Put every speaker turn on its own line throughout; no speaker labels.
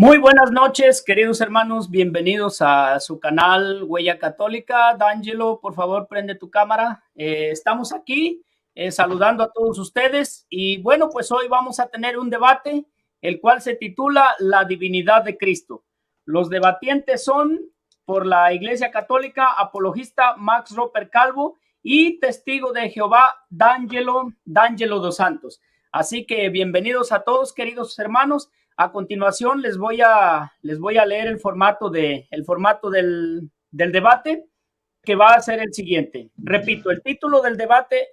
Muy buenas noches, queridos hermanos, bienvenidos a su canal Huella Católica. D'Angelo, por favor, prende tu cámara. Estamos aquí saludando a todos ustedes y bueno, pues hoy vamos a tener un debate, el cual se titula La divinidad de Cristo. Los debatientes son, por la Iglesia Católica, apologista Max Roper Calvo y testigo de Jehová, D'Angelo dos Santos. Así que bienvenidos a todos, queridos hermanos. A continuación les voy a leer el formato del debate, que va a ser el siguiente. Repito, el título del debate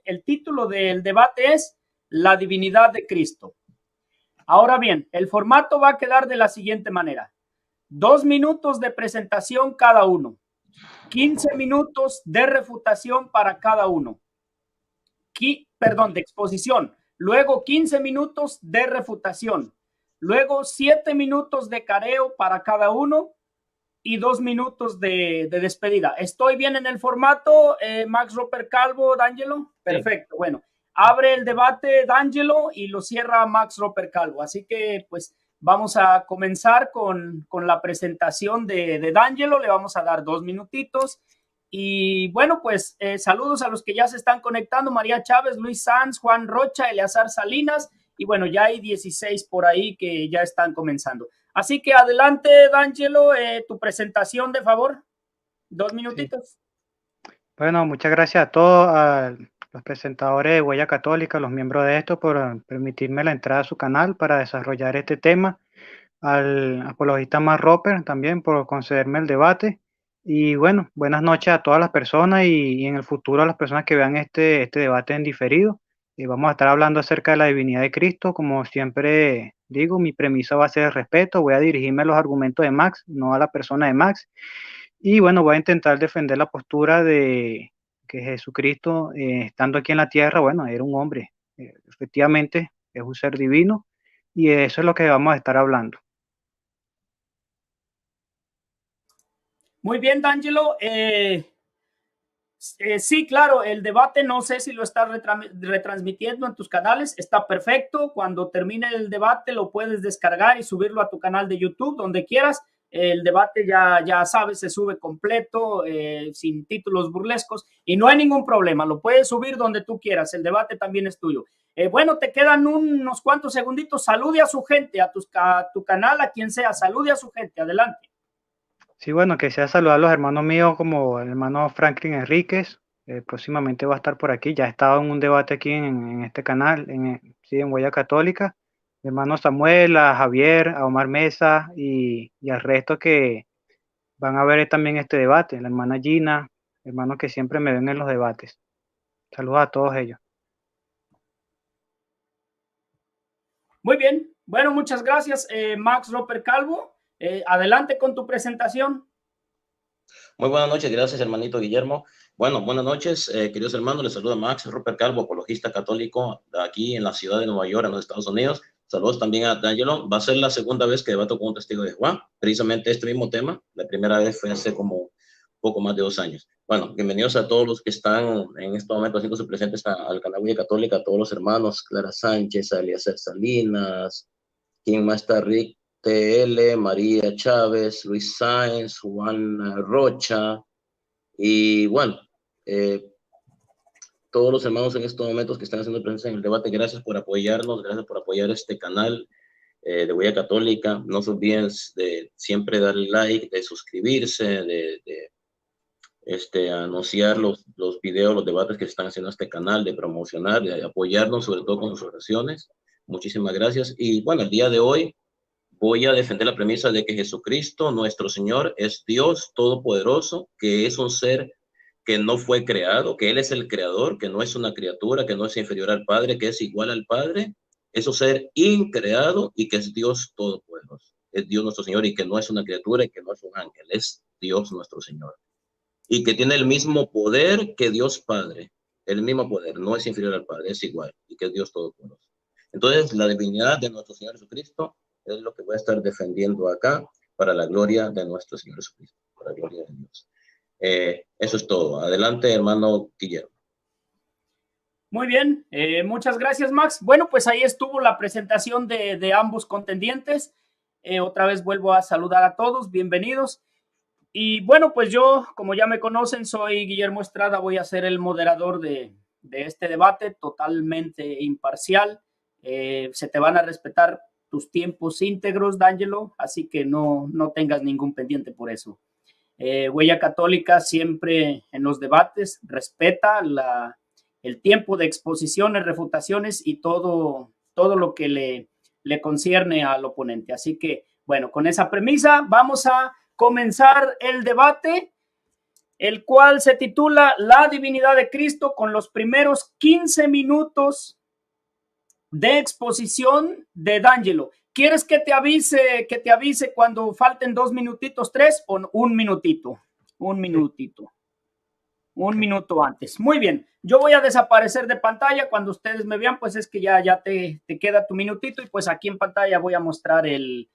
es La divinidad de Cristo. Ahora bien, el formato va a quedar de la siguiente manera: 2 minutos de presentación cada uno, 15 minutos de refutación para cada uno, de exposición, luego 15 minutos de refutación, luego 7 minutos de careo para cada uno y 2 minutos de despedida. ¿Estoy bien en el formato, Max Roper Calvo, D'Angelo? Perfecto, sí. Bueno, abre el debate D'Angelo y lo cierra Max Roper Calvo. Así que, pues, vamos a comenzar con la presentación de D'Angelo. Le vamos a dar 2 minutitos. Y bueno, pues saludos a los que ya se están conectando: María Chávez, Luis Sanz, Juan Rocha, Eleazar Salinas, y bueno, ya hay 16 por ahí que ya están comenzando. Así que adelante, D'Angelo, tu presentación, de favor. 2 minutitos.
Sí. Bueno, muchas gracias a todos, a los presentadores de Huella Católica, los miembros de esto, por permitirme la entrada a su canal para desarrollar este tema. Al apologista Max Roper también por concederme el debate. Y bueno, buenas noches a todas las personas y en el futuro a las personas que vean este debate en diferido. Vamos a estar hablando acerca de la divinidad de Cristo. Como siempre digo, mi premisa va a ser el respeto. Voy a dirigirme a los argumentos de Max, no a la persona de Max. Y bueno, voy a intentar defender la postura de que Jesucristo, estando aquí en la tierra, bueno, era un hombre. Efectivamente, es un ser divino. Y eso es lo que vamos a estar hablando.
Muy bien, D'Angelo. Sí, claro, el debate no sé si lo estás retransmitiendo en tus canales. Está perfecto. Cuando termine el debate lo puedes descargar y subirlo a tu canal de YouTube, donde quieras. El debate ya sabes, se sube completo, sin títulos burlescos, y no hay ningún problema. Lo puedes subir donde tú quieras. El debate también es tuyo. Bueno, te quedan unos cuantos segunditos. Salude a su gente, a tu canal, a quien sea. Salude a su gente. Adelante.
Sí, bueno, que sea saludar a los hermanos míos como el hermano Franklin Enríquez. Próximamente va a estar por aquí. Ya ha estado en un debate aquí en este canal, sí, en Huella Católica. Mi hermano Samuel, a Javier, a Omar Mesa y al resto que van a ver también este debate. La hermana Gina, hermanos que siempre me ven en los debates. Saludos a todos ellos.
Muy bien. Bueno, muchas gracias, Max Roper Calvo. Adelante con tu presentación.
Muy buenas noches, gracias hermanito Guillermo. Bueno, buenas noches, queridos hermanos, les saluda Max Roper Calvo, apologista católico aquí en la ciudad de Nueva York, en los Estados Unidos. Saludos también a D'Angelo. Va a ser la segunda vez que debato con un testigo de Jehová, precisamente este mismo tema. La primera vez fue hace como poco más de 2 años. Bueno, bienvenidos a todos los que están en este momento haciéndose presentes al canal Huella Católica, a todos los hermanos, Clara Sánchez, Eliezer Salinas, quien más está, Rick TL, María Chávez, Luis Sáenz, Juan Rocha, y bueno, todos los hermanos en estos momentos que están haciendo presencia en el debate, gracias por apoyarnos, gracias por apoyar este canal de Huella Católica. No se olviden de siempre darle like, de suscribirse, de anunciar los videos, los debates que están haciendo este canal, de promocionar, de apoyarnos, sobre todo con sus oraciones. Muchísimas gracias. Y bueno, el día de hoy voy a defender la premisa de que Jesucristo, nuestro Señor, es Dios todopoderoso, que es un ser que no fue creado, que Él es el creador, que no es una criatura, que no es inferior al Padre, que es igual al Padre. Es un ser increado y que es Dios todopoderoso. Es Dios nuestro Señor y que no es una criatura y que no es un ángel, es Dios nuestro Señor. Y que tiene el mismo poder que Dios Padre, el mismo poder, no es inferior al Padre, es igual, y que es Dios todopoderoso. Entonces, la divinidad de nuestro Señor Jesucristo es lo que voy a estar defendiendo acá para la gloria de nuestro Señor Jesucristo, para la gloria de Dios. Eso es todo. Adelante, hermano Guillermo.
Muy bien, muchas gracias, Max. Bueno, pues ahí estuvo la presentación de ambos contendientes. Otra vez vuelvo a saludar a todos, bienvenidos. Y bueno, pues yo, como ya me conocen, soy Guillermo Estrada, voy a ser el moderador de este debate, totalmente imparcial. Se te van a respetar tus tiempos íntegros, D'Angelo, así que no tengas ningún pendiente por eso. Huella Católica siempre en los debates respeta el tiempo de exposiciones, refutaciones y todo lo que le concierne al oponente. Así que, bueno, con esa premisa vamos a comenzar el debate, el cual se titula La divinidad de Cristo, con los primeros 15 minutos de exposición de D'Angelo. ¿Quieres que te avise cuando falten 2 minutitos, 3 o un minutito? Un minutito. Un minuto antes. Muy bien. Yo voy a desaparecer de pantalla. Cuando ustedes me vean, pues es que ya te queda tu minutito y pues aquí en pantalla voy a mostrar el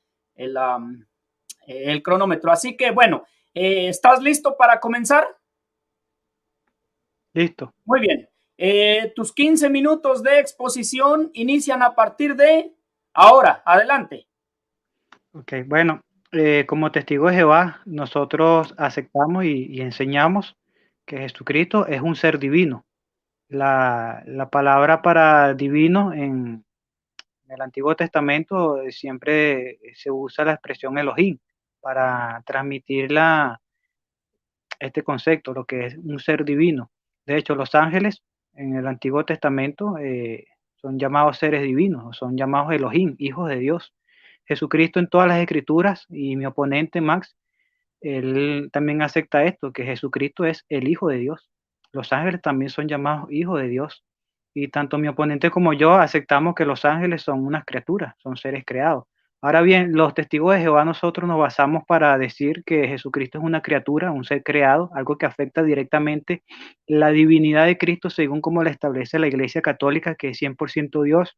cronómetro. Así que bueno, ¿estás listo para comenzar?
Listo.
Muy bien. Tus 15 minutos de exposición inician a partir de ahora. Adelante.
Ok, bueno, como testigo de Jehová, nosotros aceptamos y enseñamos que Jesucristo es un ser divino. La palabra para divino en el Antiguo Testamento siempre se usa la expresión Elohim para transmitir este concepto, lo que es un ser divino. De hecho, los ángeles en el Antiguo Testamento son llamados seres divinos, son llamados Elohim, hijos de Dios. Jesucristo en todas las escrituras, y mi oponente Max, él también acepta esto, que Jesucristo es el Hijo de Dios. Los ángeles también son llamados hijos de Dios. Y tanto mi oponente como yo aceptamos que los ángeles son unas criaturas, son seres creados. Ahora bien, los testigos de Jehová nosotros nos basamos para decir que Jesucristo es una criatura, un ser creado, algo que afecta directamente la divinidad de Cristo según como la establece la Iglesia Católica, que es 100% Dios,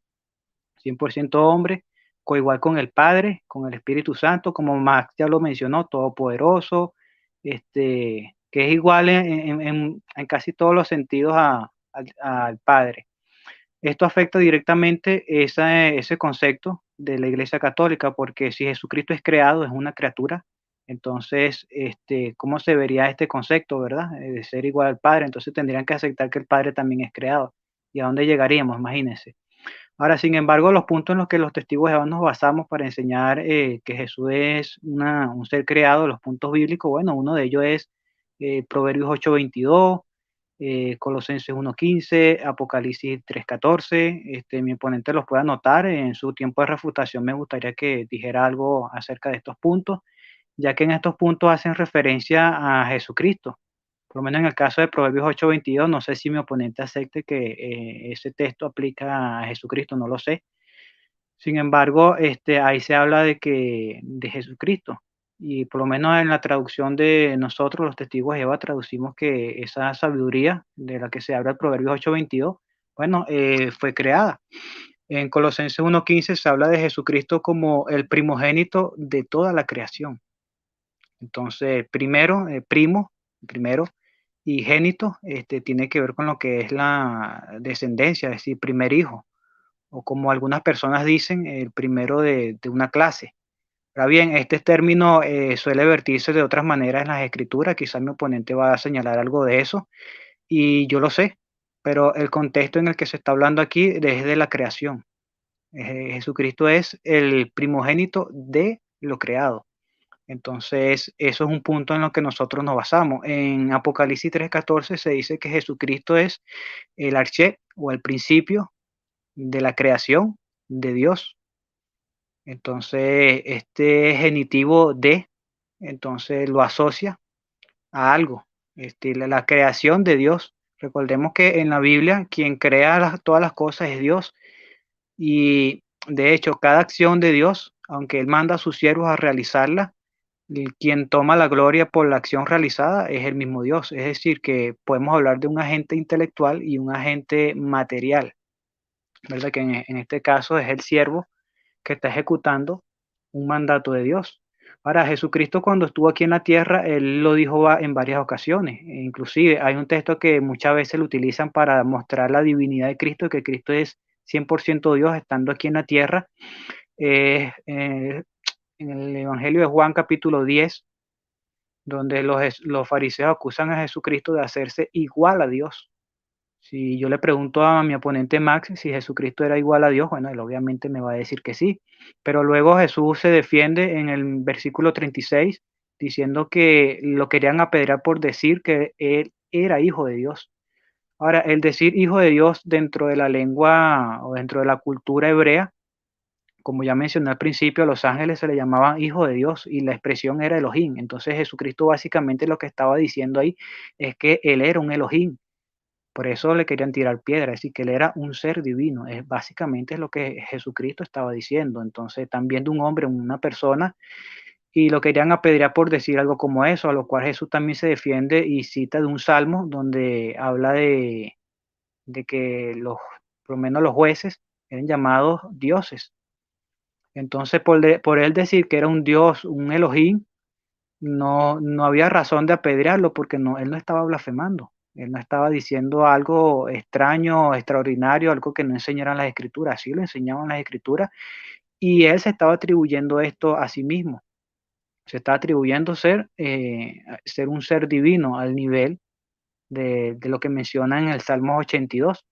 100% hombre, igual con el Padre, con el Espíritu Santo, como Max ya lo mencionó, todopoderoso, que es igual en casi todos los sentidos al Padre. Esto afecta directamente ese concepto de la Iglesia Católica, porque si Jesucristo es creado, es una criatura, entonces, ¿cómo se vería este concepto, verdad? De ser igual al Padre, entonces tendrían que aceptar que el Padre también es creado. ¿Y a dónde llegaríamos? Imagínense. Ahora, sin embargo, los puntos en los que los testigos de Jehová nos basamos para enseñar que Jesús es un ser creado, los puntos bíblicos, bueno, uno de ellos es Proverbios 8:22, Colosenses 1:15, Apocalipsis 3:14. Mi oponente los puede anotar. En su tiempo de refutación me gustaría que dijera algo acerca de estos puntos, ya que en estos puntos hacen referencia a Jesucristo. Por lo menos en el caso de Proverbios 8:22, no sé si mi oponente acepte que ese texto aplica a Jesucristo, no lo sé. Sin embargo, ahí se habla de Jesucristo. Y por lo menos en la traducción de nosotros, los testigos de Jehová, traducimos que esa sabiduría de la que se habla en Proverbios 8:22, bueno, fue creada. En Colosenses 1:15 se habla de Jesucristo como el primogénito de toda la creación. Entonces, primero, primero, y génito, tiene que ver con lo que es la descendencia, es decir, primer hijo, o como algunas personas dicen, el primero de una clase. Ahora bien, este término suele vertirse de otras maneras en las escrituras, quizás mi oponente va a señalar algo de eso, y yo lo sé, pero el contexto en el que se está hablando aquí es de la creación. Jesucristo es el primogénito de lo creado. Entonces, eso es un punto en lo que nosotros nos basamos. En Apocalipsis 3:14 se dice que Jesucristo es el arché o el principio de la creación de Dios. Entonces, este genitivo de, entonces lo asocia a algo, la creación de Dios. Recordemos que en la Biblia quien crea todas las cosas es Dios, y de hecho cada acción de Dios, aunque Él manda a sus siervos a realizarla, quien toma la gloria por la acción realizada es el mismo Dios. Es decir, que podemos hablar de un agente intelectual y un agente material, ¿verdad? Que en este caso es el siervo que está ejecutando un mandato de Dios. Ahora, Jesucristo cuando estuvo aquí en la tierra, Él lo dijo en varias ocasiones. Inclusive hay un texto que muchas veces lo utilizan para mostrar la divinidad de Cristo, que Cristo es 100% Dios estando aquí en la tierra. en el Evangelio de Juan capítulo 10, donde los fariseos acusan a Jesucristo de hacerse igual a Dios. Si yo le pregunto a mi oponente Max si Jesucristo era igual a Dios, bueno, él obviamente me va a decir que sí, pero luego Jesús se defiende en el versículo 36 diciendo que lo querían apedrear por decir que él era hijo de Dios. Ahora, el decir hijo de Dios dentro de la lengua o dentro de la cultura hebrea, como ya mencioné al principio, a los ángeles se le llamaban hijo de Dios y la expresión era Elohim. Entonces Jesucristo básicamente lo que estaba diciendo ahí es que él era un Elohim. Por eso le querían tirar piedra, es decir, que él era un ser divino. Básicamente es lo que Jesucristo estaba diciendo. Entonces están viendo un hombre, una persona, y lo querían apedrear por decir algo como eso, a lo cual Jesús también se defiende y cita de un salmo donde habla de que por lo menos los jueces eran llamados dioses. Entonces, por él decir que era un dios, un Elohim, no había razón de apedrearlo porque él no estaba blasfemando. Él no estaba diciendo algo extraño, extraordinario, algo que no enseñaran las escrituras. Sí lo enseñaban las escrituras y él se estaba atribuyendo esto a sí mismo. Se está atribuyendo ser un ser divino al nivel de lo que menciona en el Salmo 82,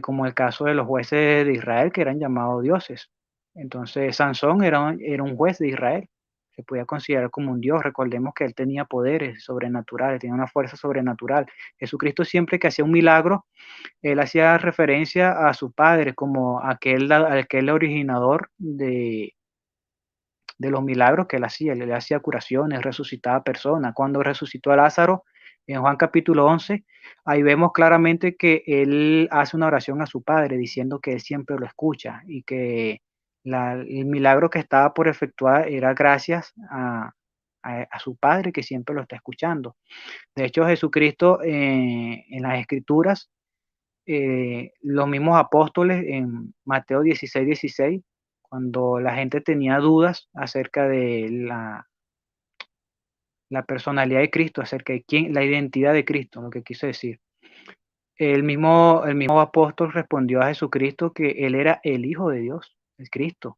como el caso de los jueces de Israel que eran llamados dioses. Entonces Sansón era un juez de Israel, se podía considerar como un dios. Recordemos que él tenía poderes sobrenaturales, tenía una fuerza sobrenatural. Jesucristo siempre que hacía un milagro, él hacía referencia a su padre como aquel originador de los milagros que él hacía. Él hacía curaciones, resucitaba personas. Cuando resucitó a Lázaro, en Juan capítulo 11, ahí vemos claramente que él hace una oración a su padre diciendo que él siempre lo escucha y que el milagro que estaba por efectuar era gracias a su padre que siempre lo está escuchando. De hecho, Jesucristo en las escrituras, los mismos apóstoles en Mateo 16:16, cuando la gente tenía dudas acerca de la personalidad de Cristo, acerca de la identidad de Cristo, lo que quiso decir. El mismo apóstol respondió a Jesucristo que él era el Hijo de Dios, el Cristo,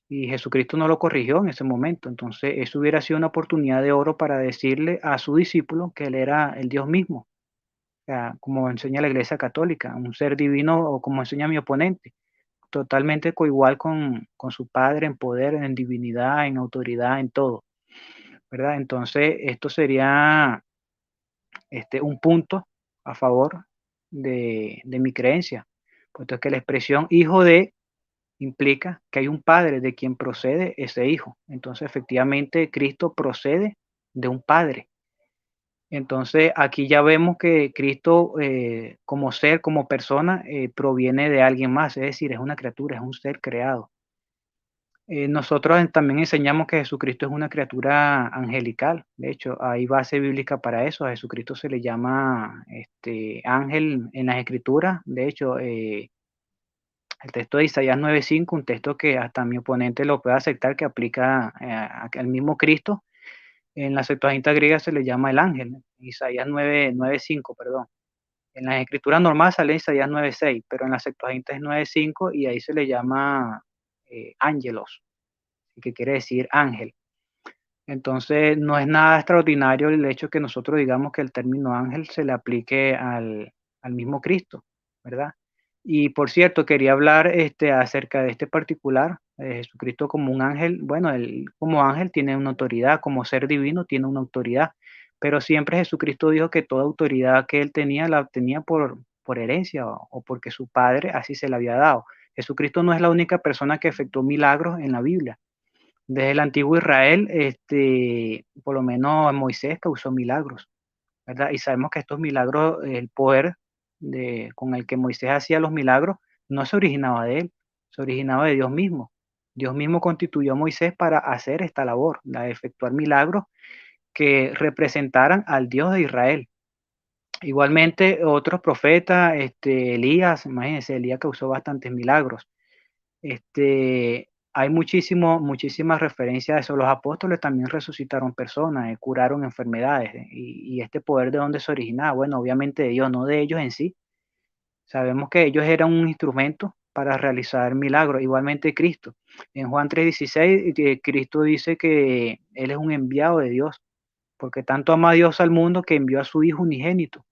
y Jesucristo no lo corrigió en ese momento. Entonces, eso hubiera sido una oportunidad de oro para decirle a su discípulo que él era el Dios mismo, o sea, como enseña la Iglesia Católica, un ser divino, o como enseña mi oponente, totalmente coigual con su Padre en poder, en divinidad, en autoridad, en todo, ¿verdad? Entonces, esto sería un punto a favor de mi creencia, puesto que la expresión hijo de implica que hay un padre de quien procede ese hijo. Entonces, efectivamente, Cristo procede de un padre. Entonces, aquí ya vemos que Cristo, como ser, como persona, proviene de alguien más, es decir, es una criatura, es un ser creado. Nosotros también enseñamos que Jesucristo es una criatura angelical. De hecho, hay base bíblica para eso. A Jesucristo se le llama ángel en las escrituras. De hecho, el texto de Isaías 9:5, un texto que hasta mi oponente lo puede aceptar, que aplica al mismo Cristo. En la Septuaginta griega se le llama el ángel. Isaías 9:5, perdón. En las escrituras normales sale Isaías 9:6, pero en la Septuaginta es 9:5 y ahí se le llama ángelos, que quiere decir ángel. Entonces, no es nada extraordinario el hecho que nosotros digamos que el término ángel se le aplique al mismo Cristo, ¿verdad? Y por cierto, quería hablar acerca de este particular, Jesucristo como un ángel. Bueno, él como ángel tiene una autoridad, como ser divino tiene una autoridad, pero siempre Jesucristo dijo que toda autoridad que él tenía la tenía por herencia o porque su padre así se la había dado. Jesucristo no es la única persona que efectuó milagros en la Biblia. Desde el antiguo Israel, por lo menos Moisés causó milagros, ¿verdad? Y sabemos que estos milagros, el poder con el que Moisés hacía los milagros, no se originaba de él, se originaba de Dios mismo. Dios mismo constituyó a Moisés para hacer esta labor, la de efectuar milagros que representaran al Dios de Israel. Igualmente, otros profetas, Elías, imagínense, Elías causó bastantes milagros. Hay muchísimas referencias a eso. Los apóstoles también resucitaron personas, curaron enfermedades. Y este poder, ¿de dónde se originaba? Bueno, obviamente de Dios, no de ellos en sí. Sabemos que ellos eran un instrumento para realizar milagros. Igualmente Cristo. En Juan 3:16, Cristo dice que Él es un enviado de Dios, porque tanto ama a Dios al mundo que envió a su Hijo unigénito,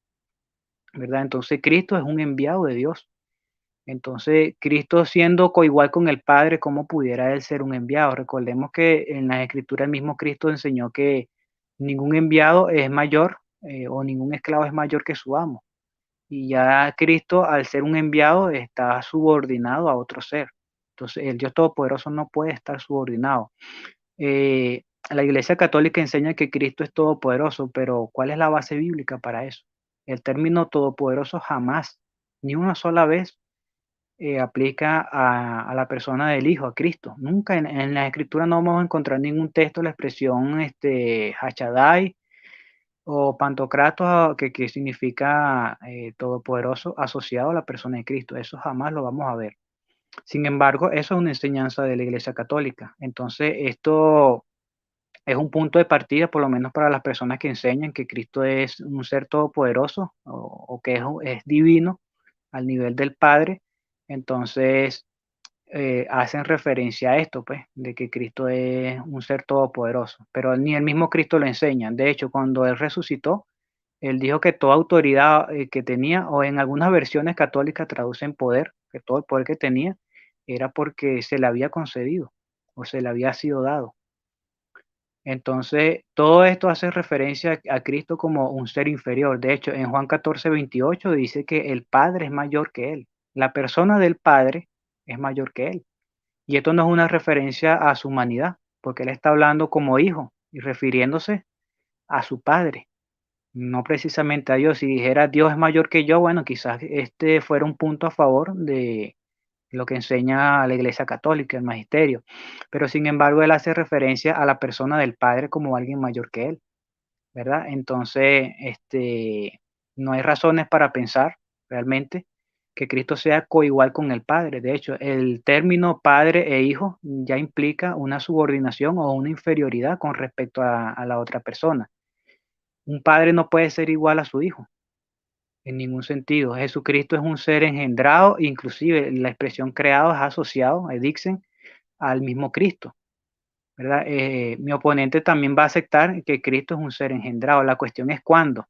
¿verdad? Entonces Cristo es un enviado de Dios. Entonces, Cristo siendo coigual con el Padre, ¿cómo pudiera Él ser un enviado? Recordemos que en las Escrituras el mismo Cristo enseñó que ningún enviado es mayor o ningún esclavo es mayor que su amo. Y ya Cristo, al ser un enviado, está subordinado a otro ser. Entonces, el Dios Todopoderoso no puede estar subordinado. La Iglesia Católica enseña que Cristo es todopoderoso, pero ¿cuál es la base bíblica para eso? El término todopoderoso jamás, ni una sola vez, aplica a la persona del Hijo, a Cristo. Nunca en la Escritura no vamos a encontrar ningún texto la expresión Hachadai o Pantocrator, que significa todopoderoso, asociado a la persona de Cristo. Eso jamás lo vamos a ver. Sin embargo, eso es una enseñanza de la Iglesia Católica. Entonces, esto es un punto de partida, por lo menos para las personas que enseñan que Cristo es un ser todopoderoso o que es divino al nivel del Padre. Entonces, hacen referencia a esto, pues, de que Cristo es un ser todopoderoso. Pero ni el mismo Cristo lo enseña. De hecho, cuando Él resucitó, Él dijo que toda autoridad que tenía, o en algunas versiones católicas traducen poder, que todo el poder que tenía era porque se le había concedido o se le había sido dado. Entonces, todo esto hace referencia a Cristo como un ser inferior. De hecho, en Juan 14:28 dice que el Padre es mayor que Él. La persona del Padre es mayor que Él. Y esto no es una referencia a su humanidad, porque Él está hablando como hijo y refiriéndose a su Padre, no precisamente a Dios. Si dijera Dios es mayor que yo, bueno, quizás este fuera un punto a favor de lo que enseña la Iglesia Católica, el magisterio. Pero sin embargo, Él hace referencia a la persona del Padre como alguien mayor que Él, ¿verdad? Entonces, no hay razones para pensar realmente que Cristo sea coigual con el Padre. De hecho, el término Padre e Hijo ya implica una subordinación o una inferioridad con respecto a la otra persona. Un padre no puede ser igual a su hijo en ningún sentido. Jesucristo es un ser engendrado, inclusive la expresión creado es asociado, dixen, al mismo Cristo, ¿verdad? Mi oponente también va a aceptar que Cristo es un ser engendrado. La cuestión es cuándo,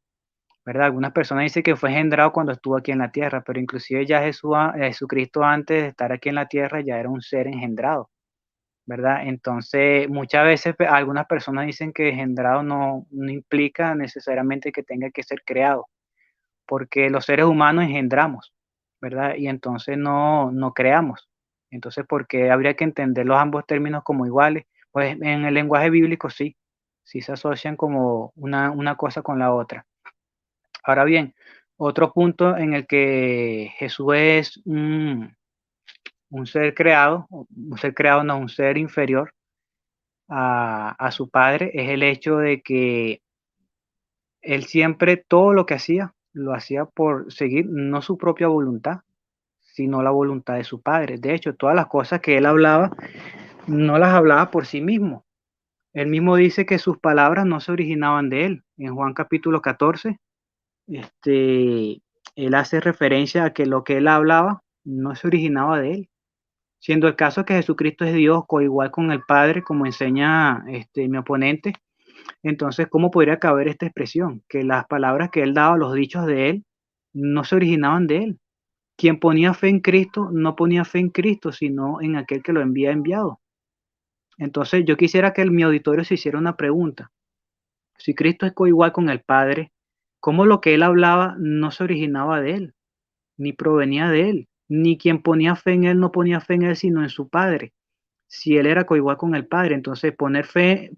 ¿verdad? Algunas personas dicen que fue engendrado cuando estuvo aquí en la tierra, pero inclusive ya Jesucristo antes de estar aquí en la tierra ya era un ser engendrado, ¿verdad? Entonces, muchas veces algunas personas dicen que engendrado no implica necesariamente que tenga que ser creado, porque los seres humanos engendramos, ¿verdad? Y entonces no creamos. Entonces, ¿por qué habría que entender los ambos términos como iguales? Pues en el lenguaje bíblico sí se asocian como una cosa con la otra. Ahora bien, otro punto en el que Jesús es un ser creado, no, un ser inferior a su Padre, es el hecho de que Él siempre todo lo que hacía, lo hacía por seguir no su propia voluntad, sino la voluntad de su Padre. De hecho, todas las cosas que Él hablaba, no las hablaba por sí mismo. Él mismo dice que sus palabras no se originaban de Él. En Juan capítulo 14, Él hace referencia a que lo que Él hablaba no se originaba de Él. Siendo el caso que Jesucristo es Dios, coigual con el Padre, como enseña mi oponente, entonces, ¿cómo podría caber esta expresión? Que las palabras que él daba, los dichos de él, no se originaban de él. Quien ponía fe en Cristo no ponía fe en Cristo, sino en aquel que lo envía enviado. Entonces, yo quisiera que mi auditorio se hiciera una pregunta. Si Cristo es coigual con el Padre, ¿cómo lo que él hablaba no se originaba de él, ni provenía de él? Ni quien ponía fe en él no ponía fe en él, sino en su Padre. Si él era coigual con el Padre, entonces poner fe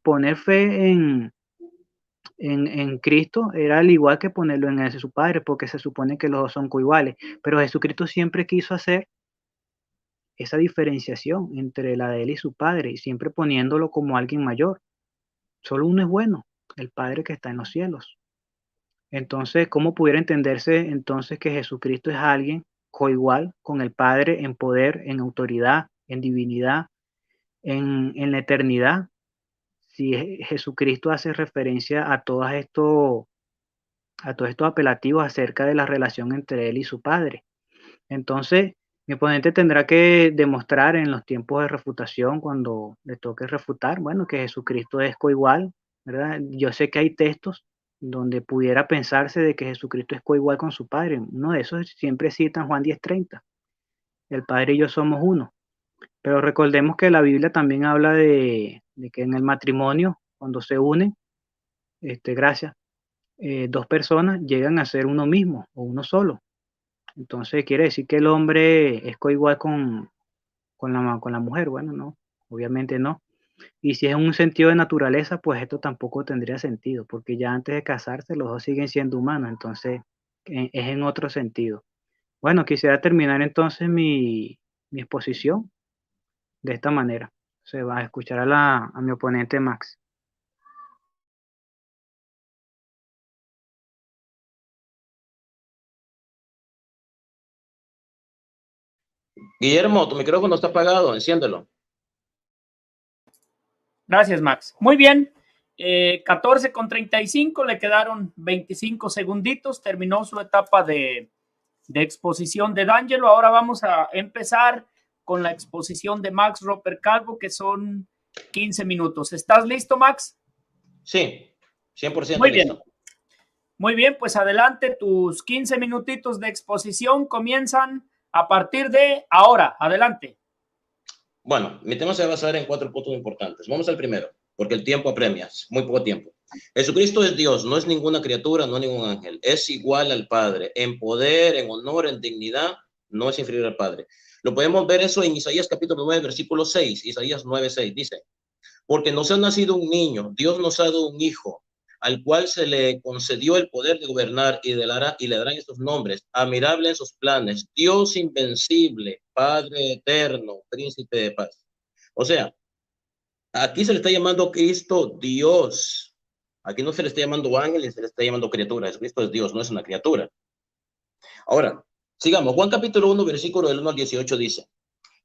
en Cristo era al igual que ponerlo en ese su Padre, porque se supone que los dos son coiguales. Pero Jesucristo siempre quiso hacer esa diferenciación entre la de él y su Padre, y siempre poniéndolo como alguien mayor. Solo uno es bueno, el Padre que está en los cielos. Entonces, ¿cómo pudiera entenderse entonces que Jesucristo es alguien coigual con el Padre en poder, en autoridad, en divinidad, en la eternidad? Si Jesucristo hace referencia a todos estos apelativos acerca de la relación entre él y su Padre. Entonces, Mi oponente tendrá que demostrar en los tiempos de refutación, cuando le toque refutar, bueno, que Jesucristo es coigual, ¿verdad? Yo sé que hay textos donde pudiera pensarse de que Jesucristo es coigual con su Padre. Uno de esos siempre citan Juan 10:30, el Padre y yo somos uno. Pero recordemos que la Biblia también habla de que en el matrimonio, cuando se unen, gracias, dos personas llegan a ser uno mismo o uno solo. Entonces quiere decir que el hombre es coigual con la mujer. Bueno, no, obviamente no. Y si es un sentido de naturaleza, pues esto tampoco tendría sentido, porque ya antes de casarse los dos siguen siendo humanos, entonces es en otro sentido. Bueno, quisiera terminar entonces mi exposición de esta manera. Se va a escuchar a mi oponente Max.
Guillermo, tu micrófono está apagado, enciéndelo.
Gracias, Max. Muy bien. 14:35, le quedaron 25 segunditos. Terminó su etapa de exposición de D'Angelo. Ahora vamos a empezar con la exposición de Max Roper Calvo, que son 15 minutos. ¿Estás listo, Max?
Sí, 100%
Muy
listo.
bien. Muy bien, pues adelante, tus 15 minutitos de exposición comienzan a partir de ahora. Adelante.
Bueno, mi tema se va a basar en 4 puntos importantes. Vamos al primero, porque el tiempo apremia, muy poco tiempo. Jesucristo es Dios, no es ninguna criatura, no es ningún ángel. Es igual al Padre, en poder, en honor, en dignidad, no es inferior al Padre. Lo podemos ver eso en Isaías capítulo 9, versículo 6. Isaías 9:6 dice: porque nos ha nacido un niño, Dios nos ha dado un hijo, al cual se le concedió el poder de gobernar y le darán estos nombres: admirable en sus planes, Dios invencible, Padre eterno, príncipe de paz. O sea, aquí se le está llamando Cristo Dios. Aquí no se le está llamando ángel, se le está llamando criatura. Cristo es Dios, no es una criatura. Ahora, sigamos. Juan capítulo 1, versículo del 1 al 18 dice: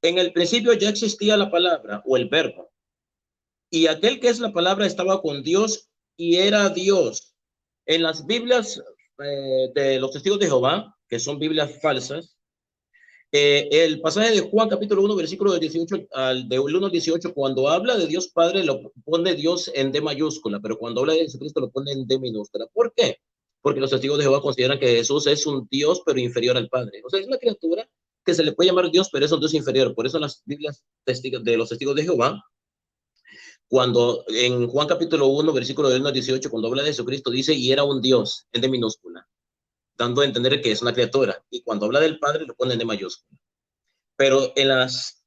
en el principio ya existía la palabra o el verbo, y aquel que es la palabra estaba con Dios y era Dios. En las Biblias de los testigos de Jehová, que son Biblias falsas, el pasaje de Juan capítulo 1, versículo de 18 de 1 al 18, cuando habla de Dios Padre, lo pone Dios en D mayúscula, pero cuando habla de Jesucristo lo pone en D minúscula. ¿Por qué? Porque los testigos de Jehová consideran que Jesús es un Dios, pero inferior al Padre. O sea, es una criatura que se le puede llamar Dios, pero es un Dios inferior. Por eso en las Biblias de los testigos de Jehová, cuando en Juan capítulo 1, versículo del 1 al 18, cuando habla de Jesucristo, dice: y era un Dios, en D minúscula, dando a entender que es una criatura. Y cuando habla del Padre, lo pone en D mayúscula. Pero en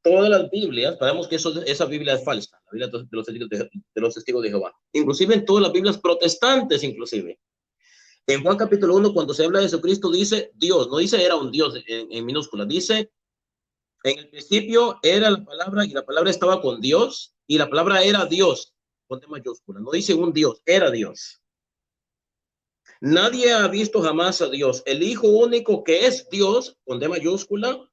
todas las Biblias, sabemos que esa Biblia es falsa, la Biblia de los testigos de Jehová. Inclusive en todas las Biblias protestantes, inclusive. En Juan capítulo 1, cuando se habla de Jesucristo, dice Dios, no dice era un Dios en minúscula, dice: en el principio era la palabra, y la palabra estaba con Dios, y la palabra era Dios, con D mayúscula. No dice un Dios, era Dios. Nadie ha visto jamás a Dios. El Hijo único, que es Dios, con D mayúscula,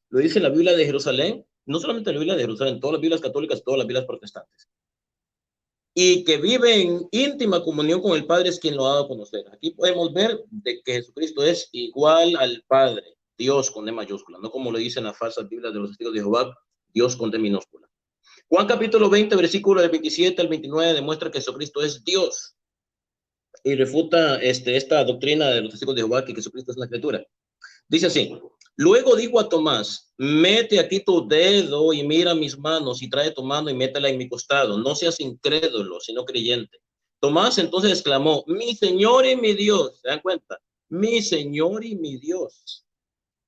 lo dice la Biblia de Jerusalén, no solamente la Biblia de Jerusalén, todas las Biblias católicas, todas las Biblias protestantes. Y que vive en íntima comunión con el Padre es quien lo ha dado a conocer. Aquí podemos ver de que Jesucristo es igual al Padre, Dios con D mayúscula, no como lo dicen las falsas Biblias de los testigos de Jehová, Dios con D minúscula. Juan capítulo 20, versículo del 27 al 29 demuestra que Jesucristo es Dios y refuta esta doctrina de los testigos de Jehová que Jesucristo es una criatura. Dice así: luego dijo a Tomás: mete aquí tu dedo y mira mis manos, y trae tu mano y métela en mi costado. No seas incrédulo, sino creyente. Tomás entonces exclamó: mi Señor y mi Dios. ¿Se dan cuenta? Mi Señor y mi Dios.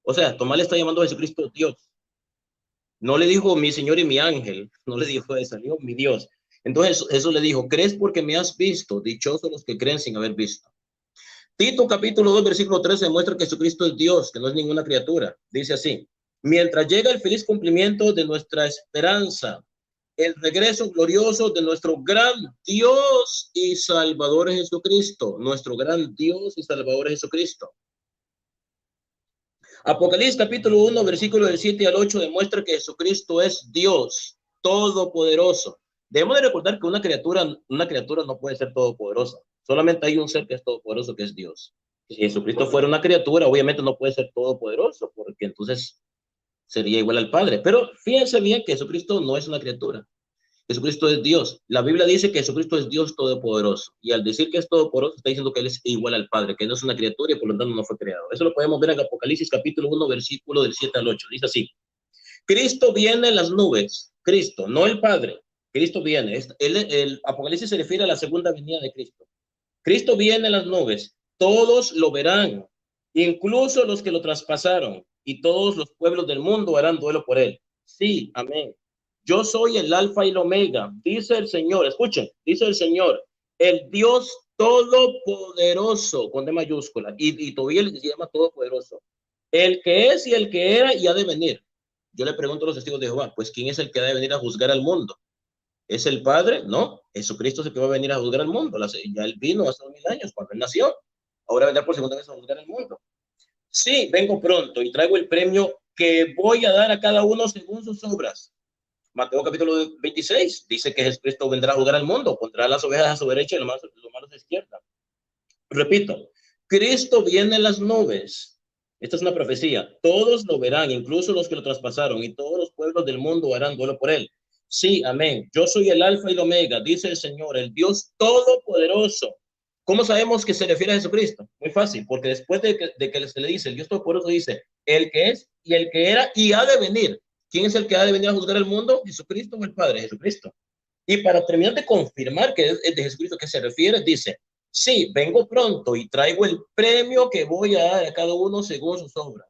O sea, Tomás le está llamando a Jesucristo Dios. No le dijo mi Señor y mi ángel, no le dijo eso, le dijo mi Dios. Entonces Jesús le dijo: ¿crees porque me has visto? Dichosos los que creen sin haber visto. Tito capítulo 2, versículo 13 demuestra que Jesucristo es Dios, que no es ninguna criatura. Dice así: mientras llega el feliz cumplimiento de nuestra esperanza, el regreso glorioso de nuestro gran Dios y Salvador Jesucristo, nuestro gran Dios y Salvador Jesucristo. Apocalipsis capítulo 1, versículo del 7 al 8 demuestra que Jesucristo es Dios todopoderoso. Debemos de recordar que una criatura no puede ser todopoderosa. Solamente hay un ser que es todopoderoso, que es Dios. Si Jesucristo fuera una criatura, obviamente no puede ser todopoderoso, porque entonces sería igual al Padre. Pero fíjense bien que Jesucristo no es una criatura. Jesucristo es Dios. La Biblia dice que Jesucristo es Dios todopoderoso. Y al decir que es todopoderoso, está diciendo que Él es igual al Padre, que no es una criatura y por lo tanto no fue creado. Eso lo podemos ver en Apocalipsis capítulo 1, versículo del 7 al 8. Dice así: Cristo viene en las nubes. Cristo, no el Padre. Cristo viene. El Apocalipsis se refiere a la segunda venida de Cristo. Cristo viene en las nubes. Todos lo verán, incluso los que lo traspasaron, y todos los pueblos del mundo harán duelo por él. Sí, amén. Yo soy el alfa y el omega, dice el Señor. Escuchen, dice el Señor, el Dios todopoderoso, con D mayúscula, y todavía se llama todopoderoso. El que es y el que era y ha de venir. Yo le pregunto a los testigos de Jehová, pues ¿quién es el que ha de venir a juzgar al mundo? ¿Es el Padre? No, Jesucristo es el que va a venir a juzgar al mundo. Ya Él vino hace 2000 años, cuando Él nació. Ahora vendrá por segunda vez a juzgar al mundo. Sí, vengo pronto y traigo el premio que voy a dar a cada uno según sus obras. Mateo capítulo 26 dice que Jesucristo vendrá a juzgar al mundo, pondrá las ovejas a su derecha y los malos a su izquierda. Repito, Cristo viene en las nubes. Esta es una profecía. Todos lo verán, incluso los que lo traspasaron, y todos los pueblos del mundo harán duelo por él. Sí, amén. Yo soy el alfa y el omega, dice el Señor, el Dios todopoderoso. ¿Cómo sabemos que se refiere a Jesucristo? Muy fácil, porque después de que se le dice, el Dios todopoderoso dice, el que es y el que era y ha de venir. ¿Quién es el que ha de venir a juzgar el mundo? ¿Jesucristo o el Padre? Jesucristo. Y para terminar de confirmar que es de Jesucristo que se refiere, dice, sí, vengo pronto y traigo el premio que voy a dar a cada uno según sus obras.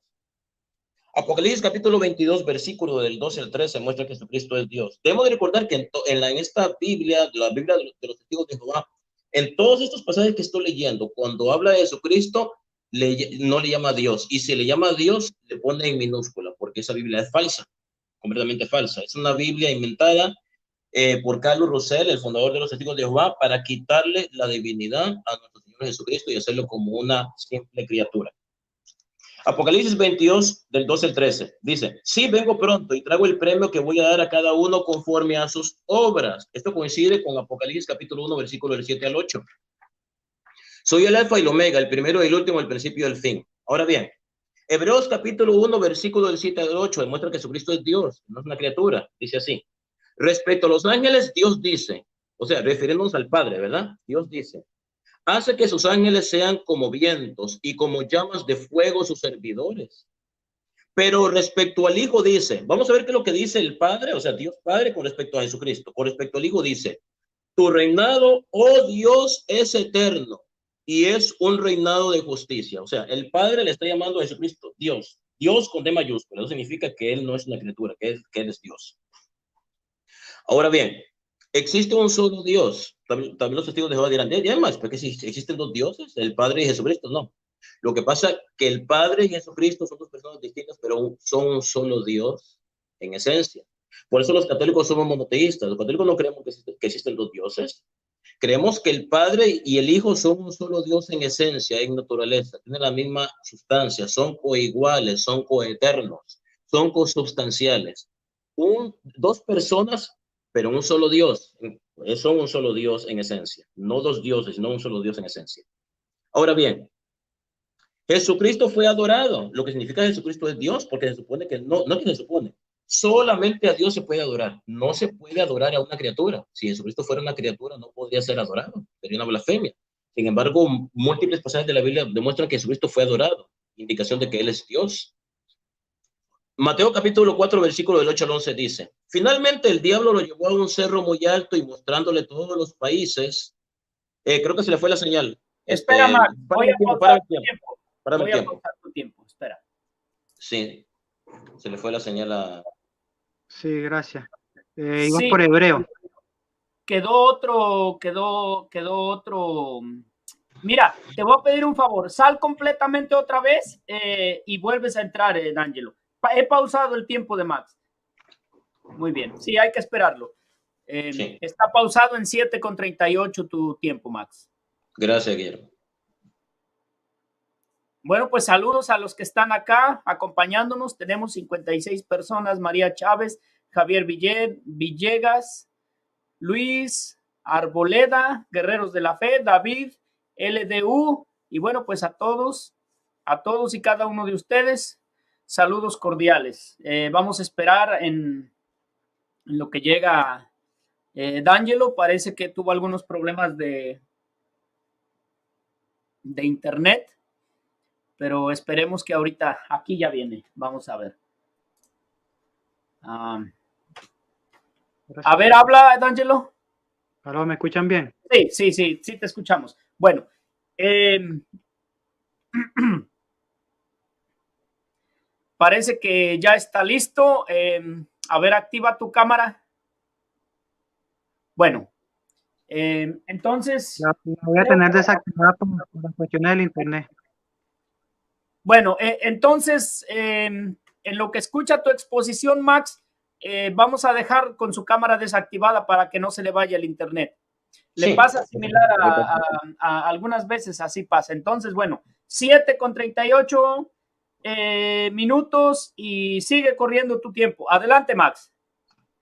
Apocalipsis capítulo 22, versículo del 12 al 13 muestra que Jesucristo es Dios. Debemos de recordar que en esta Biblia, la Biblia de los testigos de Jehová, en todos estos pasajes que estoy leyendo, cuando habla de Jesucristo, no le llama Dios. Y si le llama Dios, le pone en minúscula, porque esa Biblia es falsa, completamente falsa. Es una Biblia inventada por Carlos Rosell, el fundador de los Testigos de Jehová, para quitarle la divinidad a nuestro Señor Jesucristo y hacerlo como una simple criatura. Apocalipsis 22, del 12 al 13, dice, sí, vengo pronto y traigo el premio que voy a dar a cada uno conforme a sus obras. Esto coincide con Apocalipsis capítulo 1, versículo del 7 al 8. Soy el alfa y el omega, el primero y el último, el principio y el fin. Ahora bien, Hebreos capítulo 1, versículo del 7 al 8, demuestra que Jesucristo es Dios, no es una criatura. Dice así, respecto a los ángeles, Dios dice, o sea, refiriéndonos al Padre, ¿verdad? Dios dice, hace que sus ángeles sean como vientos y como llamas de fuego sus servidores. Pero respecto al Hijo dice, vamos a ver qué es lo que dice el Padre, o sea, Dios Padre con respecto a Jesucristo. Con respecto al Hijo dice, tu reinado, oh Dios, es eterno y es un reinado de justicia. O sea, el Padre le está llamando a Jesucristo Dios. Dios con D mayúscula. Eso significa que Él no es una criatura, que Él es Dios. Ahora bien, existe un solo Dios. También los testigos de Jehová dirán, ya más, porque si existen dos dioses, el Padre y Jesucristo, no. Lo que pasa es que el Padre y Jesucristo son dos personas distintas, pero son un solo Dios en esencia. Por eso los católicos somos monoteístas. Los católicos no creemos que existen dos dioses. Creemos que el Padre y el Hijo son un solo Dios en esencia, en naturaleza. Tienen la misma sustancia, son coiguales, son coeternos, son consubstanciales. Dos personas, pero un solo Dios. Son un solo Dios en esencia. No dos dioses, sino un solo Dios en esencia. Ahora bien, Jesucristo fue adorado. Lo que significa Jesucristo es Dios, porque se supone que no que se supone. Solamente a Dios se puede adorar. No se puede adorar a una criatura. Si Jesucristo fuera una criatura, no podría ser adorado. Sería una blasfemia. Sin embargo, múltiples pasajes de la Biblia demuestran que Jesucristo fue adorado. Indicación de que Él es Dios. Mateo capítulo 4, versículo del 8 al 11 dice, finalmente el diablo lo llevó a un cerro muy alto y mostrándole todos los países, creo que se le fue la señal.
Espera, Max, voy a pausar tu tiempo. Voy a pausar tu tiempo, espera.
Sí, se le fue la señal a...
Sí, gracias. Iba por hebreo.
Quedó otro. Mira, te voy a pedir un favor, sal completamente otra vez y vuelves a entrar, D'Angelo. He pausado el tiempo de Max. Muy bien, sí, hay que esperarlo. Sí. Está pausado en 7:38 tu tiempo, Max.
Gracias, Guillermo.
Bueno, pues saludos a los que están acá acompañándonos. Tenemos 56 personas, María Chávez, Javier Villegas, Luis Arboleda, Guerreros de la Fe, David, LDU, y bueno, pues a todos y cada uno de ustedes, saludos cordiales. Vamos a esperar en lo que llega D'Angelo. Parece que tuvo algunos problemas de internet, pero esperemos que ahorita aquí ya viene. Vamos a ver. A ver, habla, D'Angelo.
¿Aló, me escuchan bien?
Sí, te escuchamos. Bueno, parece que ya está listo. A ver, activa tu cámara. Bueno, entonces...
La voy a tener desactivada por las cuestiones del internet.
Bueno, entonces, en lo que escucha tu exposición, Max, vamos a dejar con su cámara desactivada para que no se le vaya el internet. Le pasa similar a algunas veces, así pasa. Entonces, bueno, 7:38 minutos y sigue corriendo tu tiempo. Adelante, Max.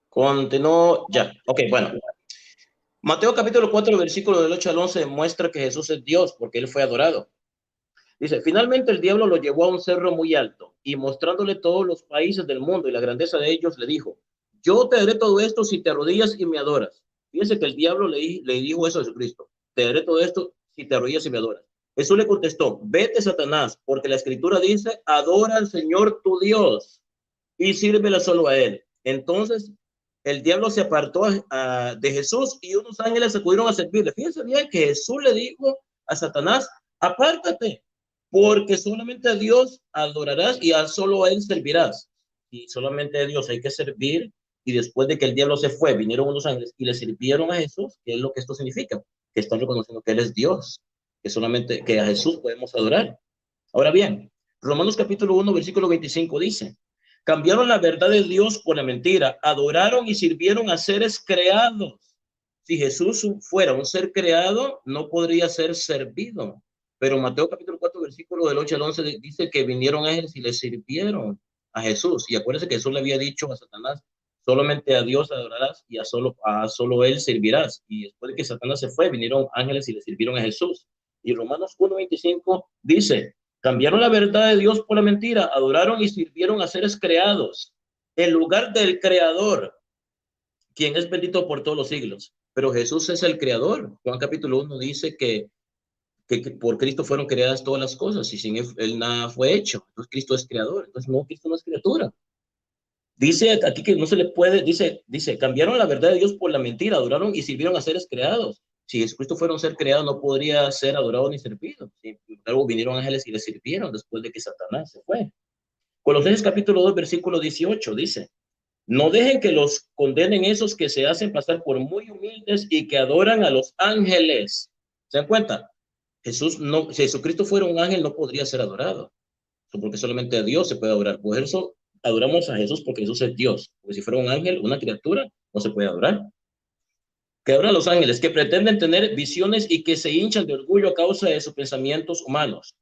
Continúo ya. Ok, bueno. Mateo capítulo 4, versículo del 8 al 11 demuestra que Jesús es Dios porque él fue adorado. Dice, finalmente el diablo lo llevó a un cerro muy alto y mostrándole todos los países del mundo y la grandeza de ellos, le dijo, yo te haré todo esto si te arrodillas y me adoras. Fíjense que el diablo le dijo eso a Jesucristo, te haré todo esto si te arrodillas y me adoras. Jesús le contestó, vete, Satanás, porque la escritura dice, adora al Señor tu Dios y sírvela solo a él. Entonces el diablo se apartó de Jesús y unos ángeles acudieron a servirle. Fíjense bien que Jesús le dijo a Satanás, apártate, porque solamente a Dios adorarás y solo a él servirás. Y solamente a Dios hay que servir. Y después de que el diablo se fue, vinieron unos ángeles y le sirvieron a Jesús. ¿Qué es lo que esto significa? Que están reconociendo que él es Dios, que solamente que a Jesús podemos adorar. Ahora bien, Romanos capítulo 1, versículo 25 dice, cambiaron la verdad de Dios por la mentira, adoraron y sirvieron a seres creados. Si Jesús fuera un ser creado, no podría ser servido. Pero Mateo capítulo 4, versículo del 8 al 11 dice que vinieron ángeles y le sirvieron a Jesús. Y acuérdense que Jesús le había dicho a Satanás, solamente a Dios adorarás y a solo él servirás. Y después de que Satanás se fue, vinieron ángeles y le sirvieron a Jesús. Y Romanos 1, 25 dice, cambiaron la verdad de Dios por la mentira, adoraron y sirvieron a seres creados en lugar del creador, quien es bendito por todos los siglos. Pero Jesús es el creador. Juan capítulo 1 dice que por Cristo fueron creadas todas las cosas y sin él nada fue hecho. Entonces Cristo es creador. Entonces no, Cristo no es criatura. Dice aquí que no se le puede, dice, cambiaron la verdad de Dios por la mentira, adoraron y sirvieron a seres creados. Si Jesucristo fuera un ser creado, no podría ser adorado ni servido. Luego vinieron ángeles y le sirvieron después de que Satanás se fue. Colosenses capítulo 2, versículo 18 dice, no dejen que los condenen esos que se hacen pasar por muy humildes y que adoran a los ángeles. ¿Se dan cuenta? Si Jesucristo fuera un ángel, no podría ser adorado. Porque solamente a Dios se puede adorar. Por eso adoramos a Jesús porque Jesús es Dios. Porque si fuera un ángel, una criatura, no se puede adorar. Que adoran a los ángeles, que pretenden tener visiones y que se hinchan de orgullo a causa de sus pensamientos humanos.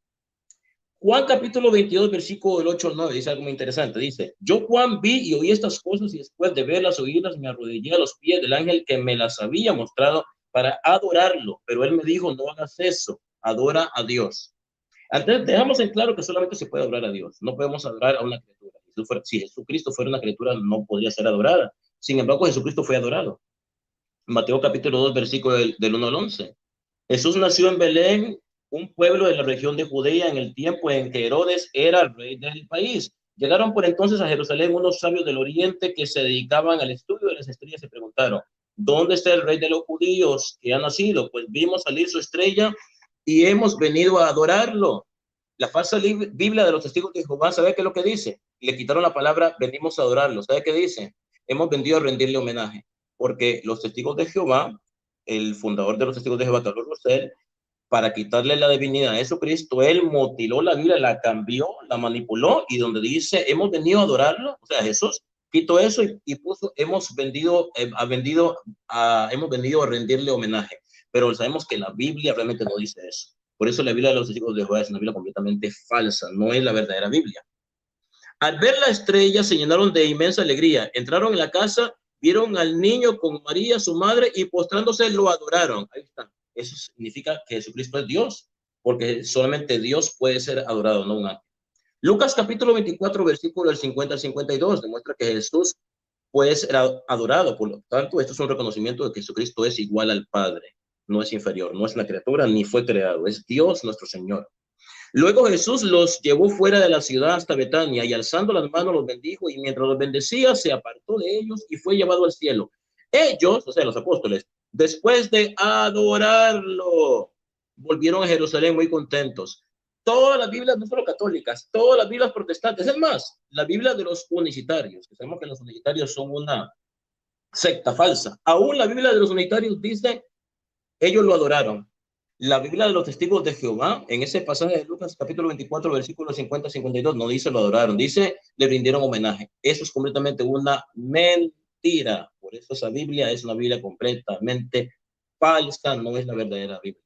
Juan capítulo 22, versículo del 8 al 9, dice algo muy interesante. Dice, yo Juan vi y oí estas cosas y después de verlas, oírlas, me arrodillé a los pies del ángel que me las había mostrado para adorarlo. Pero él me dijo, no hagas eso, adora a Dios. Antes dejamos en claro que solamente se puede adorar a Dios. No podemos adorar a una criatura. Si Jesucristo fuera una criatura, no podría ser adorada. Sin embargo, Jesucristo fue adorado. Mateo capítulo 2, versículo del 1 al 11. Jesús nació en Belén, un pueblo de la región de Judea, en el tiempo en que Herodes era el rey del país. Llegaron por entonces a Jerusalén unos sabios del oriente que se dedicaban al estudio de las estrellas y preguntaron, ¿dónde está el rey de los judíos que ha nacido? Pues vimos salir su estrella y hemos venido a adorarlo. La falsa Biblia de los testigos de Jehová, ¿sabe qué es lo que dice? Le quitaron la palabra, venimos a adorarlo. ¿Sabe qué dice? Hemos venido a rendirle homenaje. Porque los testigos de Jehová, el fundador de los testigos de Jehová, Carlos Rosell, para quitarle la divinidad a Jesucristo, él mutiló la Biblia, la cambió, la manipuló, y donde dice, hemos venido a adorarlo, o sea, Jesús quitó eso y puso, hemos venido a rendirle homenaje. Pero sabemos que la Biblia realmente no dice eso. Por eso la Biblia de los testigos de Jehová es una Biblia completamente falsa, no es la verdadera Biblia. Al ver la estrella se llenaron de inmensa alegría, entraron en la casa, vieron al niño con María, su madre, y postrándose lo adoraron. Ahí está. Eso significa que Jesucristo es Dios, porque solamente Dios puede ser adorado, no un ángel. Lucas capítulo 24, versículo del 50 al 52, demuestra que Jesús pues era adorado. Por lo tanto, esto es un reconocimiento de que Jesucristo es igual al Padre, no es inferior, no es una criatura ni fue creado, es Dios nuestro Señor. Luego Jesús los llevó fuera de la ciudad hasta Betania y alzando las manos los bendijo y mientras los bendecía se apartó de ellos y fue llevado al cielo. Ellos, o sea, los apóstoles, después de adorarlo, volvieron a Jerusalén muy contentos. Todas las Biblias, no solo católicas, todas las Biblias protestantes, es más, la Biblia de los unitarios, que sabemos que los unitarios son una secta falsa. Aún la Biblia de los unitarios dice, ellos lo adoraron. La Biblia de los testigos de Jehová, en ese pasaje de Lucas capítulo 24, versículos 50-52, no dice lo adoraron, dice le rindieron homenaje. Eso es completamente una mentira. Por eso esa Biblia es una Biblia completamente falsa, no es la verdadera Biblia.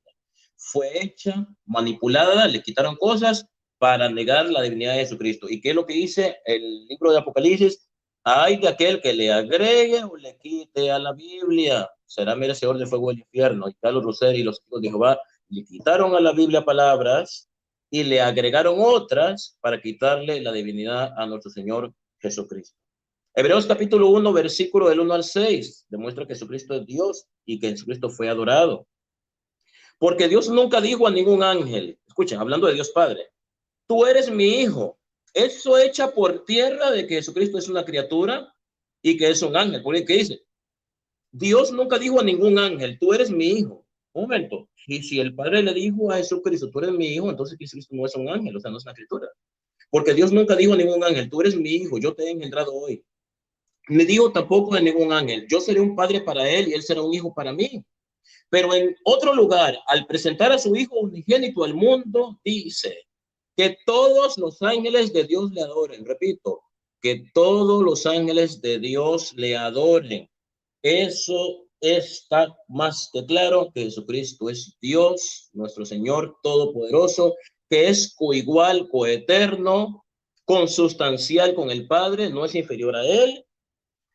Fue hecha, manipulada, le quitaron cosas para negar la divinidad de Jesucristo. ¿Y qué es lo que dice el libro de Apocalipsis? Hay de aquel que le agregue o le quite a la Biblia, será merecedor del fuego del infierno. Y Carlos Roser y los hijos de Jehová le quitaron a la Biblia palabras y le agregaron otras para quitarle la divinidad a nuestro Señor Jesucristo. Hebreos capítulo 1, versículo del 1 al 6, demuestra que Jesucristo es Dios y que Jesucristo fue adorado. Porque Dios nunca dijo a ningún ángel, escuchen, hablando de Dios Padre, tú eres mi hijo. Eso echa por tierra de que Jesucristo es una criatura y que es un ángel. Porque ¿qué dice? Dios nunca dijo a ningún ángel, tú eres mi hijo. Un momento, y si el Padre le dijo a Jesucristo, tú eres mi hijo, entonces Jesucristo no es un ángel, o sea, no es una criatura. Porque Dios nunca dijo a ningún ángel, tú eres mi hijo, yo te he engendrado hoy. Ni dijo tampoco a ningún ángel, yo seré un padre para él y él será un hijo para mí. Pero en otro lugar, al presentar a su hijo unigénito al mundo, dice que todos los ángeles de Dios le adoren. Repito, que todos los ángeles de Dios le adoren. Eso está más que claro que Jesucristo es Dios, nuestro Señor Todopoderoso, que es coigual, coeterno, consustancial con el Padre, no es inferior a Él,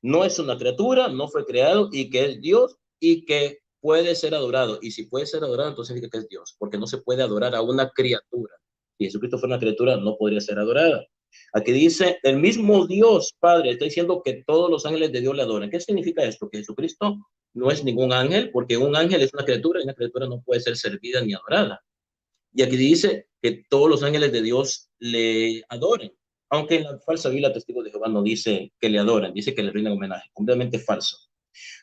no es una criatura, no fue creado y que es Dios y que puede ser adorado. Y si puede ser adorado, entonces significa que es Dios, porque no se puede adorar a una criatura. Si Jesucristo fuera una criatura, no podría ser adorada. Aquí dice, el mismo Dios Padre está diciendo que todos los ángeles de Dios le adoran. ¿Qué significa esto? Que Jesucristo no es ningún ángel, porque un ángel es una criatura y una criatura no puede ser servida ni adorada. Y aquí dice que todos los ángeles de Dios le adoren. Aunque en la falsa Biblia Testigos de Jehová no dice que le adoran, dice que le rinden homenaje, completamente falso.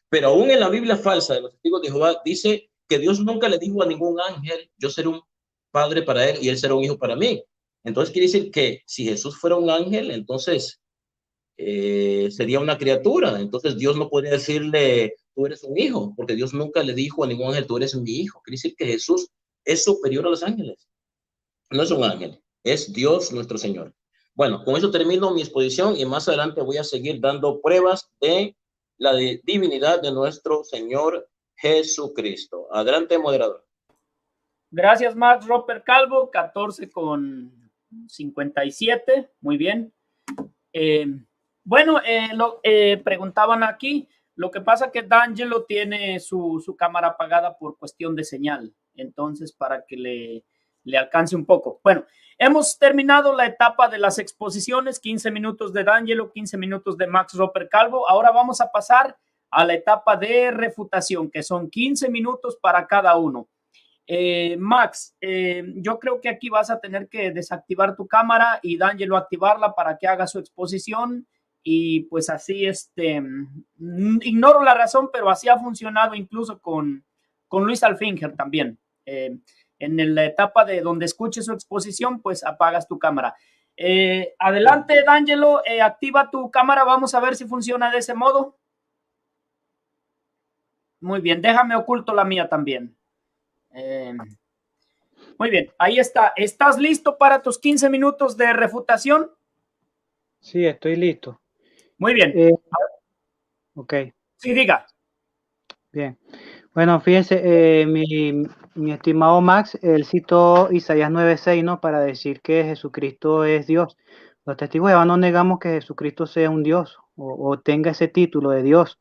Pero aún en la Biblia falsa de los Testigos de Jehová dice que Dios nunca le dijo a ningún ángel, yo seré un padre para él y él será un hijo para mí. Entonces quiere decir que si Jesús fuera un ángel, entonces sería una criatura. Entonces Dios no podría decirle, tú eres un hijo, porque Dios nunca le dijo a ningún ángel, tú eres mi hijo. Quiere decir que Jesús es superior a los ángeles. No es un ángel, es Dios nuestro Señor. Bueno, con eso termino mi exposición y más adelante voy a seguir dando pruebas de la divinidad de nuestro Señor Jesucristo. Adelante, moderador.
Gracias, Max Roper Calvo, 14:57. Muy bien. Preguntaban aquí, lo que pasa que D'Angelo tiene su cámara apagada por cuestión de señal, entonces para que le alcance un poco. Bueno, hemos terminado la etapa de las exposiciones, 15 minutos de D'Angelo, 15 minutos de Max Roper Calvo. Ahora vamos a pasar a la etapa de refutación, que son 15 minutos para cada uno. Max, yo creo que aquí vas a tener que desactivar tu cámara y D'Angelo activarla para que haga su exposición y pues así, ignoro la razón, pero así ha funcionado incluso con Luis Alfinger también. En la etapa de donde escuches su exposición, pues apagas tu cámara. Adelante, D'Angelo, activa tu cámara, vamos a ver si funciona de ese modo. Muy bien, déjame oculto la mía también. Muy bien, ahí está. ¿Estás listo para tus 15 minutos de refutación?
Sí, estoy listo.
Muy bien.
Ok.
Sí, diga.
Bien. Bueno, fíjense, mi estimado Max, él citó Isaías 9:6, ¿no? Para decir que Jesucristo es Dios. Los testigos de Jehová no negamos que Jesucristo sea un Dios o tenga ese título de Dios.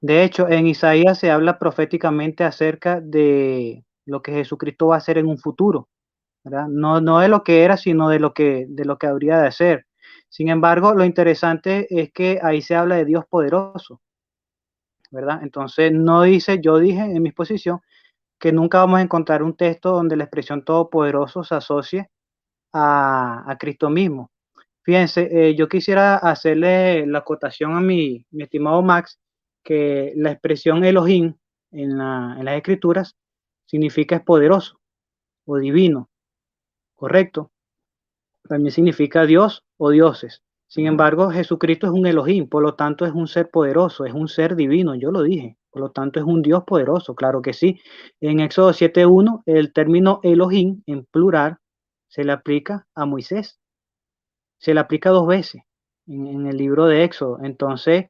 De hecho, en Isaías se habla proféticamente acerca de lo que Jesucristo va a hacer en un futuro. ¿verdad? No de lo que era, sino de lo que habría de ser. Sin embargo, lo interesante es que ahí se habla de Dios poderoso, ¿verdad? Entonces, no dice, yo dije en mi exposición, que nunca vamos a encontrar un texto donde la expresión todopoderoso se asocie a Cristo mismo. Fíjense, yo quisiera hacerle la acotación a mi estimado Max, que la expresión Elohim en las escrituras significa es poderoso o divino, ¿correcto? También significa Dios o dioses. Sin embargo, Jesucristo es un Elohim, por lo tanto es un ser poderoso, es un ser divino, yo lo dije, por lo tanto es un Dios poderoso, claro que sí. En Éxodo 7:1, el término Elohim en plural se le aplica a Moisés, se le aplica 2 veces en el libro de Éxodo. Entonces,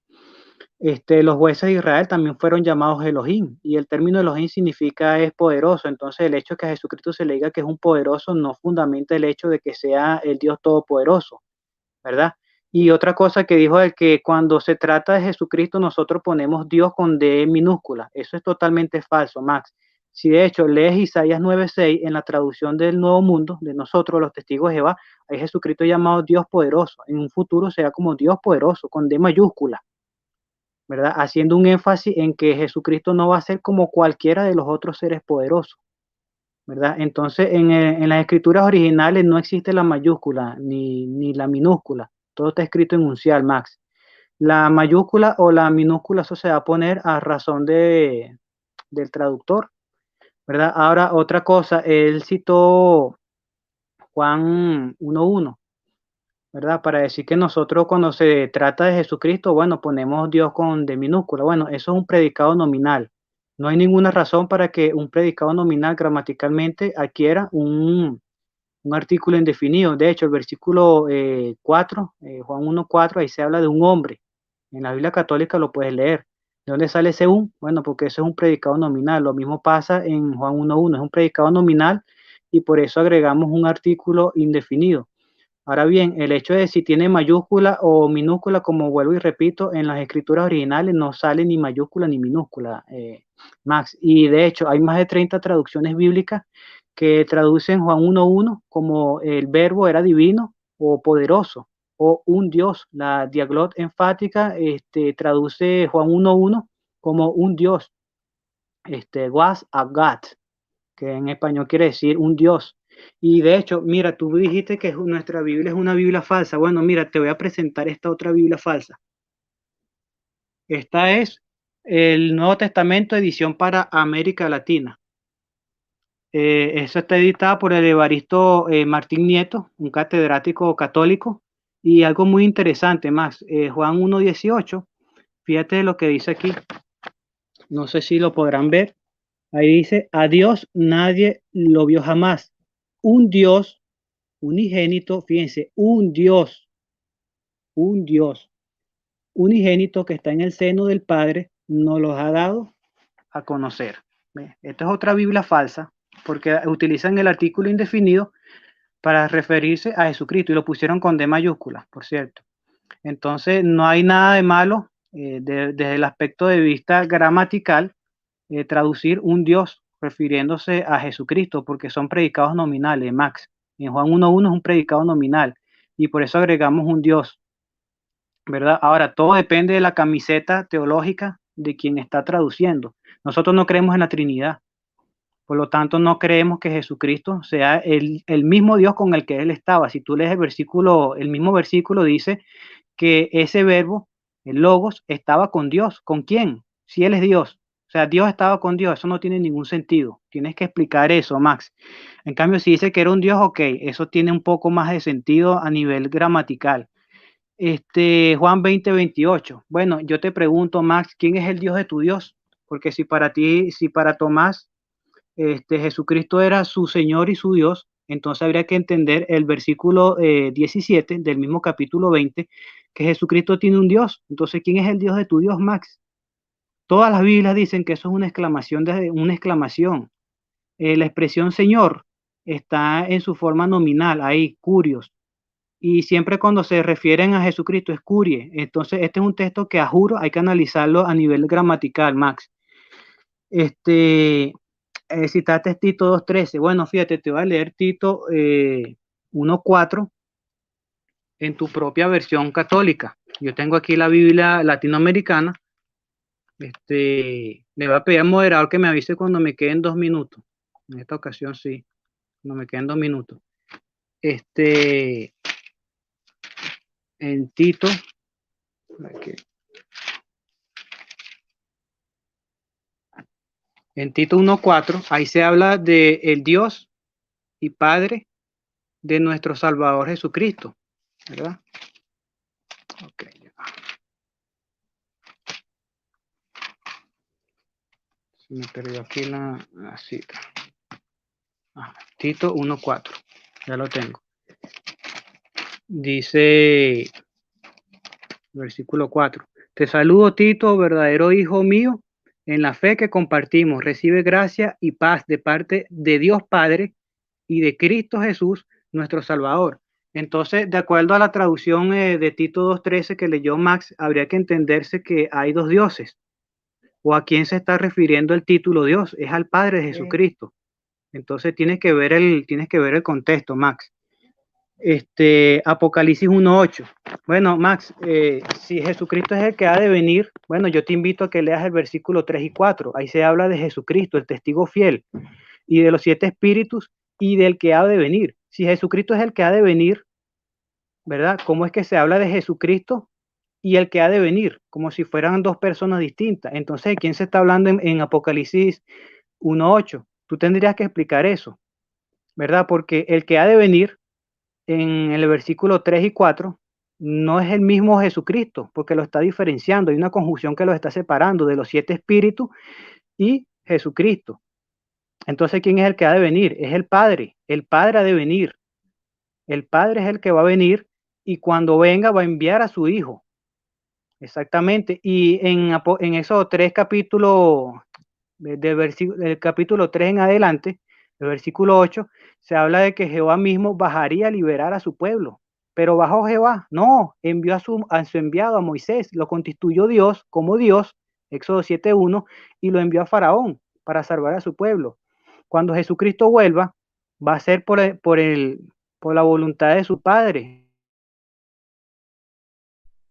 los jueces de Israel también fueron llamados Elohim, y el término Elohim significa es poderoso. Entonces, el hecho de que a Jesucristo se le diga que es un poderoso no fundamenta el hecho de que sea el Dios todopoderoso, ¿verdad? Y otra cosa que dijo es que cuando se trata de Jesucristo nosotros ponemos Dios con D minúscula. Eso es totalmente falso, Max. Si de hecho lees Isaías 9:6 en la traducción del Nuevo Mundo, de nosotros los testigos de Jehová, hay Jesucristo llamado Dios poderoso. En un futuro será como Dios poderoso, con D mayúscula, ¿verdad? Haciendo un énfasis en que Jesucristo no va a ser como cualquiera de los otros seres poderosos, ¿verdad? Entonces, en las escrituras originales no existe la mayúscula ni la minúscula. Todo está escrito en uncial, Max. La mayúscula o la minúscula, eso se va a poner a razón del traductor, ¿verdad? Ahora, otra cosa, él citó Juan 1:1, ¿verdad? Para decir que nosotros cuando se trata de Jesucristo, bueno, ponemos Dios con D minúscula. Bueno, eso es un predicado nominal. No hay ninguna razón para que un predicado nominal gramaticalmente adquiera un artículo indefinido. De hecho, el versículo 4, Juan 1:4, ahí se habla de un hombre. En la Biblia católica lo puedes leer. ¿De dónde sale ese un? Bueno, porque eso es un predicado nominal. Lo mismo pasa en Juan 1:1, es un predicado nominal y por eso agregamos un artículo indefinido. Ahora bien, el hecho de si tiene mayúscula o minúscula, como vuelvo y repito, en las escrituras originales no sale ni mayúscula ni minúscula, Max. Y de hecho, hay más de 30 traducciones bíblicas que traducen Juan 1:1 como el verbo era divino o poderoso o un Dios. La Diaglot enfática traduce Juan 1:1 como un Dios, was a God, que en español quiere decir un Dios. Y de hecho, mira, tú dijiste que nuestra Biblia es una Biblia falsa. Bueno, mira, te voy a presentar esta otra Biblia falsa. Esta es el Nuevo Testamento, edición para América Latina. Eso está editada por el Evaristo Martín Nieto, un catedrático católico. Y algo muy interesante más, Juan 1:18, fíjate lo que dice aquí. No sé si lo podrán ver. Ahí dice, a Dios nadie lo vio jamás. Un Dios unigénito, fíjense, un Dios unigénito que está en el seno del Padre, nos los ha dado a conocer. Esta es otra Biblia falsa, porque utilizan el artículo indefinido para referirse a Jesucristo y lo pusieron con D mayúscula, por cierto. Entonces, no hay nada de malo desde el aspecto de vista gramatical traducir un Dios refiriéndose a Jesucristo, porque son predicados nominales, Max. En Juan 1:1 es un predicado nominal y por eso agregamos un Dios, ¿verdad? Ahora, todo depende de la camiseta teológica de quien está traduciendo. Nosotros no creemos en la Trinidad, por lo tanto no creemos que Jesucristo sea el mismo Dios con el que Él estaba. Si tú lees el mismo versículo dice que ese verbo, el logos, estaba con Dios. ¿Con quién? Si Él es Dios. O sea, Dios estaba con Dios, eso no tiene ningún sentido. Tienes que explicar eso, Max. En cambio, si dice que era un Dios, ok, eso tiene un poco más de sentido a nivel gramatical. Juan 20:28. Bueno, yo te pregunto, Max, ¿quién es el Dios de tu Dios? Porque si para Tomás, Jesucristo era su Señor y su Dios, entonces habría que entender el versículo 17 del mismo capítulo 20, que Jesucristo tiene un Dios. Entonces, ¿quién es el Dios de tu Dios, Max? Todas las Biblias dicen que eso es una exclamación. La expresión Señor está en su forma nominal, ahí, curios. Y siempre cuando se refieren a Jesucristo es curie. Entonces, este es un texto que a juro hay que analizarlo a nivel gramatical, Max. citaste Tito 2:13. Bueno, fíjate, te voy a leer Tito 1:4 en tu propia versión católica. Yo tengo aquí la Biblia latinoamericana. Le voy a pedir al moderador que me avise cuando me queden 2 minutos. En esta ocasión sí, cuando me queden 2 minutos. En Tito, aquí. En Tito 1:4, ahí se habla de el Dios y Padre de nuestro Salvador Jesucristo, ¿verdad? Ok. Se me perdió aquí la cita. Tito 1:4, ya lo tengo. Dice, versículo 4, te saludo Tito, verdadero hijo mío, en la fe que compartimos, recibe gracia y paz de parte de Dios Padre y de Cristo Jesús, nuestro Salvador. Entonces, de acuerdo a la traducción de Tito 2:13 que leyó Max, habría que entenderse que hay dos dioses. ¿O a quién se está refiriendo el título Dios? Es al Padre de Jesucristo. Entonces tienes que ver el contexto, Max. Apocalipsis 1:8. Bueno, Max, si Jesucristo es el que ha de venir, bueno, yo te invito a que leas el versículo 3 y 4. Ahí se habla de Jesucristo, el testigo fiel, y de los 7 espíritus y del que ha de venir. Si Jesucristo es el que ha de venir, ¿verdad? ¿Cómo es que se habla de Jesucristo y el que ha de venir? Como si fueran dos personas distintas. Entonces, ¿de quién se está hablando en Apocalipsis 1:8? Tú tendrías que explicar eso, ¿verdad? Porque el que ha de venir en el versículo 3 y 4 no es el mismo Jesucristo, porque lo está diferenciando. Hay una conjunción que lo está separando de los 7 espíritus y Jesucristo. Entonces, ¿quién es el que ha de venir? Es el Padre. El Padre ha de venir. El Padre es el que va a venir y cuando venga va a enviar a su Hijo. Exactamente. Y en esos 3 capítulos, del capítulo 3 en adelante, el versículo 8, se habla de que Jehová mismo bajaría a liberar a su pueblo. Pero bajó Jehová, no, envió a su enviado, a Moisés, lo constituyó Dios como Dios, Éxodo 7:1, y lo envió a Faraón para salvar a su pueblo. Cuando Jesucristo vuelva, va a ser por la voluntad de su Padre.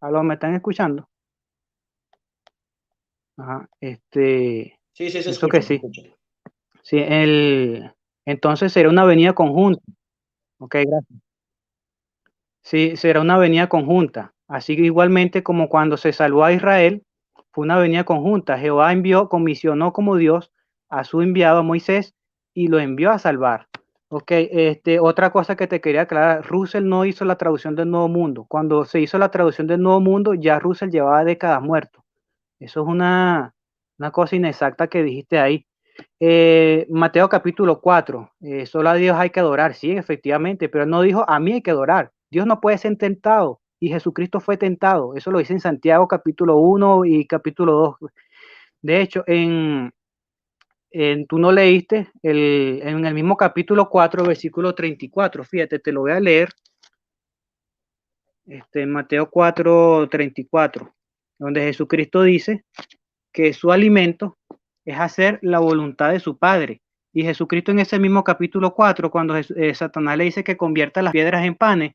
¿Aló, me están escuchando? Ajá,
Sí, sí, se
eso
escucha,
que
se
sí.
escucha.
Sí, entonces será una avenida conjunta. Ok, gracias. Sí, será una avenida conjunta. Así que igualmente como cuando se salvó a Israel, fue una avenida conjunta. Jehová comisionó como Dios a su enviado a Moisés y lo envió a salvar. Ok, otra cosa que te quería aclarar, Russell no hizo la traducción del Nuevo Mundo. Cuando se hizo la traducción del Nuevo Mundo, ya Russell llevaba décadas muerto. Eso es una cosa inexacta que dijiste ahí. Mateo capítulo 4, solo a Dios hay que adorar, sí, efectivamente, pero él no dijo a mí hay que adorar. Dios no puede ser tentado y Jesucristo fue tentado. Eso lo dice en Santiago capítulo 1 y capítulo 2. De hecho, tú no leíste en el mismo capítulo 4, versículo 34. Fíjate, te lo voy a leer. Mateo 4:34, donde Jesucristo dice que su alimento es hacer la voluntad de su Padre. Y Jesucristo en ese mismo capítulo 4, cuando Satanás le dice que convierta las piedras en panes,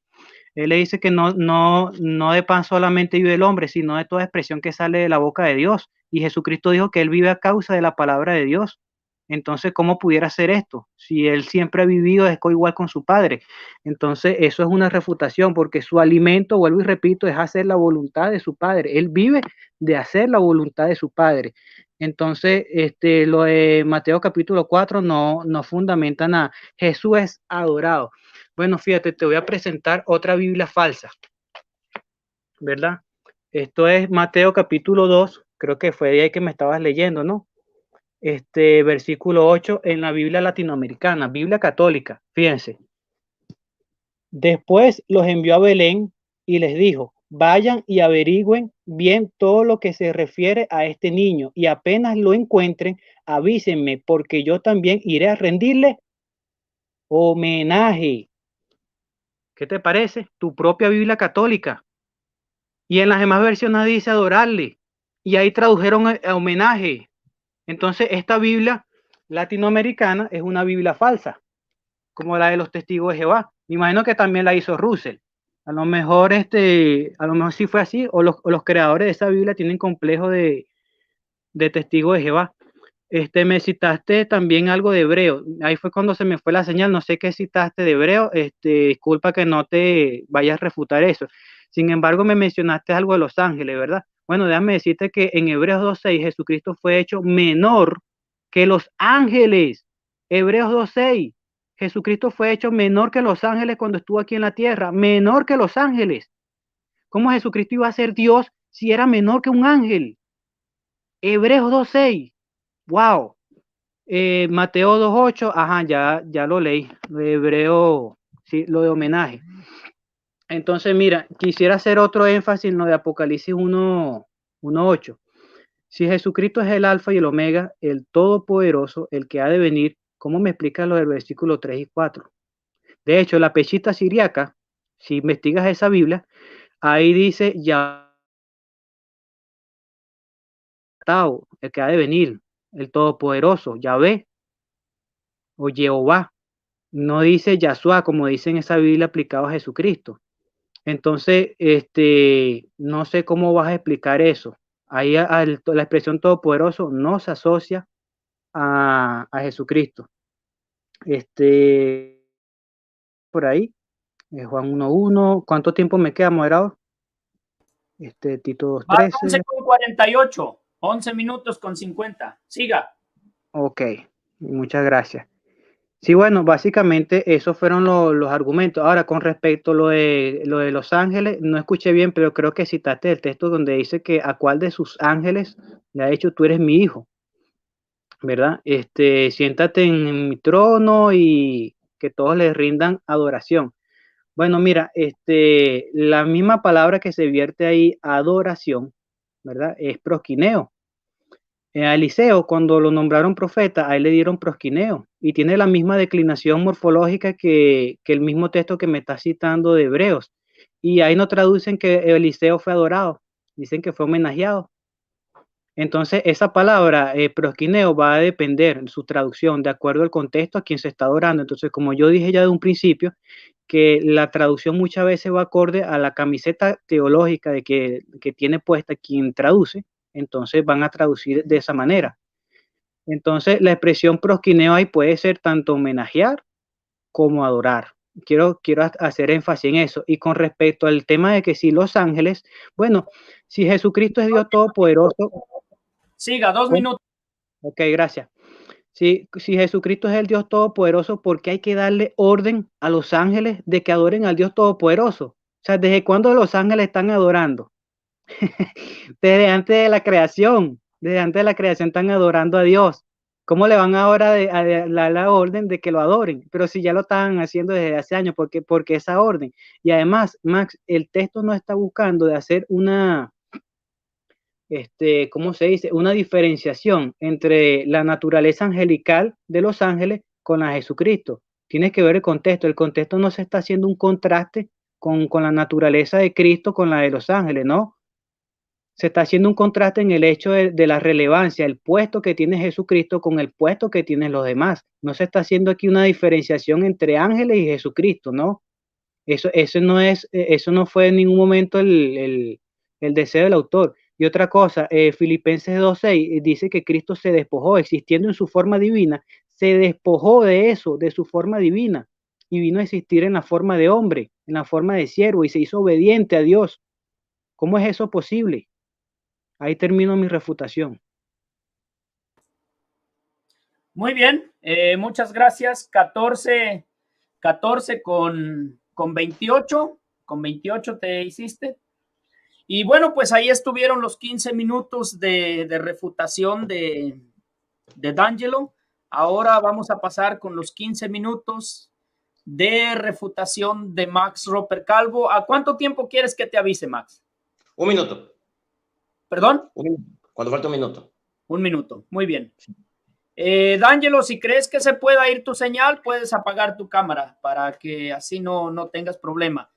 él le dice que no de pan solamente vive el hombre, sino de toda expresión que sale de la boca de Dios. Y Jesucristo dijo que él vive a causa de la palabra de Dios. Entonces, ¿cómo pudiera ser esto? Si él siempre ha vivido es igual con su Padre. Entonces, eso es una refutación, porque su alimento, vuelvo y repito, es hacer la voluntad de su Padre. Él vive de hacer la voluntad de su Padre. Entonces, lo de Mateo capítulo 4 no fundamenta nada. Jesús es adorado. Bueno, fíjate, te voy a presentar otra Biblia falsa, ¿verdad? Esto es Mateo capítulo 2, creo que fue de ahí que me estabas leyendo, ¿no? Versículo 8 en la Biblia latinoamericana, Biblia católica, fíjense. Después los envió a Belén y les dijo, vayan y averigüen bien todo lo que se refiere a este niño y apenas lo encuentren, avísenme porque yo también iré a rendirle homenaje. ¿Qué te parece? Tu propia Biblia católica. Y en las demás versiones dice adorarle. Y ahí tradujeron homenaje. Entonces, esta Biblia latinoamericana es una Biblia falsa, como la de los testigos de Jehová. Me imagino que también la hizo Russell. A lo mejor sí fue así, o los creadores de esa Biblia tienen complejo de testigos de Jehová. Me citaste también algo de hebreo. Ahí fue cuando se me fue la señal. No sé qué citaste de hebreo. Disculpa que no te vayas a refutar eso. Sin embargo, me mencionaste algo de los ángeles, ¿verdad? Bueno, déjame decirte que en Hebreos 2:6 Jesucristo fue hecho menor que los ángeles. Hebreos 2:6. Jesucristo fue hecho menor que los ángeles cuando estuvo aquí en la tierra. Menor que los ángeles. ¿Cómo Jesucristo iba a ser Dios si era menor que un ángel? Hebreos 2:6. Wow. Mateo 2:8, ajá, ya lo leí, lo de hebreo, sí, lo de homenaje. Entonces, mira, quisiera hacer otro énfasis en lo de Apocalipsis 1:8. Si Jesucristo es el alfa y el omega, el todopoderoso, el que ha de venir, ¿cómo me explica lo del versículo 3 y 4? De hecho, la Peshitta siriaca, si investigas esa Biblia, ahí dice ya el que ha de venir, el todopoderoso, Yahvé o Jehová. No dice Yahshua, como dice en esa Biblia aplicado a Jesucristo. Entonces, no sé cómo vas a explicar eso. Ahí la expresión todopoderoso no se asocia a Jesucristo. Por ahí, Juan 1:1. ¿Cuánto tiempo me queda, moderador? Tito 2:13.
11:48, 11 minutos con 50. Siga.
Ok, muchas gracias. Sí, bueno, básicamente esos fueron los argumentos. Ahora, con respecto a lo de los ángeles, no escuché bien, pero creo que citaste el texto donde dice que a cuál de sus ángeles le ha dicho tú eres mi hijo, ¿verdad? Siéntate en mi trono y que todos le rindan adoración. Bueno, mira, la misma palabra que se vierte ahí, adoración, ¿verdad? Es prosquineo. A Eliseo, cuando lo nombraron profeta, a él le dieron prosquineo y tiene la misma declinación morfológica que el mismo texto que me está citando de Hebreos. Y ahí no traducen que Eliseo fue adorado, dicen que fue homenajeado. Entonces, esa palabra prosquineo va a depender en su traducción de acuerdo al contexto a quien se está adorando. Entonces, como yo dije ya de un principio, que la traducción muchas veces va acorde a la camiseta teológica que tiene puesta quien traduce, entonces van a traducir de esa manera. Entonces, la expresión prosquineo ahí puede ser tanto homenajear como adorar. Quiero hacer énfasis en eso. Y con respecto al tema de que si los ángeles, bueno, si Jesucristo es Dios todopoderoso.
Siga, 2 minutos.
Ok, gracias. Si Jesucristo es el Dios todopoderoso, ¿por qué hay que darle orden a los ángeles de que adoren al Dios todopoderoso? O sea, ¿desde cuándo los ángeles están adorando? Desde antes de la creación. Desde antes de la creación están adorando a Dios. ¿Cómo le van ahora a dar la orden de que lo adoren? Pero si ya lo estaban haciendo desde hace años, ¿por qué esa orden? Y además, Max, el texto no está buscando de hacer una, ¿cómo se dice? Una diferenciación entre la naturaleza angelical de los ángeles con la de Jesucristo. Tienes que ver el contexto. El contexto no se está haciendo un contraste con la naturaleza de Cristo con la de los ángeles, ¿no? Se está haciendo un contraste en el hecho de la relevancia, el puesto que tiene Jesucristo con el puesto que tienen los demás. No se está haciendo aquí una diferenciación entre ángeles y Jesucristo, ¿no? Eso no fue en ningún momento el deseo del autor. Y otra cosa, Filipenses 2:6 dice que Cristo se despojó, existiendo en su forma divina, se despojó de eso, de su forma divina, y vino a existir en la forma de hombre, en la forma de siervo, y se hizo obediente a Dios. ¿Cómo es eso posible? Ahí termino mi refutación.
Muy bien, muchas gracias. 14 con 28. Con 28 te hiciste. Y bueno, pues ahí estuvieron los 15 minutos de refutación de D'Angelo. Ahora vamos a pasar con los 15 minutos de refutación de Max Roper Calvo. ¿A cuánto tiempo quieres que te avise, Max?
1 minuto.
¿Perdón?
Cuando falta 1 minuto.
1 minuto, muy bien. D'Angelo, si crees que se pueda ir tu señal, puedes apagar tu cámara para que así no tengas problema.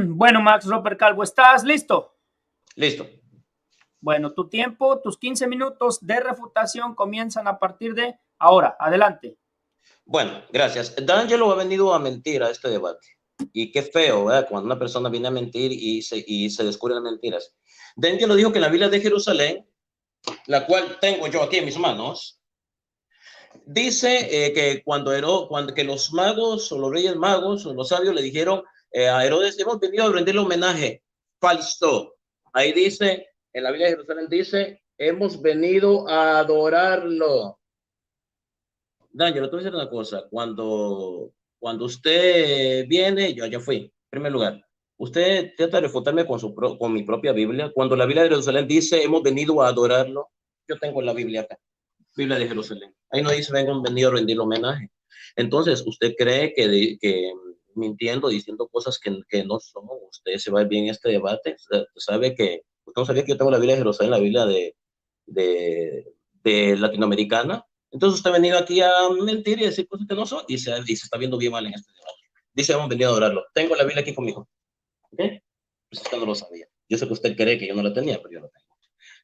Bueno, Max Roper Calvo, ¿estás listo?
Listo.
Bueno, tu tiempo, tus 15 minutos de refutación comienzan a partir de ahora. Adelante.
Bueno, gracias. D'Angelo ha venido a mentir a este debate. Y qué feo, ¿verdad? Cuando una persona viene a mentir y se descubren mentiras. D'Angelo dijo que la Biblia de Jerusalén, la cual tengo yo aquí en mis manos, dice que cuando que los magos o los reyes magos o los sabios le dijeron a Herodes, hemos venido a rendirle homenaje. Falso. Ahí dice, en la Biblia de Jerusalén dice, hemos venido a adorarlo. D'Angelo, te voy a decir una cosa. Cuando usted viene, yo ya fui, en primer lugar. Usted trata de refutarme con mi propia Biblia. Cuando la Biblia de Jerusalén dice, hemos venido a adorarlo, yo tengo la Biblia acá. Biblia de Jerusalén. Ahí no dice, vengo venido a rendir homenaje. Entonces, ¿usted cree que mintiendo, diciendo cosas que no son, usted se va bien en este debate? Usted sabe que, usted no sabía que yo tengo la Biblia de Jerusalén, la Biblia de latinoamericana. Entonces usted ha venido aquí a mentir y decir cosas que no son y se está viendo bien mal en este debate. Dice, hemos venido a adorarlo. Tengo la Biblia aquí conmigo. ¿Ok? Pues es que no lo sabía. Yo sé que usted cree que yo no la tenía, pero yo la tengo.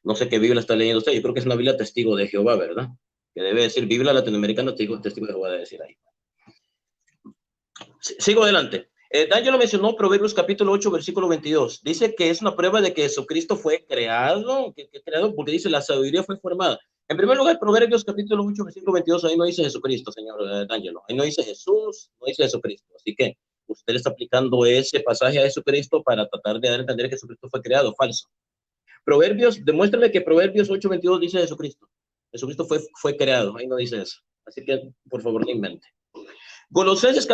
No sé qué Biblia está leyendo usted. Yo creo que es una Biblia testigo de Jehová, ¿verdad? Que debe decir Biblia latinoamericana, testigo de Jehová, debe decir ahí. Sigo adelante. D'Angelo mencionó Proverbios capítulo 8, versículo 22. Dice que es una prueba de que Jesucristo fue creado, porque dice la sabiduría fue formada. En primer lugar, Proverbios capítulo 8, versículo 22, ahí no dice Jesucristo, señor D'Angelo. Ahí no dice Jesús, no dice Jesucristo. Así que usted está aplicando ese pasaje a Jesucristo para tratar de dar a entender que Jesucristo fue creado. Falso. Proverbios, demuéstrame que Proverbios 8, 22 dice Jesucristo. Jesucristo fue creado. Ahí no dice eso. Así que, por favor, no invente. Colosenses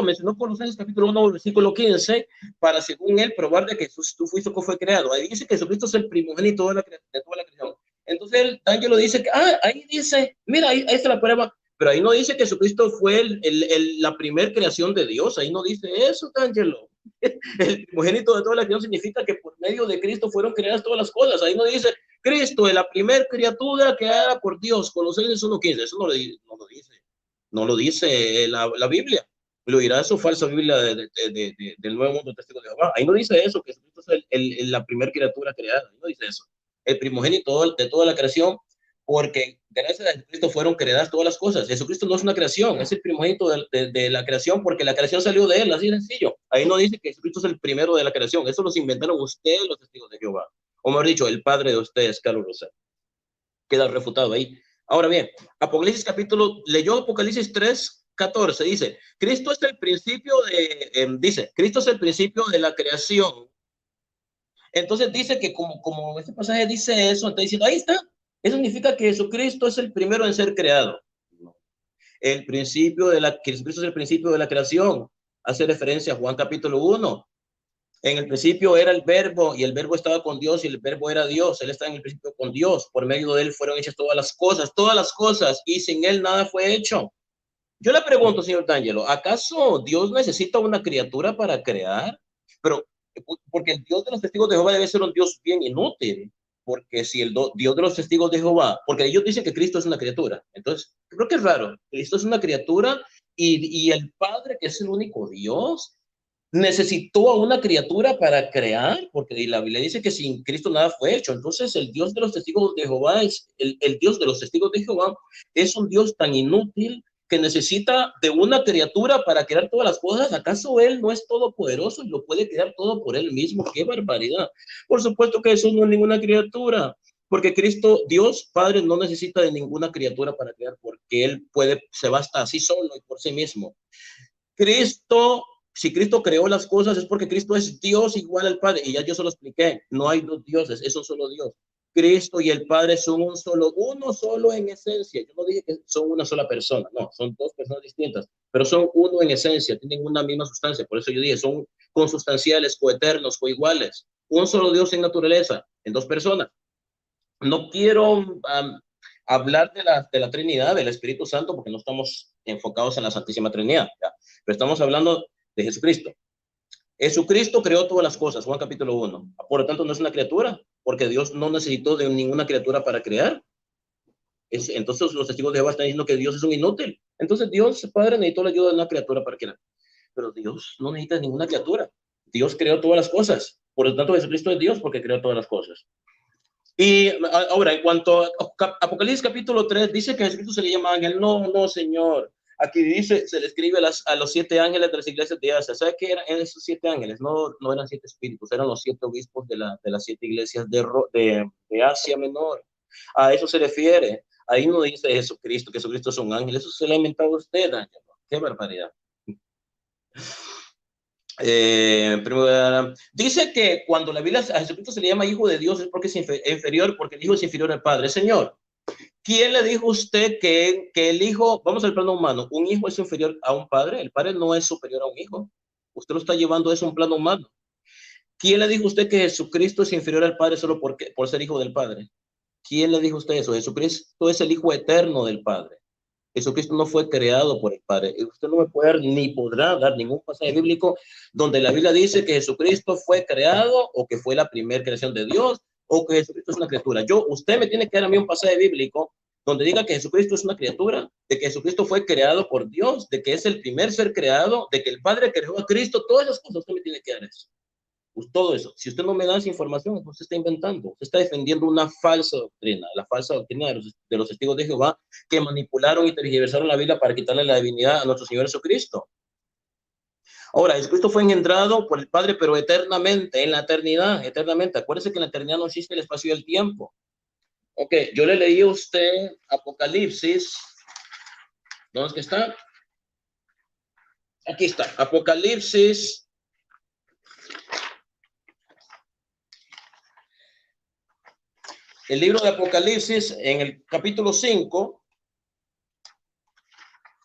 mencionó Colosenses capítulo 1, versículo 15, para según él probar de que Jesús tú fuiste que fue creado. Ahí dice que Jesucristo es el primogénito de toda la creación. Entonces D'Angelo dice que, ahí dice, mira, ahí está la prueba, pero ahí no dice que Jesucristo fue la primer creación de Dios, ahí no dice eso, D'Angelo. El primogénito de toda la creación significa que por medio de Cristo fueron creadas todas las cosas. Ahí no dice Cristo es la primer criatura creada por Dios. Colosenses 1:15, eso no lo dice. No lo dice la Biblia. Lo dirá su falsa Biblia del Nuevo Mundo Testigo de Jehová. Ahí no dice eso, que Jesucristo es la primera criatura creada. Ahí no dice eso. El primogénito de toda la creación, porque gracias a Jesucristo fueron creadas todas las cosas. Jesucristo no es una creación, es el primogénito de la creación, porque la creación salió de él, así de sencillo. Ahí no dice que Jesucristo es el primero de la creación. Eso los inventaron ustedes, los testigos de Jehová. O mejor dicho, el padre de ustedes, Carlos Rosario. Queda refutado ahí. Ahora bien, leyó Apocalipsis 3:14, dice, Cristo es el principio Cristo es el principio de la creación. Entonces dice que como este pasaje dice eso, está diciendo, ahí está, eso significa que Jesucristo es el primero en ser creado. Que Jesucristo es el principio de la creación, hace referencia a Juan capítulo 1. En el principio era el verbo y el verbo estaba con Dios y el verbo era Dios. Él está en el principio con Dios. Por medio de él fueron hechas todas las cosas y sin él nada fue hecho. Yo le pregunto, señor D'Angelo, ¿acaso Dios necesita una criatura para crear? Pero porque el Dios de los testigos de Jehová debe ser un Dios bien inútil. Porque si el Dios de los testigos de Jehová, porque ellos dicen que Cristo es una criatura. Entonces, creo que es raro. Cristo es una criatura y el Padre, que es el único Dios, necesitó a una criatura para crear, porque la Biblia dice que sin Cristo nada fue hecho. Entonces el Dios de los testigos de Jehová el Dios de los testigos de Jehová es un Dios tan inútil que necesita de una criatura para crear todas las cosas. ¿Acaso él no es todopoderoso y lo puede crear todo por él mismo? ¡Qué barbaridad! Por supuesto que Jesús no es ninguna criatura, porque Cristo, Dios Padre, no necesita de ninguna criatura para crear, porque él se basta así solo y por sí mismo. Si Cristo creó las cosas es porque Cristo es Dios igual al Padre. Y ya yo se lo expliqué. No hay dos dioses, es un solo Dios. Cristo y el Padre son uno solo en esencia. Yo no dije que son una sola persona, no, son dos personas distintas, pero son uno en esencia, tienen una misma sustancia. Por eso yo dije, son consustanciales, coeternos, coiguales. Un solo Dios en naturaleza, en dos personas. No quiero hablar de la Trinidad, del Espíritu Santo, porque no estamos enfocados en la Santísima Trinidad, ¿ya? Pero estamos hablando de Jesucristo. Jesucristo creó todas las cosas, Juan capítulo 1. Por lo tanto, no es una criatura, porque Dios no necesitó de ninguna criatura para crear. Entonces, los testigos de Jehová están diciendo que Dios es un inútil. Entonces, Dios Padre necesitó la ayuda de una criatura para crear. Pero Dios no necesita ninguna criatura. Dios creó todas las cosas. Por lo tanto, Jesucristo es Dios porque creó todas las cosas. Y ahora, en cuanto a Apocalipsis capítulo 3, dice que a Jesucristo se le llama ángel. No, no, Señor. Aquí dice, se le escribe a los 7 ángeles de las iglesias de Asia. ¿Sabe qué eran esos 7 ángeles? No, no eran 7 espíritus, eran los 7 obispos de las 7 iglesias de Asia Menor. A eso se refiere. Ahí no dice Jesucristo, que Jesucristo es un ángel. Eso se lo ha inventado usted, Ángel. Qué barbaridad. Dice que cuando la Biblia a Jesucristo se le llama hijo de Dios es porque es inferior, porque el hijo es inferior al padre. Señor, ¿quién le dijo a usted que el hijo, vamos al plano humano, un hijo es inferior a un padre? El padre no es superior a un hijo. Usted lo está llevando eso a un plano humano. ¿Quién le dijo a usted que Jesucristo es inferior al padre solo por ser hijo del padre? ¿Quién le dijo a usted eso? Jesucristo es el hijo eterno del padre. Jesucristo no fue creado por el Padre. Usted no me puede dar ni podrá dar ningún pasaje bíblico donde la Biblia dice que Jesucristo fue creado o que fue la primera creación de Dios o que Jesucristo es una criatura. Usted me tiene que dar a mí un pasaje bíblico donde diga que Jesucristo es una criatura, de que Jesucristo fue creado por Dios, de que es el primer ser creado, de que el Padre creó a Cristo. Todas esas cosas usted me tiene que dar eso. Pues todo eso. Si usted no me da esa información, usted está inventando, usted está defendiendo una falsa doctrina, la falsa doctrina de los testigos de Jehová que manipularon y tergiversaron la Biblia para quitarle la divinidad a nuestro Señor Jesucristo. Ahora, Jesucristo fue engendrado por el Padre, pero eternamente, en la eternidad, eternamente. Acuérdese que en la eternidad no existe el espacio y el tiempo. Ok, yo le leí a usted Apocalipsis. ¿Dónde es que está? Aquí está, Apocalipsis. El libro de Apocalipsis, en el capítulo 5,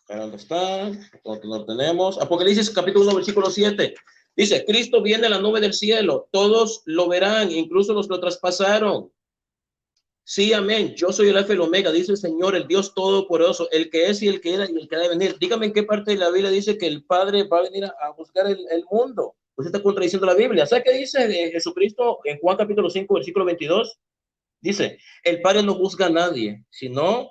¿dónde está? Lo tenemos. Apocalipsis, capítulo 1, versículo 7. Dice, Cristo viene a la nube del cielo. Todos lo verán, incluso los que lo traspasaron. Sí, amén. Yo soy el Alfa y el Omega, dice el Señor, el Dios Todopoderoso, el que es y el que era y el que ha de venir. Dígame en qué parte de la Biblia dice que el Padre va a venir a juzgar el mundo. Pues está contradiciendo la Biblia. ¿Sabe qué dice Jesucristo en Juan capítulo 5, versículo 22? Dice, el Padre no juzga a nadie, sino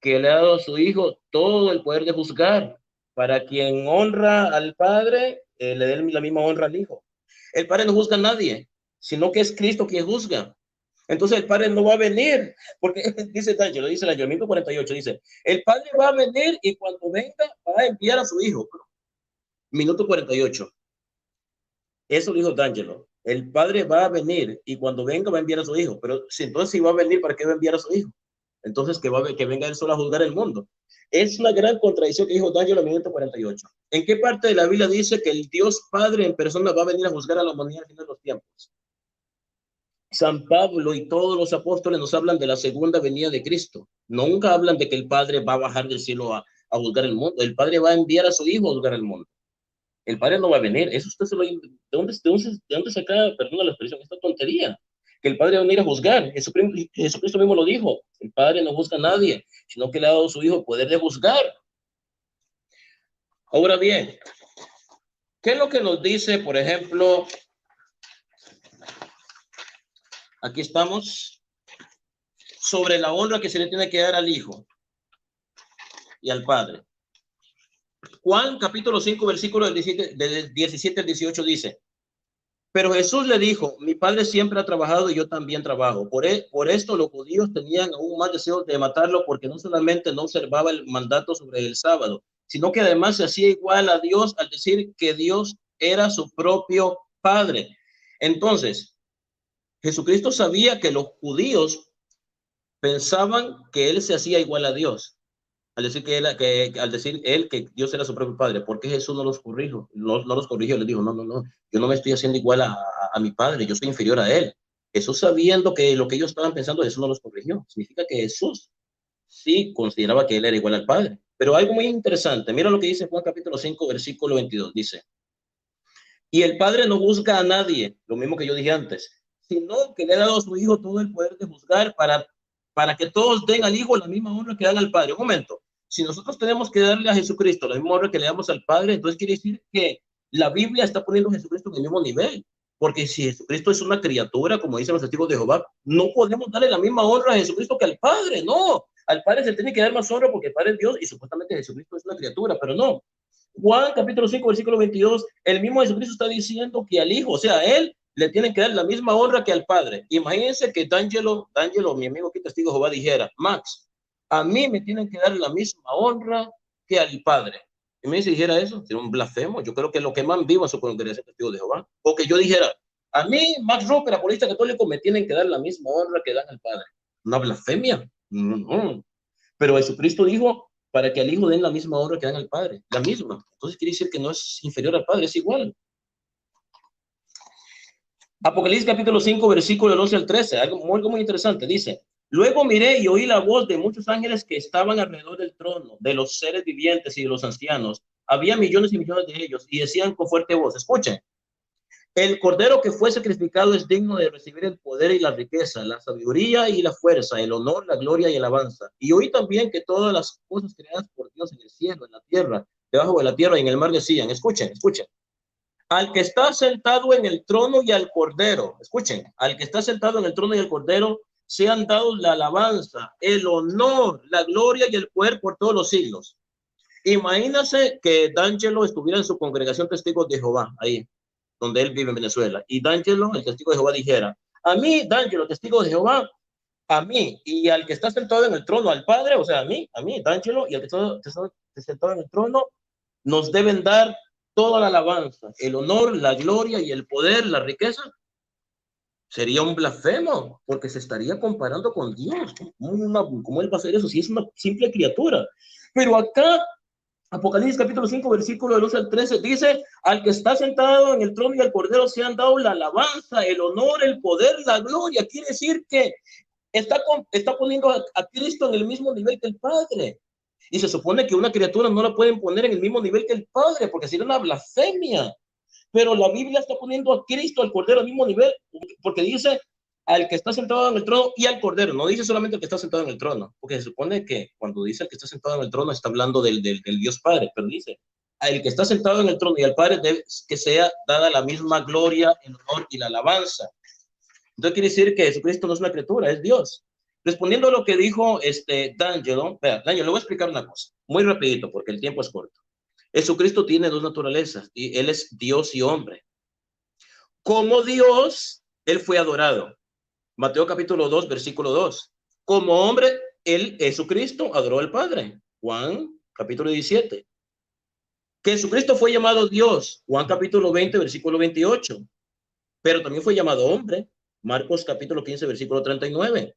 que le ha dado a su Hijo todo el poder de juzgar. Para quien honra al Padre, le dé la misma honra al Hijo. El Padre no juzga a nadie, sino que es Cristo quien juzga. Entonces el Padre no va a venir, porque dice Daniel, dice el año 48, dice, el Padre va a venir y cuando venga va a enviar a su Hijo. Minuto 48. Eso lo dijo D'Angelo. El Padre va a venir y cuando venga va a enviar a su Hijo. Pero si entonces si va a venir, ¿para qué va a enviar a su Hijo? Entonces que venga él solo a juzgar el mundo. Es una gran contradicción que dijo D'Angelo en el minuto 48. ¿En qué parte de la Biblia dice que el Dios Padre en persona va a venir a juzgar a la humanidad al final de los tiempos? San Pablo y todos los apóstoles nos hablan de la segunda venida de Cristo. Nunca hablan de que el Padre va a bajar del cielo a juzgar el mundo. El Padre va a enviar a su Hijo a juzgar el mundo. El Padre no va a venir. Eso usted se lo... ¿De dónde saca, perdona la expresión, esta tontería? Que el Padre va a venir a juzgar. Jesucristo mismo lo dijo. El Padre no juzga a nadie, sino que le ha dado a su Hijo el poder de juzgar. Ahora bien, ¿qué es lo que nos dice, por ejemplo? Aquí estamos. Sobre la honra que se le tiene que dar al Hijo y al Padre. Juan capítulo 5, versículo del 17 al 18 dice, pero Jesús le dijo, mi Padre siempre ha trabajado y yo también trabajo. Por esto los judíos tenían aún más deseos de matarlo porque no solamente no observaba el mandato sobre el sábado, sino que además se hacía igual a Dios al decir que Dios era su propio Padre. Entonces, Jesucristo sabía que los judíos pensaban que él se hacía igual a Dios. Al decir al decir él que Dios era su propio Padre, ¿por qué Jesús no los corrigió? No los corrigió, le dijo, no, yo no me estoy haciendo igual a mi Padre, yo soy inferior a él. Jesús, sabiendo que lo que ellos estaban pensando, Jesús no los corrigió. Significa que Jesús sí consideraba que él era igual al Padre. Pero algo muy interesante, mira lo que dice Juan capítulo 5, versículo 22, dice, y el Padre no juzga a nadie, lo mismo que yo dije antes, sino que le ha dado a su Hijo todo el poder de juzgar para que todos den al Hijo la misma honra que dan al Padre. Un momento, si nosotros tenemos que darle a Jesucristo la misma honra que le damos al Padre, entonces quiere decir que la Biblia está poniendo a Jesucristo en el mismo nivel. Porque si Jesucristo es una criatura, como dicen los testigos de Jehová, no podemos darle la misma honra a Jesucristo que al Padre, no. Al Padre se tiene que dar más honra porque el Padre es Dios y supuestamente Jesucristo es una criatura, pero no. Juan capítulo 5, versículo 22, el mismo Jesucristo está diciendo que al Hijo, o sea, a él, le tienen que dar la misma honra que al Padre. Imagínense que D'Angelo, mi amigo aquí testigo de Jehová, dijera, Max, a mí me tienen que dar la misma honra que al Padre. Y me dijera eso, sería un blasfemo. Yo creo que lo que más vivo en su congregación testigo de Jehová. O que yo dijera, a mí, Max Roper, apologista católico, me tienen que dar la misma honra que dan al Padre. Una blasfemia. Pero Jesucristo dijo, para que al Hijo den la misma honra que dan al Padre. La misma. Entonces quiere decir que no es inferior al Padre, es igual. Apocalipsis capítulo 5, versículo del 11 al 13, algo muy interesante, dice, luego miré y oí la voz de muchos ángeles que estaban alrededor del trono, de los seres vivientes y de los ancianos. Había millones y millones de ellos y decían con fuerte voz, escuchen, el cordero que fue sacrificado es digno de recibir el poder y la riqueza, la sabiduría y la fuerza, el honor, la gloria y alabanza. Y oí también que todas las cosas creadas por Dios en el cielo, en la tierra, debajo de la tierra y en el mar decían, escuchen, al que está sentado en el trono y al cordero, escuchen, al que está sentado en el trono y al cordero, se han dado la alabanza, el honor, la gloria y el poder por todos los siglos. Imagínense que D'Angelo estuviera en su congregación Testigos de Jehová, ahí, donde él vive en Venezuela, y D'Angelo, el testigo de Jehová, dijera, a mí, D'Angelo, testigo de Jehová, a mí, y al que está sentado en el trono, al Padre, o sea, a mí, D'Angelo, y al que está sentado en el trono, nos deben dar toda la alabanza, el honor, la gloria y el poder, la riqueza. Sería un blasfemo, porque se estaría comparando con Dios. ¿Cómo él va a hacer eso si es una simple criatura? Pero acá, Apocalipsis capítulo 5, versículo del 11 al 13, dice, al que está sentado en el trono y al cordero se han dado la alabanza, el honor, el poder, la gloria. Quiere decir que está poniendo a Cristo en el mismo nivel que el Padre. Y se supone que una criatura no la pueden poner en el mismo nivel que el Padre, porque sería una blasfemia. Pero la Biblia está poniendo a Cristo, al Cordero, al mismo nivel, porque dice al que está sentado en el trono y al Cordero. No dice solamente al que está sentado en el trono, porque se supone que cuando dice al que está sentado en el trono está hablando del Dios Padre, pero dice al que está sentado en el trono y al Padre debe que sea dada la misma gloria, el honor y la alabanza. Entonces quiere decir que Jesucristo no es una criatura, es Dios. Respondiendo a lo que dijo D'Angelo, le voy a explicar una cosa, muy rapidito, porque el tiempo es corto. Jesucristo tiene dos naturalezas, y Él es Dios y hombre. Como Dios, Él fue adorado. Mateo capítulo 2, versículo 2. Como hombre, Él, Jesucristo, adoró al Padre. Juan capítulo 17. Que Jesucristo fue llamado Dios. Juan capítulo 20, versículo 28. Pero también fue llamado hombre. Marcos capítulo 15, versículo 39.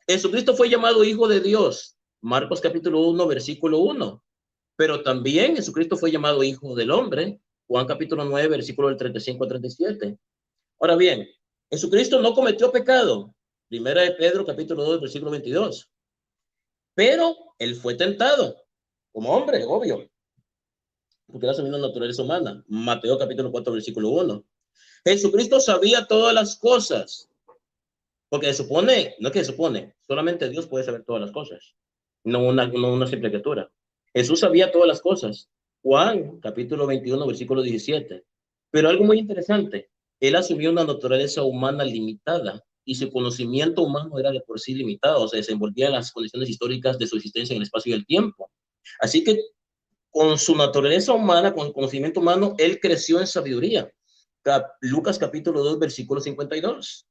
Jesucristo fue llamado Hijo de Dios. Marcos capítulo 1, versículo 1. Pero también Jesucristo fue llamado Hijo del Hombre. Juan capítulo 9, versículo del 35 a 37. Ahora bien, Jesucristo no cometió pecado. Primera de Pedro capítulo 2, versículo 22. Pero Él fue tentado como hombre, obvio. Porque era su misma naturaleza humana. Mateo capítulo 4, versículo 1. Jesucristo sabía todas las cosas. Porque se supone, no es que se supone, solamente Dios puede saber todas las cosas. No una simple criatura. Jesús sabía todas las cosas. Juan, capítulo 21, versículo 17. Pero algo muy interesante, él asumió una naturaleza humana limitada y su conocimiento humano era de por sí limitado, o sea, se desenvolvía en las condiciones históricas de su existencia en el espacio y el tiempo. Así que con su naturaleza humana, con el conocimiento humano, él creció en sabiduría. Lucas capítulo 2, versículo 52.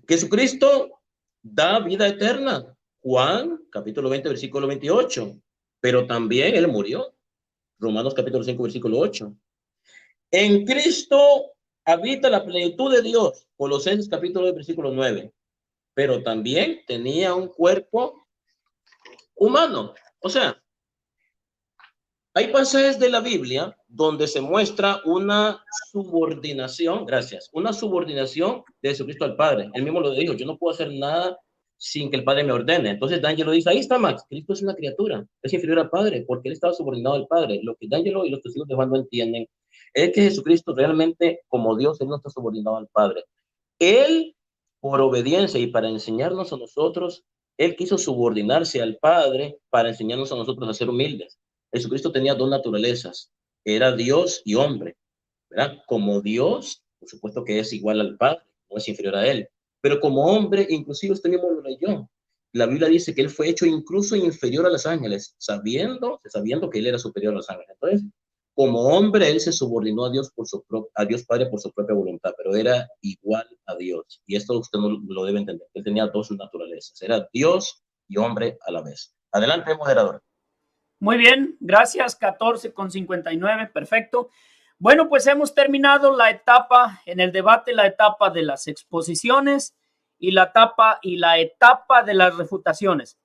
Jesucristo da vida eterna. Juan, capítulo 20, versículo 28. Pero también Él murió. Romanos, capítulo 5, versículo 8. En Cristo habita la plenitud de Dios. Colosenses, capítulo 2, versículo 9. Pero también tenía un cuerpo humano. O sea, hay pasajes de la Biblia donde se muestra una subordinación, una subordinación de Jesucristo al Padre. Él mismo lo dijo, yo no puedo hacer nada sin que el Padre me ordene. Entonces D'Angelo dice, ahí está Max, Cristo es una criatura, es inferior al Padre, porque él estaba subordinado al Padre. Lo que D'Angelo y los testigos de Jehová no entienden es que Jesucristo realmente, como Dios, él no está subordinado al Padre. Él, por obediencia y para enseñarnos a nosotros, él quiso subordinarse al Padre para enseñarnos a nosotros a ser humildes. Jesucristo tenía dos naturalezas, era Dios y hombre, ¿verdad? Como Dios, por supuesto que es igual al Padre, no es inferior a él, pero como hombre, inclusive usted mismo lo leyó. La Biblia dice que él fue hecho incluso inferior a los ángeles, sabiendo que él era superior a los ángeles. Entonces, como hombre, él se subordinó a Dios, a Dios Padre por su propia voluntad, pero era igual a Dios. Y esto usted no lo debe entender. Él tenía dos naturalezas. Era Dios y hombre a la vez. Adelante, moderador.
Muy bien, gracias. 14:59, perfecto. Bueno, pues hemos terminado la etapa en el debate, la etapa de las exposiciones y la etapa de las refutaciones.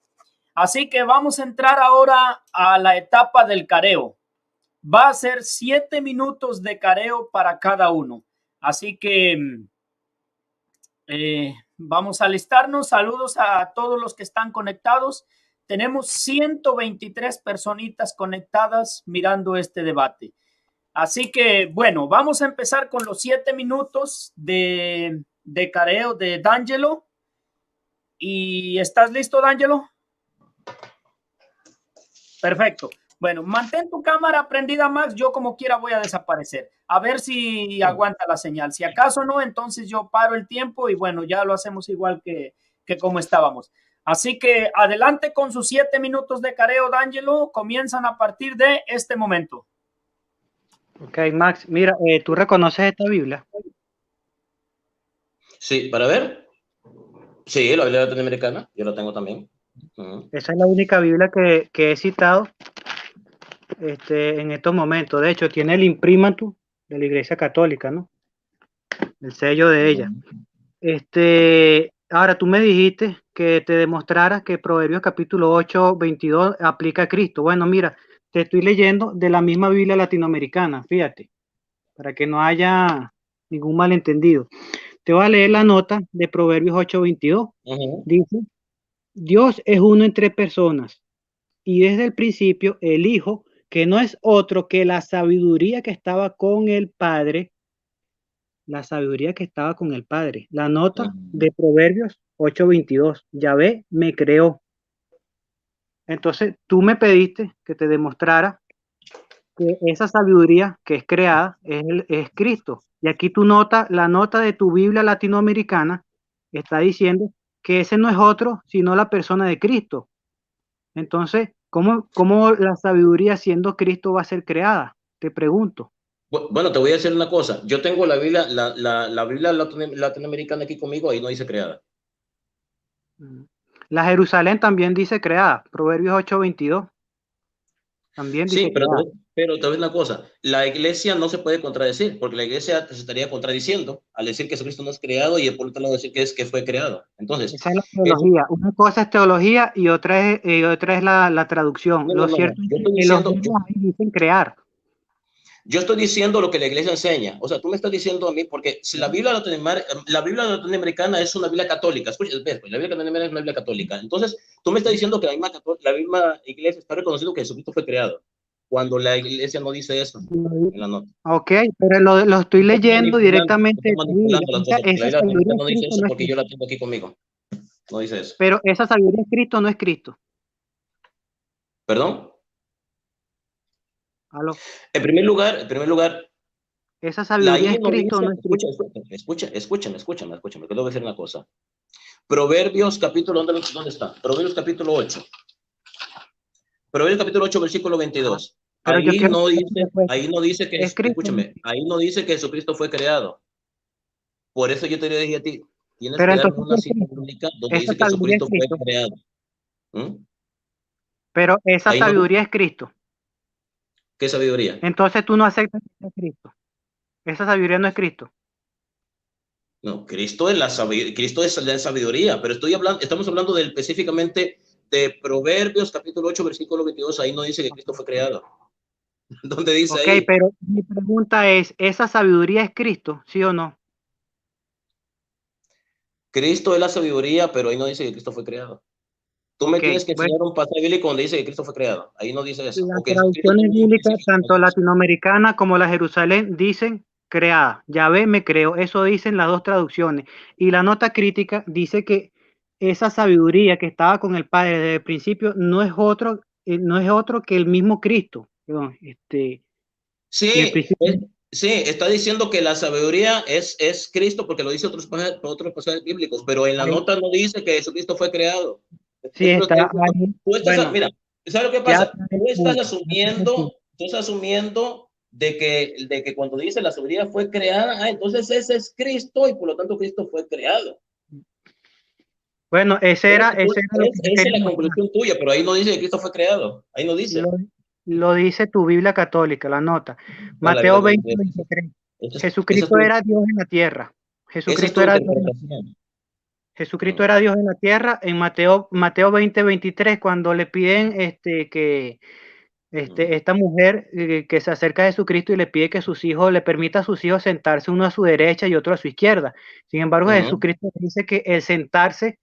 Así que vamos a entrar ahora a la etapa del careo. Va a ser 7 minutos de careo para cada uno. Así que vamos a alistarnos. Saludos a todos los que están conectados. Tenemos 123 personitas conectadas mirando este debate. Así que, bueno, vamos a empezar con los 7 minutos de careo de D'Angelo. ¿Y estás listo, D'Angelo? Perfecto. Bueno, mantén tu cámara prendida, Max. Yo como quiera voy a desaparecer. A ver si aguanta la señal. Si acaso no, entonces yo paro el tiempo y bueno, ya lo hacemos igual que como estábamos. Así que adelante con sus 7 minutos de careo, D'Angelo. Comienzan a partir de este momento.
Ok, Max, mira, ¿tú reconoces esta Biblia?
Sí, para ver. Sí, la Biblia latinoamericana, yo la tengo también.
Esa es la única Biblia que he citado en estos momentos. De hecho, tiene el imprimatur de la Iglesia Católica, ¿no? El sello de ella. Ahora, tú me dijiste que te demostraras que Proverbios capítulo 8:22 aplica a Cristo. Bueno, mira, te estoy leyendo de la misma Biblia latinoamericana, fíjate, para que no haya ningún malentendido. Te voy a leer la nota de Proverbios 8:22. Dice, Dios es uno en 3 personas, y desde el principio el Hijo, que no es otro que la sabiduría que estaba con el Padre, la sabiduría que estaba con el Padre. La nota de Proverbios 8:22, Yahvé me creó. Entonces, tú me pediste que te demostrara que esa sabiduría que es creada es Cristo. Y aquí la nota de tu Biblia latinoamericana está diciendo que ese no es otro, sino la persona de Cristo. Entonces, ¿cómo la sabiduría siendo Cristo va a ser creada? Te pregunto.
Bueno, te voy a decir una cosa. Yo tengo la Biblia, la Biblia latinoamericana aquí conmigo, ahí no dice creada.
La Jerusalén también dice creada, Proverbios 8:22. También dice creada.
Pero te ves una cosa, la iglesia no se puede contradecir, porque la iglesia se estaría contradiciendo al decir que Jesucristo no es creado y por otro lado decir que fue creado. Entonces,
esa es la teología. Una cosa es teología y otra es la traducción. Lo cierto es que los dicen crear.
Yo estoy diciendo lo que la iglesia enseña. O sea, tú me estás diciendo a mí, porque si la Biblia latinoamericana es una Biblia católica, escucha, la Biblia latinoamericana es una Biblia católica. Entonces, tú me estás diciendo que la misma iglesia está reconociendo que Jesucristo fue creado, cuando la iglesia no dice eso en la nota.
Ok, pero lo estoy leyendo directamente.
La Biblia latinoamericana no dice eso porque yo la tengo aquí conmigo. No dice eso.
Pero esa sabiduría es Cristo, no es Cristo.
¿Perdón?
¿Aló?
En primer lugar,
esa sabiduría es Cristo, no es Cristo.
Escúchame, que te voy a decir una cosa. Proverbios capítulo, ¿dónde está? Proverbios capítulo 8. Proverbios capítulo 8, versículo 22. Ahí no dice que, escúchame, ahí no dice que Jesucristo fue creado. Por eso yo te dije a ti, tienes que darme una cita bíblica donde dice que Jesucristo fue creado.
Pero esa sabiduría es Cristo.
¿Qué sabiduría?
Entonces tú no aceptas que es Cristo. Esa sabiduría no es Cristo.
No, Cristo es la sabiduría, pero estamos hablando específicamente de Proverbios capítulo 8, versículo 22. Ahí no dice que Cristo fue creado. ¿Dónde dice ahí?
Ok, pero mi pregunta es, ¿esa sabiduría es Cristo, sí o no?
Cristo es la sabiduría, pero ahí no dice que Cristo fue creado. Tú me tienes que enseñar un pasaje bíblico donde dice que Cristo fue creado. Ahí no dice eso.
Las traducciones bíblicas, tanto latinoamericana como la Jerusalén, dicen creada. Yahvé me creó. Eso dicen las dos traducciones. Y la nota crítica dice que esa sabiduría que estaba con el Padre desde el principio no es otro que el mismo Cristo.
Sí, está diciendo que la sabiduría es Cristo porque lo dice otros pasajes bíblicos, pero en la nota no dice que Jesucristo fue creado.
Sí,
mira, ¿sabes lo que pasa? Tú estás asumiendo de que cuando dice la sabiduría fue creada, entonces ese es Cristo y por lo tanto Cristo fue creado.
Bueno, esa es
la conclusión tuya, pero ahí no dice que Cristo fue creado. Ahí no dice.
Lo dice tu Biblia católica, la nota. Mateo 20, 23. Jesucristo era Dios en la tierra. Jesucristo era Dios en la tierra. Jesucristo era Dios en la tierra. En Mateo 20, 23, cuando le piden que esta mujer que se acerca a Jesucristo y le pide que sus hijos, le permita a sus hijos sentarse uno a su derecha y otro a su izquierda. Sin embargo, Jesucristo dice que el sentarse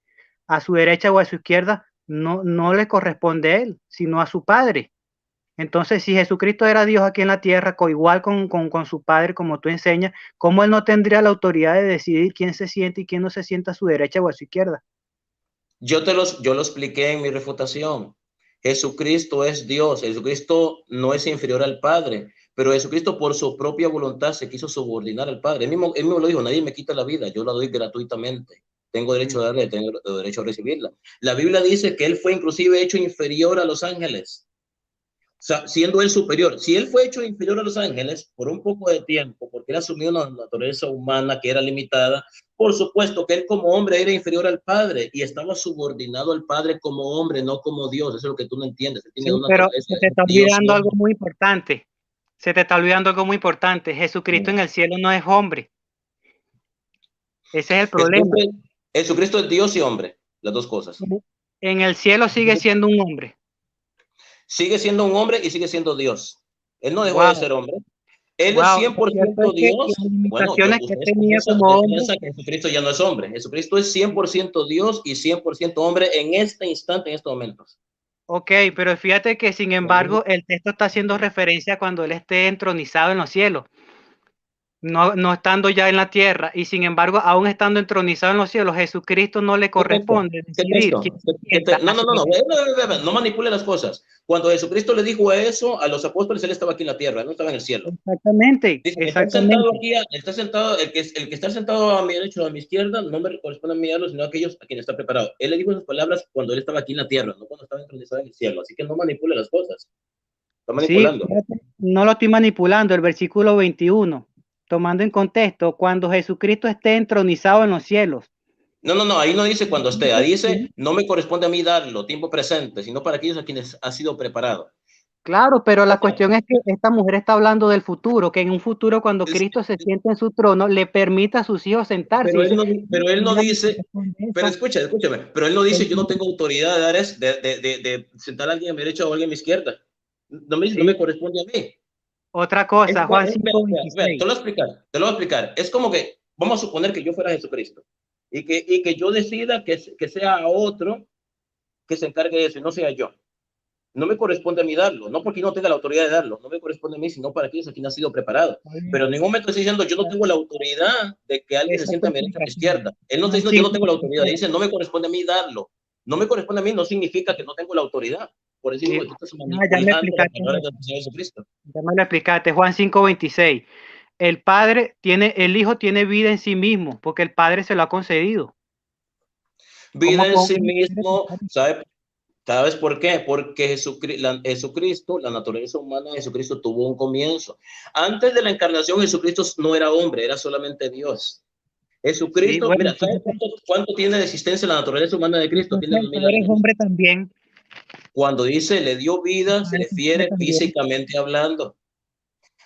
a su derecha o a su izquierda no le corresponde a él, sino a su Padre. Entonces, si Jesucristo era Dios aquí en la tierra, igual con su Padre, como tú enseñas, ¿cómo él no tendría la autoridad de decidir quién se siente y quién no se sienta a su derecha o a su izquierda?
Yo lo expliqué en mi refutación. Jesucristo es Dios. Jesucristo no es inferior al Padre, pero Jesucristo por su propia voluntad se quiso subordinar al Padre. Él mismo lo dijo, nadie me quita la vida, yo la doy gratuitamente. Tengo derecho a darle, tengo derecho a recibirla. La Biblia dice que él fue inclusive hecho inferior a los ángeles. O sea, siendo él superior. Si él fue hecho inferior a los ángeles por un poco de tiempo, porque él asumió una naturaleza humana que era limitada, por supuesto que él como hombre era inferior al Padre y estaba subordinado al Padre como hombre, no como Dios. Eso es lo que tú no entiendes.
Sí, pero se te está olvidando algo muy importante. Se te está olvidando algo muy importante. Jesucristo en el cielo no es hombre. Ese es el problema.
Jesucristo es Dios y hombre, las dos cosas.
En el cielo sigue siendo un hombre.
Sigue siendo un hombre y sigue siendo Dios. Él no dejó de ser hombre. Él es 100% Dios. Bueno,
que tenía como hombre.
Que Jesucristo ya no es hombre. Jesucristo es 100% Dios y 100% hombre en este instante, en estos momentos.
Ok, pero fíjate que sin embargo el texto está haciendo referencia cuando él esté entronizado en los cielos. No estando ya en la tierra, y sin embargo, aún estando entronizado en los cielos, Jesucristo no le corresponde decidir.
No manipule las cosas. Cuando Jesucristo le dijo eso a los apóstoles, él estaba aquí en la tierra, él no estaba en el cielo.
Exactamente.
Dice, está sentado, el que está sentado a mi derecha o a mi izquierda, no me corresponde a mí darlo, sino a aquellos a quien está preparado. Él le dijo esas palabras cuando él estaba aquí en la tierra, no cuando estaba entronizado en el cielo. Así que no manipule las cosas. Está manipulando.
Sí, no lo estoy manipulando. El versículo 21. Tomando en contexto, cuando Jesucristo esté entronizado en los cielos.
No, ahí no dice cuando esté, ahí dice, no me corresponde a mí darlo, tiempo presente, sino para aquellos a quienes ha sido preparado.
Claro, pero la cuestión es que esta mujer está hablando del futuro, que en un futuro cuando Cristo se siente en su trono, le permita a sus hijos sentarse.
Pero él no dice, pero escúchame, pero él no dice, yo no tengo autoridad de dar de sentar a alguien a mi derecha o a alguien a mi izquierda. No me corresponde a mí.
Otra cosa, Juan 5:26.
Te lo voy a explicar. Es como que, vamos a suponer que yo fuera Jesucristo y que yo decida que sea otro que se encargue de eso y no sea yo. No me corresponde a mí darlo, no porque no tenga la autoridad de darlo, no me corresponde a mí, sino para aquellos a quienes ha sido preparado. Pero en ningún momento estoy diciendo, yo no tengo la autoridad de que alguien se sienta a mi derecha o a mi izquierda. Él no está diciendo, yo no tengo la autoridad, dice, no me corresponde a mí darlo. No me corresponde a mí no significa que no tengo la autoridad. Por eso digo que tú estás manipulando la palabra del Señor Jesucristo.
Ya me lo explicaste, Juan 5:26. El Hijo tiene vida en sí mismo, porque el Padre se lo ha concedido.
Vida en sí mismo, ¿sabes por qué? Porque Jesucristo, la naturaleza humana de Jesucristo tuvo un comienzo. Antes de la encarnación, Jesucristo no era hombre, era solamente Dios. Jesucristo, sí, mira, ¿sabes cuánto tiene de existencia la naturaleza humana de Cristo?
Tiene 2000 años. Hombre también.
Cuando dice le dio vida, se refiere físicamente hablando.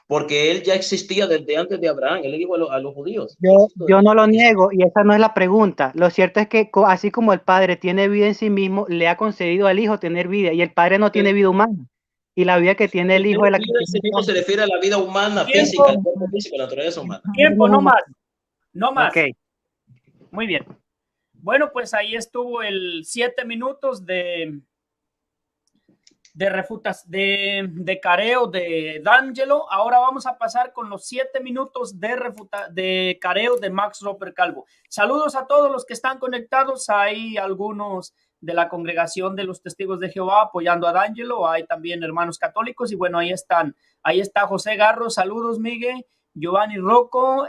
Porque él ya existía desde antes de Abraham. Él le dijo a los judíos.
Yo no lo niego y esa no es la pregunta. Lo cierto es que así como el Padre tiene vida en sí mismo, le ha concedido al Hijo tener vida y el Padre no tiene vida humana. Y la vida que tiene el Hijo es la que
se refiere a la vida humana, física, el cuerpo físico, la naturaleza humana.
Tiempo, no más. No más.
Okay.
Muy bien. Bueno, pues ahí estuvo el 7 minutos de careo de D'Angelo. Ahora vamos a pasar con los 7 minutos de careo de Max Roper Calvo. Saludos a todos los que están conectados. Hay algunos de la congregación de los Testigos de Jehová apoyando a D'Angelo. Hay también hermanos católicos y bueno, ahí están. Ahí está José Garro. Saludos, Miguel. Giovanni Rocco.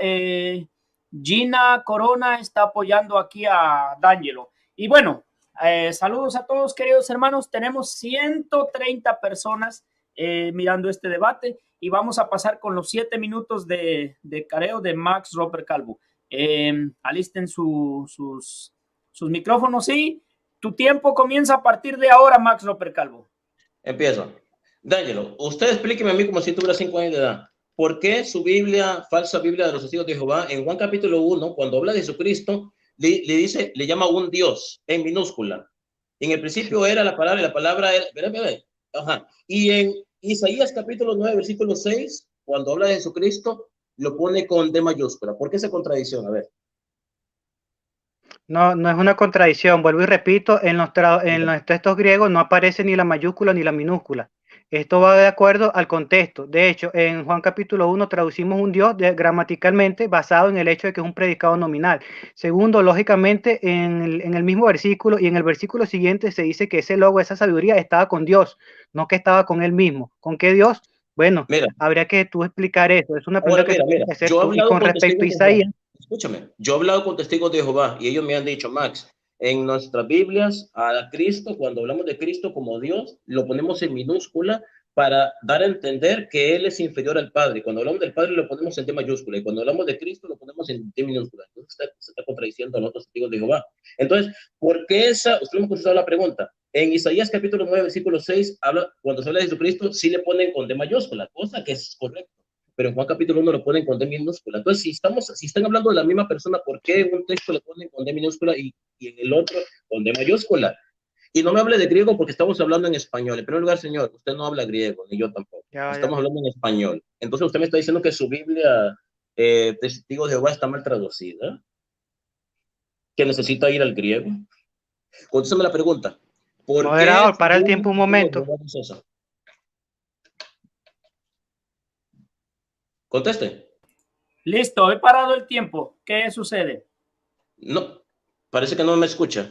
Gina Corona está apoyando aquí a D'Angelo. Y bueno, saludos a todos, queridos hermanos. Tenemos 130 personas mirando este debate y vamos a pasar con los 7 minutos de careo de Max Roper Calvo. Alisten sus micrófonos y tu tiempo comienza a partir de ahora, Max Roper Calvo.
Empiezo. D'Angelo, usted explíqueme a mí como si tuviera 5 años de edad. ¿Por qué su Biblia, falsa Biblia de los Testigos de Jehová, en Juan capítulo 1, cuando habla de Jesucristo, le llama un Dios en minúscula? En el principio era la palabra y la palabra era... Ajá. Y en Isaías capítulo 9, versículo 6, cuando habla de Jesucristo, lo pone con D mayúscula. ¿Por qué esa contradicción? A ver.
No, no es una contradicción. Vuelvo y repito, en los textos griegos no aparece ni la mayúscula ni la minúscula. Esto va de acuerdo al contexto. De hecho, en Juan capítulo 1 traducimos un Dios gramaticalmente basado en el hecho de que es un predicado nominal. Segundo, lógicamente, en el mismo versículo y en el versículo siguiente se dice que ese logo, esa sabiduría estaba con Dios, no que estaba con él mismo. ¿Con qué Dios? Bueno,
mira,
habría que tú explicar eso. Es una pregunta que tienes que hacer tú. Y con respecto a Isaías...
Escúchame, yo he hablado con testigos de Jehová y ellos me han dicho, Max, en nuestras Biblias a Cristo, cuando hablamos de Cristo como Dios, lo ponemos en minúscula para dar a entender que Él es inferior al Padre. Cuando hablamos del Padre lo ponemos en T mayúscula y cuando hablamos de Cristo lo ponemos en T minúscula. Entonces se está contradiciendo a los otros testigos de Jehová. Entonces, ¿por qué esa? Usted me ha contestado la pregunta. En Isaías capítulo 9, versículo 6, cuando se habla de Jesucristo, sí le ponen con D mayúscula, cosa que es correcta. Pero en Juan capítulo 1 lo ponen con D minúscula. Entonces, si están hablando de la misma persona, ¿por qué en un texto le ponen con D minúscula y en el otro con D mayúscula? Y no me hable de griego porque estamos hablando en español. En primer lugar, señor, usted no habla griego, ni yo tampoco. Estamos hablando en español. Entonces, usted me está diciendo que su Biblia, Testigos de Jehová, está mal traducida, que necesita ir al griego. Contéstame la pregunta.
Moderador, para el tiempo un momento.
Conteste.
Listo, he parado el tiempo. ¿Qué sucede?
No, parece que no me escucha.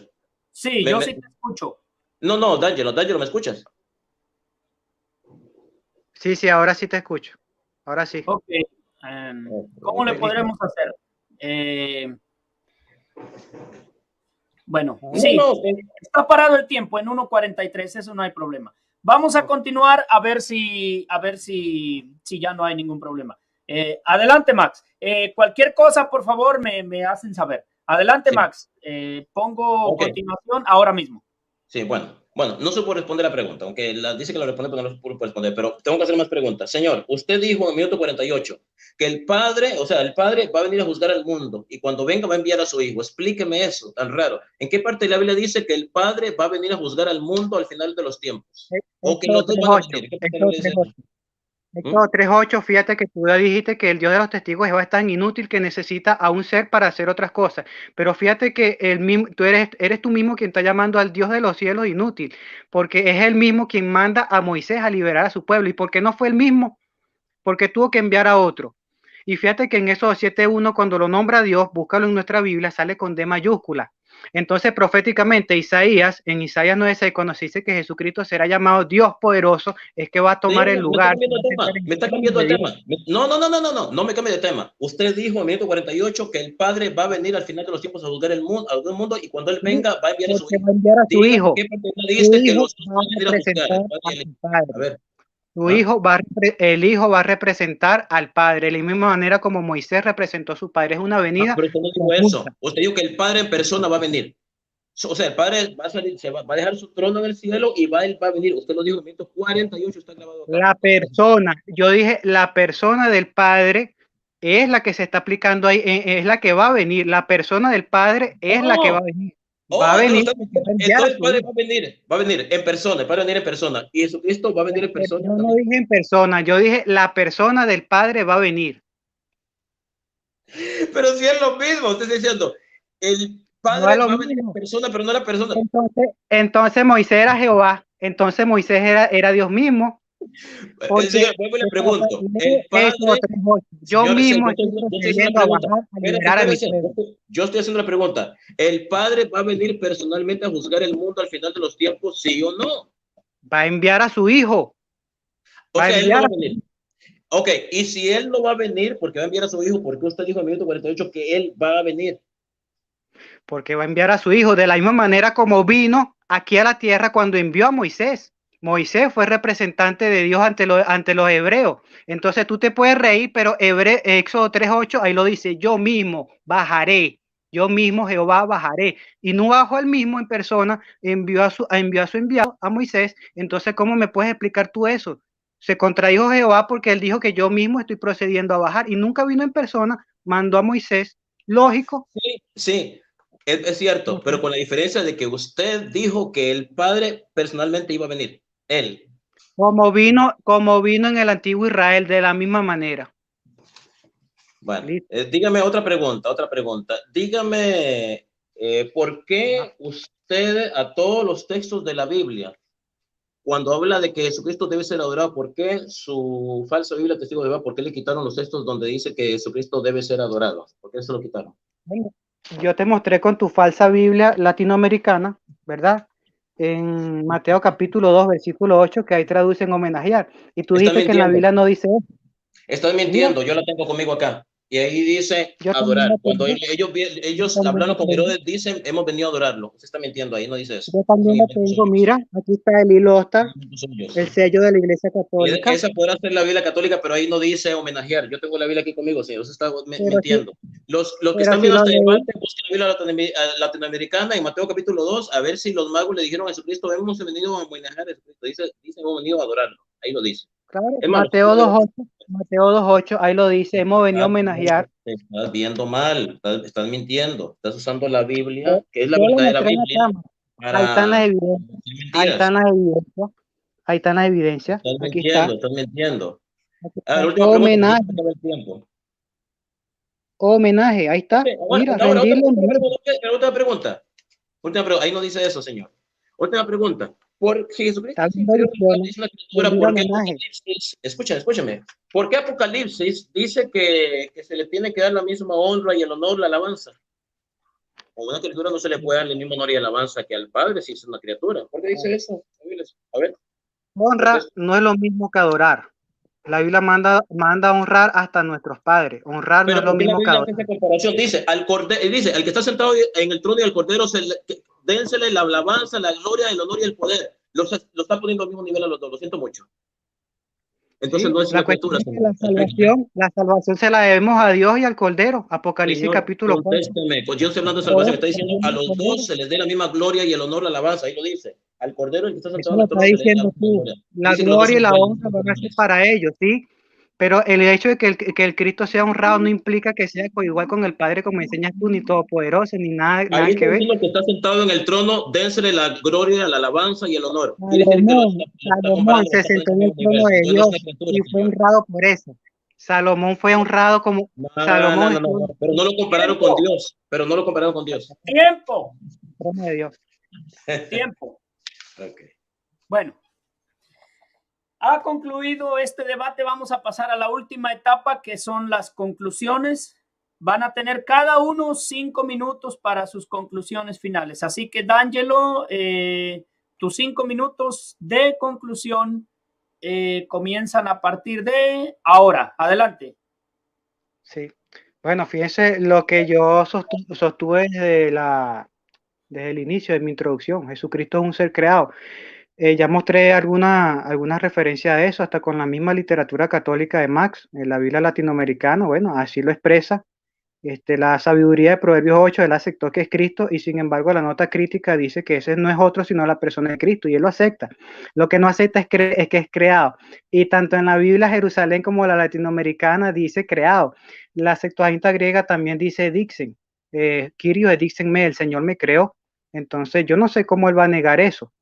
Sí, yo sí te escucho.
No, D'Angelo, ¿me escuchas?
Sí, ahora sí te escucho. Ahora sí.
Ok. ¿Cómo le podremos hacer? Bueno, sí, está parado el tiempo en 1:43, eso no hay problema. Vamos a continuar a ver si ya no hay ningún problema. Adelante, Max. Cualquier cosa, por favor, me hacen saber. Adelante, sí. Max. Pongo continuación ahora mismo.
Sí, bueno, no supo responder la pregunta, aunque dice que lo responde, pero no supo responder, pero tengo que hacer más preguntas. Señor, usted dijo en el minuto 48 que el Padre va a venir a juzgar al mundo y cuando venga va a enviar a su Hijo. Explíqueme eso, tan raro. ¿En qué parte de la Biblia dice que el Padre va a venir a juzgar al mundo al final de los tiempos? O que los dos van a venir.
Éxodo 3:8, fíjate que tú ya dijiste que el Dios de los testigos de Jehová es tan inútil que necesita a un ser para hacer otras cosas. Pero fíjate que tú eres tú mismo quien está llamando al Dios de los cielos inútil, porque es él mismo quien manda a Moisés a liberar a su pueblo. ¿Y por qué no fue el mismo? Porque tuvo que enviar a otro. Y fíjate que en Éxodo 7:1, cuando lo nombra Dios, búscalo en nuestra Biblia, sale con D mayúscula. Entonces, proféticamente, en Isaías 9:6, cuando se dice que Jesucristo será llamado Dios poderoso, es que va a tomar el lugar.
Me está cambiando de tema. No me cambie de tema. Usted dijo en el minuto 48 que el Padre va a venir al final de los tiempos a juzgar el mundo y cuando Él venga va a enviar a su hijo. ¿Qué parte dice que los va a venir a juzgar? A ver.
El hijo va a representar al Padre, de la misma manera como Moisés representó a su padre. Es una venida.
Pero usted no dijo eso. Usted dijo que el Padre en persona va a venir. O sea, el Padre va a salir, va a dejar su trono en el cielo y va a venir. Usted lo dijo en 1:48, está grabado acá.
La persona, yo dije, la persona del Padre es la que se está aplicando ahí, es la que va a venir. La persona del Padre es la que va a venir.
Va a venir. Entonces el Padre va a venir en persona, el Padre va a venir en persona. Y Jesucristo va a venir en persona.
Yo no dije en persona, yo dije la persona del Padre va a venir.
Pero si es lo mismo, usted está diciendo, el Padre va a venir en persona, pero no la persona.
Entonces Moisés era Jehová, entonces Moisés era Dios mismo.
Señor, vuelvo y le pregunto, el Padre, yo estoy haciendo la pregunta, ¿el Padre va a venir personalmente a juzgar el mundo al final de los tiempos, sí o no?
Va a enviar a su hijo.
O sea, él no va a venir. Ok, y si él no va a venir, porque va a enviar a su hijo, ¿por qué usted dijo en el minuto 48 que él va a venir?
Porque va a enviar a su hijo de la misma manera como vino aquí a la tierra cuando envió a Moisés. Moisés fue representante de Dios ante los hebreos. Entonces tú te puedes reír, pero Éxodo 3:8 ahí lo dice, yo mismo bajaré, yo mismo Jehová bajaré. Y no bajó él mismo en persona, envió a su enviado, a Moisés. Entonces, ¿cómo me puedes explicar tú eso? Se contradijo Jehová porque él dijo que yo mismo estoy procediendo a bajar y nunca vino en persona, mandó a Moisés. Lógico.
Sí, sí, es cierto, pero con la diferencia de que usted dijo que el Padre personalmente iba a venir. Él.
Como vino en el antiguo Israel de la misma manera.
Bueno, dígame otra pregunta. Dígame, ¿por qué usted a todos los textos de la Biblia, cuando habla de que Jesucristo debe ser adorado, por qué su falsa Biblia testigo de Jehová, por qué le quitaron los textos donde dice que Jesucristo debe ser adorado? ¿Por qué se lo quitaron?
Yo te mostré con tu falsa Biblia latinoamericana, ¿verdad? En Mateo capítulo 2, versículo 8, que ahí traducen homenajear. Y tú dijiste que en la Biblia no dice eso.
Estás mintiendo, yo la tengo conmigo acá. Y ahí dice adorar. Cuando ellos hablando con Herodes, dicen, hemos venido a adorarlo. Usted está mintiendo, ahí no dice eso.
Yo también la tengo, mira, aquí está el hilo, está el sello de la Iglesia Católica.
Esa podrá ser la Biblia católica, pero ahí no dice homenajear. Yo tengo la Biblia aquí conmigo, señor. Usted está mintiendo. Los que están viendo este debate, busquen la Biblia latinoamericana en Mateo capítulo 2, a ver si los magos le dijeron a Jesucristo, hemos venido a homenajear a Jesucristo. Dicen, hemos venido a adorarlo. Ahí lo dice.
Claro, Mateo 2:8, ahí lo dice, hemos venido a homenajear.
Te estás viendo mal, estás mintiendo, estás usando la Biblia, que es la verdadera Biblia.
Ahí están las evidencias. Ahí están las evidencias. Ahí están las evidencias.
Estás mintiendo.
Homenaje. Homenaje, ahí está. Mira, rendirle.
Última pregunta. Ahí no dice eso, señor. Última pregunta. ¿Por si Jesucristo es inferior a la criatura, ¿por qué Apocalipsis? Escúchame. ¿Por qué Apocalipsis dice que se le tiene que dar la misma honra y el honor, la alabanza? A una criatura no se le puede dar el mismo honor y alabanza que al Padre si es una criatura. ¿Por qué dice eso? A ver.
Honra no es lo mismo que adorar. La Biblia manda a honrar hasta a nuestros padres. Honrar no es lo mismo que adorar.
Dice, el que está sentado en el trono y al Cordero, dénsele la alabanza, la gloria, el honor y el poder. Lo está poniendo al mismo nivel a los dos. Lo siento mucho. Entonces, sí, no es la criatura.
La salvación se la debemos a Dios y al Cordero. Apocalipsis, Señor, capítulo 4.
Pues yo estoy hablando de salvación. Está diciendo a los dos se les dé la misma gloria y el honor, la alabanza. Ahí lo dice. Al Cordero, el que está sentado en el trono,
está diciendo tú. La gloria y la honra van a ser para ellos, ¿sí? Pero el hecho de que el Cristo sea honrado no implica que sea igual con el Padre, como enseñas tú, ni todopoderoso, ni nada que ver.
El que está sentado en el trono, dénsele la gloria, la alabanza y el honor.
Salomón se sentó en el trono de Dios y fue honrado por eso. Salomón fue honrado como Salomón.
No, pero no lo compararon con Dios.
Tiempo.
Trono de Dios.
Tiempo.
Okay.
Bueno. Ha concluido este debate, vamos a pasar a la última etapa, que son las conclusiones. Van a tener cada uno 5 minutos para sus conclusiones finales. Así que, D'Angelo, tus 5 minutos de conclusión comienzan a partir de ahora. Adelante.
Sí. Bueno, fíjense lo que yo sostuve desde el inicio de mi introducción. Jesucristo es un ser creado. Ya mostré alguna referencia a eso, hasta con la misma literatura católica de Max, en la Biblia latinoamericana, bueno, así lo expresa. La sabiduría de Proverbios 8, él aceptó que es Cristo, y sin embargo la nota crítica dice que ese no es otro sino la persona de Cristo, y él lo acepta. Lo que no acepta es que es creado, y tanto en la Biblia Jerusalén como la latinoamericana dice creado. La Septuaginta griega también dice dixen, Kyrios dixen me, el Señor me creó. Entonces yo no sé cómo él va a negar eso.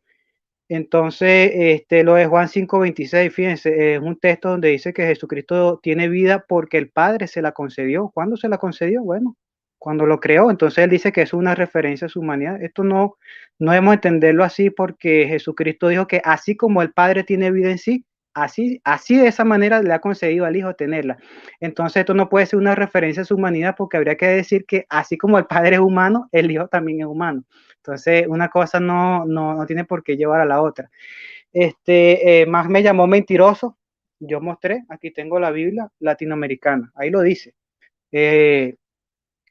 Entonces, lo de Juan 5:26, fíjense, es un texto donde dice que Jesucristo tiene vida porque el Padre se la concedió. ¿Cuándo se la concedió? Bueno, cuando lo creó. Entonces él dice que es una referencia a su humanidad. Esto no debemos entenderlo así, porque Jesucristo dijo que así como el Padre tiene vida en sí, así de esa manera le ha concedido al Hijo tenerla. Entonces esto no puede ser una referencia a su humanidad, porque habría que decir que así como el Padre es humano, el Hijo también es humano. Entonces, una cosa no tiene por qué llevar a la otra. Más me llamó mentiroso. Yo mostré, aquí tengo la Biblia latinoamericana, ahí lo dice.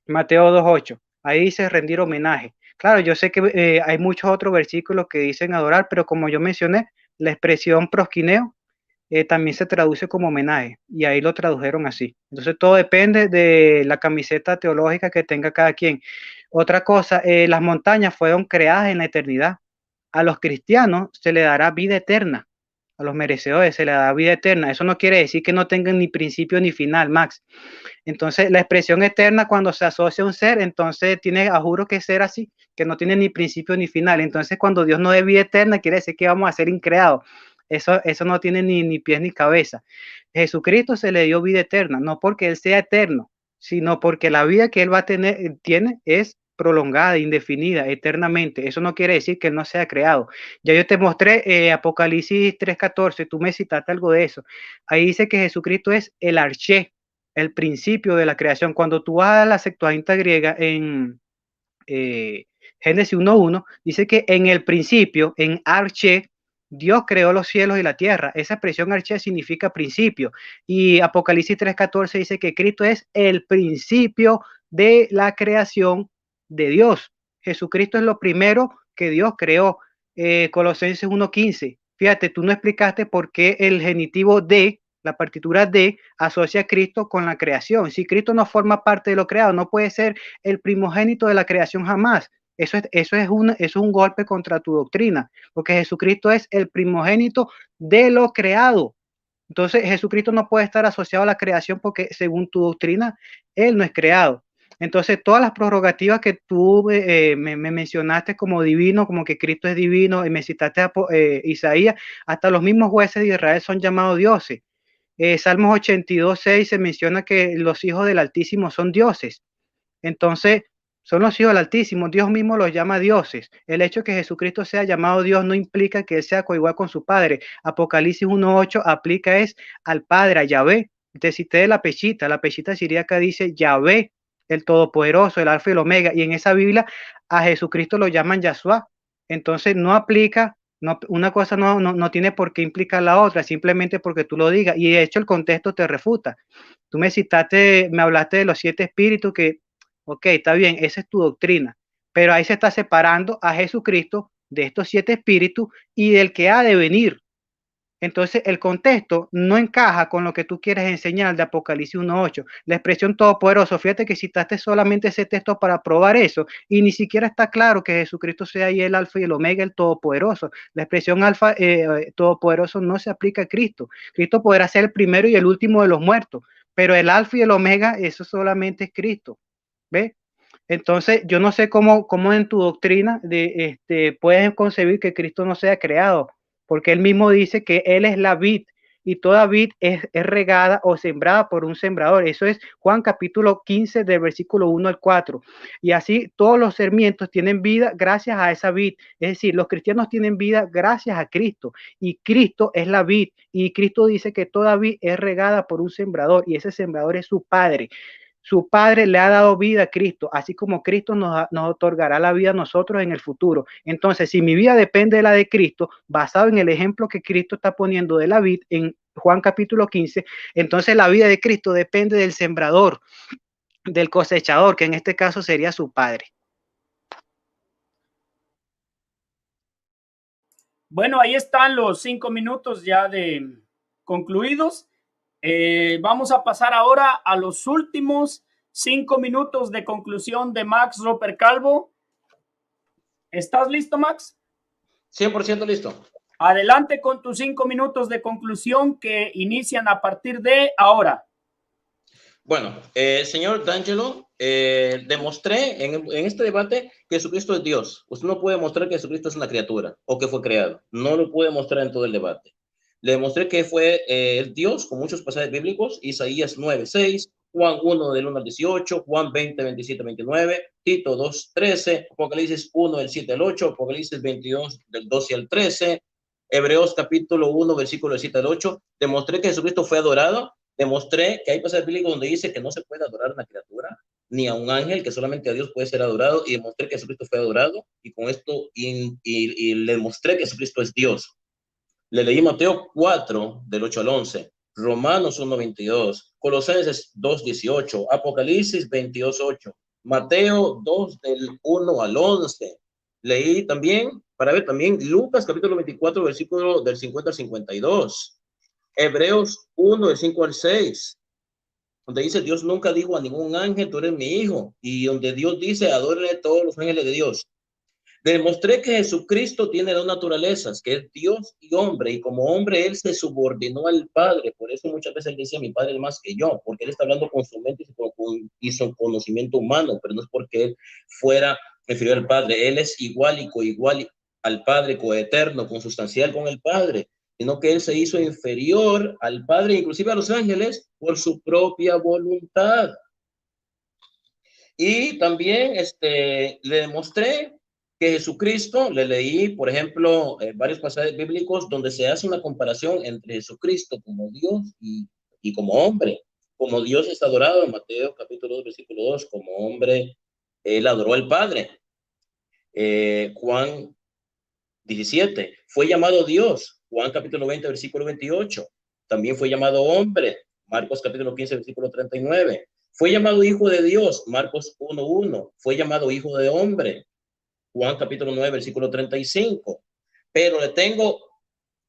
Mateo 2:8, ahí dice rendir homenaje. Claro, yo sé que hay muchos otros versículos que dicen adorar, pero como yo mencioné, La expresión proskineo también se traduce como homenaje, y ahí lo tradujeron así. Entonces todo depende de la camiseta teológica que tenga cada quien. Otra cosa, las montañas fueron creadas en la eternidad. A los cristianos se le dará vida eterna, a los merecedores se le dará vida eterna. Eso no quiere decir que no tengan ni principio ni final, Max. Entonces la expresión eterna, cuando se asocia a un ser, entonces tiene, a juro, que ser así, que no tiene ni principio ni final. Entonces cuando Dios no dé vida eterna, quiere decir que vamos a ser increados. Eso no tiene ni pies ni cabeza. Jesucristo se le dio vida eterna, no porque Él sea eterno, sino porque la vida que Él va a tener, tiene, es prolongada, indefinida, eternamente. Eso no quiere decir que Él no sea creado. Ya yo te mostré Apocalipsis 3:14, tú me citaste algo de eso. Ahí dice que Jesucristo es el arché, el principio de la creación. Cuando tú vas a la Septuaginta griega en Génesis 1:1, dice que en el principio, en arché, Dios creó los cielos y la tierra. Esa expresión arché significa principio. Y Apocalipsis 3:14 dice que Cristo es el principio de la creación de Dios. Jesucristo es lo primero que Dios creó. Colosenses 1:15. Fíjate, tú no explicaste por qué el genitivo de, la partitura de, asocia a Cristo con la creación. Si Cristo no forma parte de lo creado, no puede ser el primogénito de la creación jamás. Eso es un golpe contra tu doctrina, porque Jesucristo es el primogénito de lo creado. Entonces Jesucristo no puede estar asociado a la creación porque según tu doctrina, Él no es creado. Entonces todas las prerrogativas que tú me mencionaste como divino, como que Cristo es divino, y me citaste a Isaías, hasta los mismos jueces de Israel son llamados dioses. Salmos 82:6 se menciona que los hijos del Altísimo son dioses. Entonces, son los hijos del Altísimo, Dios mismo los llama dioses. El hecho de que Jesucristo sea llamado Dios no implica que Él sea coigual con su Padre. Apocalipsis 1:8 aplica es al Padre, a Yahvé. Te cité de la pechita siríaca dice Yahvé, el Todopoderoso, el Alfa y el Omega, y en esa Biblia a Jesucristo lo llaman Yahshua. Entonces no aplica, no, una cosa no tiene por qué implicar la otra, simplemente porque tú lo digas, y de hecho el contexto te refuta. Tú me citaste, me hablaste de los 7 espíritus que, ok, está bien, esa es tu doctrina, pero ahí se está separando a Jesucristo de estos 7 espíritus y del que ha de venir. Entonces el contexto no encaja con lo que tú quieres enseñar de Apocalipsis 1:8. La expresión todopoderoso, fíjate que citaste solamente ese texto para probar eso y ni siquiera está claro que Jesucristo sea ahí el alfa y el omega, el todopoderoso. La expresión alfa todopoderoso no se aplica a Cristo. Cristo podrá ser el primero y el último de los muertos, pero el alfa y el omega, eso solamente es Cristo. ¿Ves? Entonces, yo no sé cómo en tu doctrina puedes concebir que Cristo no sea creado, porque él mismo dice que él es la vid y toda vid es regada o sembrada por un sembrador. Eso es Juan capítulo 15 del versículo 1 al 4. Y así todos los sarmientos tienen vida gracias a esa vid. Es decir, los cristianos tienen vida gracias a Cristo y Cristo es la vid y Cristo dice que toda vid es regada por un sembrador y ese sembrador es su Padre. Su Padre le ha dado vida a Cristo, así como Cristo nos otorgará la vida a nosotros en el futuro. Entonces, si mi vida depende de la de Cristo, basado en el ejemplo que Cristo está poniendo de la vid en Juan capítulo 15, entonces la vida de Cristo depende del sembrador, del cosechador, que en este caso sería su Padre.
Bueno, ahí están los 5 minutos ya de concluidos. Vamos a pasar ahora a los últimos 5 minutos de conclusión de Max Roper Calvo. ¿Estás listo, Max?
100% listo.
Adelante con tus 5 minutos de conclusión que inician a partir de ahora.
Bueno, señor D'Angelo, demostré en este debate que Jesucristo es Dios. Usted no puede mostrar que Jesucristo es una criatura o que fue creado. No lo puede mostrar en todo el debate. Le demostré que fue Dios con muchos pasajes bíblicos, Isaías 9:6, Juan 1 del 1 al 18, Juan 20, 27, 29, Tito 2:13, Apocalipsis 1 del 7 al 8, Apocalipsis 22 del 12 al 13, Hebreos capítulo 1 versículo del 7 al 8. Demostré que Jesucristo fue adorado. Demostré que hay pasajes bíblicos donde dice que no se puede adorar a una criatura ni a un ángel, que solamente a Dios puede ser adorado, y demostré que Jesucristo fue adorado, y con esto y le demostré que Jesucristo es Dios. Le leí Mateo 4 del 8 al 11, Romanos 1:22, Colosenses 2:18, Apocalipsis 22:8, Mateo 2 del 1 al 11. leí también, para ver también, Lucas capítulo 24, versículo del 50 al 52. Hebreos 1, del 5 al 6. Donde dice, Dios nunca dijo a ningún ángel, tú eres mi hijo. Y donde Dios dice, adórenle a todos los ángeles de Dios. Demostré que Jesucristo tiene dos naturalezas, que es Dios y hombre, y como hombre él se subordinó al Padre. Por eso muchas veces él decía, mi Padre es más que yo, porque él está hablando con su mente y su conocimiento humano, pero no es porque él fuera inferior al Padre. Él es igual y coigual al Padre, coeterno, consustancial con el Padre, sino que él se hizo inferior al Padre, inclusive a los ángeles, por su propia voluntad. Y también le demostré que Jesucristo, le leí, por ejemplo, varios pasajes bíblicos donde se hace una comparación entre Jesucristo como Dios y como hombre. Como Dios es adorado en Mateo capítulo 2, versículo 2, como hombre, él adoró al Padre. Juan 17, fue llamado Dios. Juan capítulo 20, versículo 28. También fue llamado hombre. Marcos capítulo 15, versículo 39. Fue llamado hijo de Dios. Marcos 1:1. Fue llamado hijo de hombre. Juan capítulo 9, versículo 35. Pero eso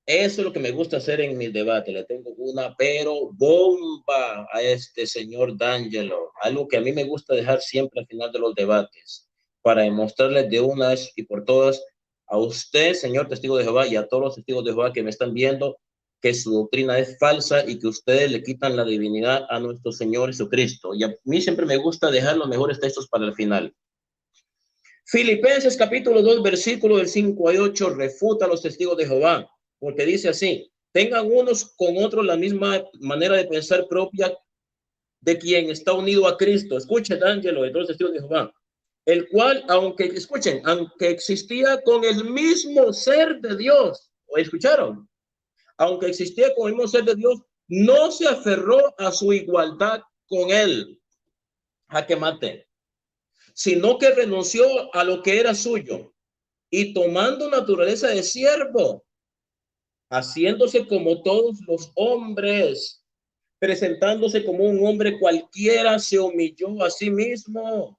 es lo que me gusta hacer en mis debates, le tengo una pero bomba a este señor D'Angelo, algo que a mí me gusta dejar siempre al final de los debates, para demostrarles de una vez y por todas a usted, señor testigo de Jehová, y a todos los testigos de Jehová que me están viendo, que su doctrina es falsa y que ustedes le quitan la divinidad a nuestro Señor Jesucristo. Y a mí siempre me gusta dejar los mejores textos para el final. Filipenses capítulo 2, versículo del 5 al 8, refuta a los testigos de Jehová, porque dice así, tengan unos con otros la misma manera de pensar propia de quien está unido a Cristo. Escuchen, D'Angelo, de todos los testigos de Jehová, el cual, aunque existía con el mismo ser de Dios, ¿o escucharon? Aunque existía con el mismo ser de Dios, no se aferró a su igualdad con él, a que mate, sino que renunció a lo que era suyo y tomando naturaleza de siervo, haciéndose como todos los hombres, presentándose como un hombre cualquiera, se humilló a sí mismo.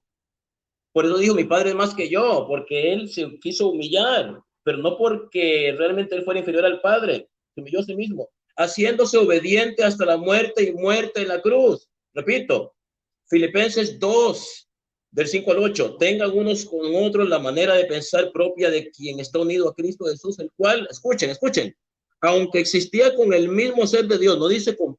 Por eso dijo, mi padre es más que yo, porque él se quiso humillar, pero no porque realmente él fuera inferior al padre, se humilló a sí mismo, haciéndose obediente hasta la muerte y muerte en la cruz. Repito, Filipenses 2, del 5 al 8, tengan unos con otros la manera de pensar propia de quien está unido a Cristo Jesús, el cual, escuchen, aunque existía con el mismo ser de Dios, no dice con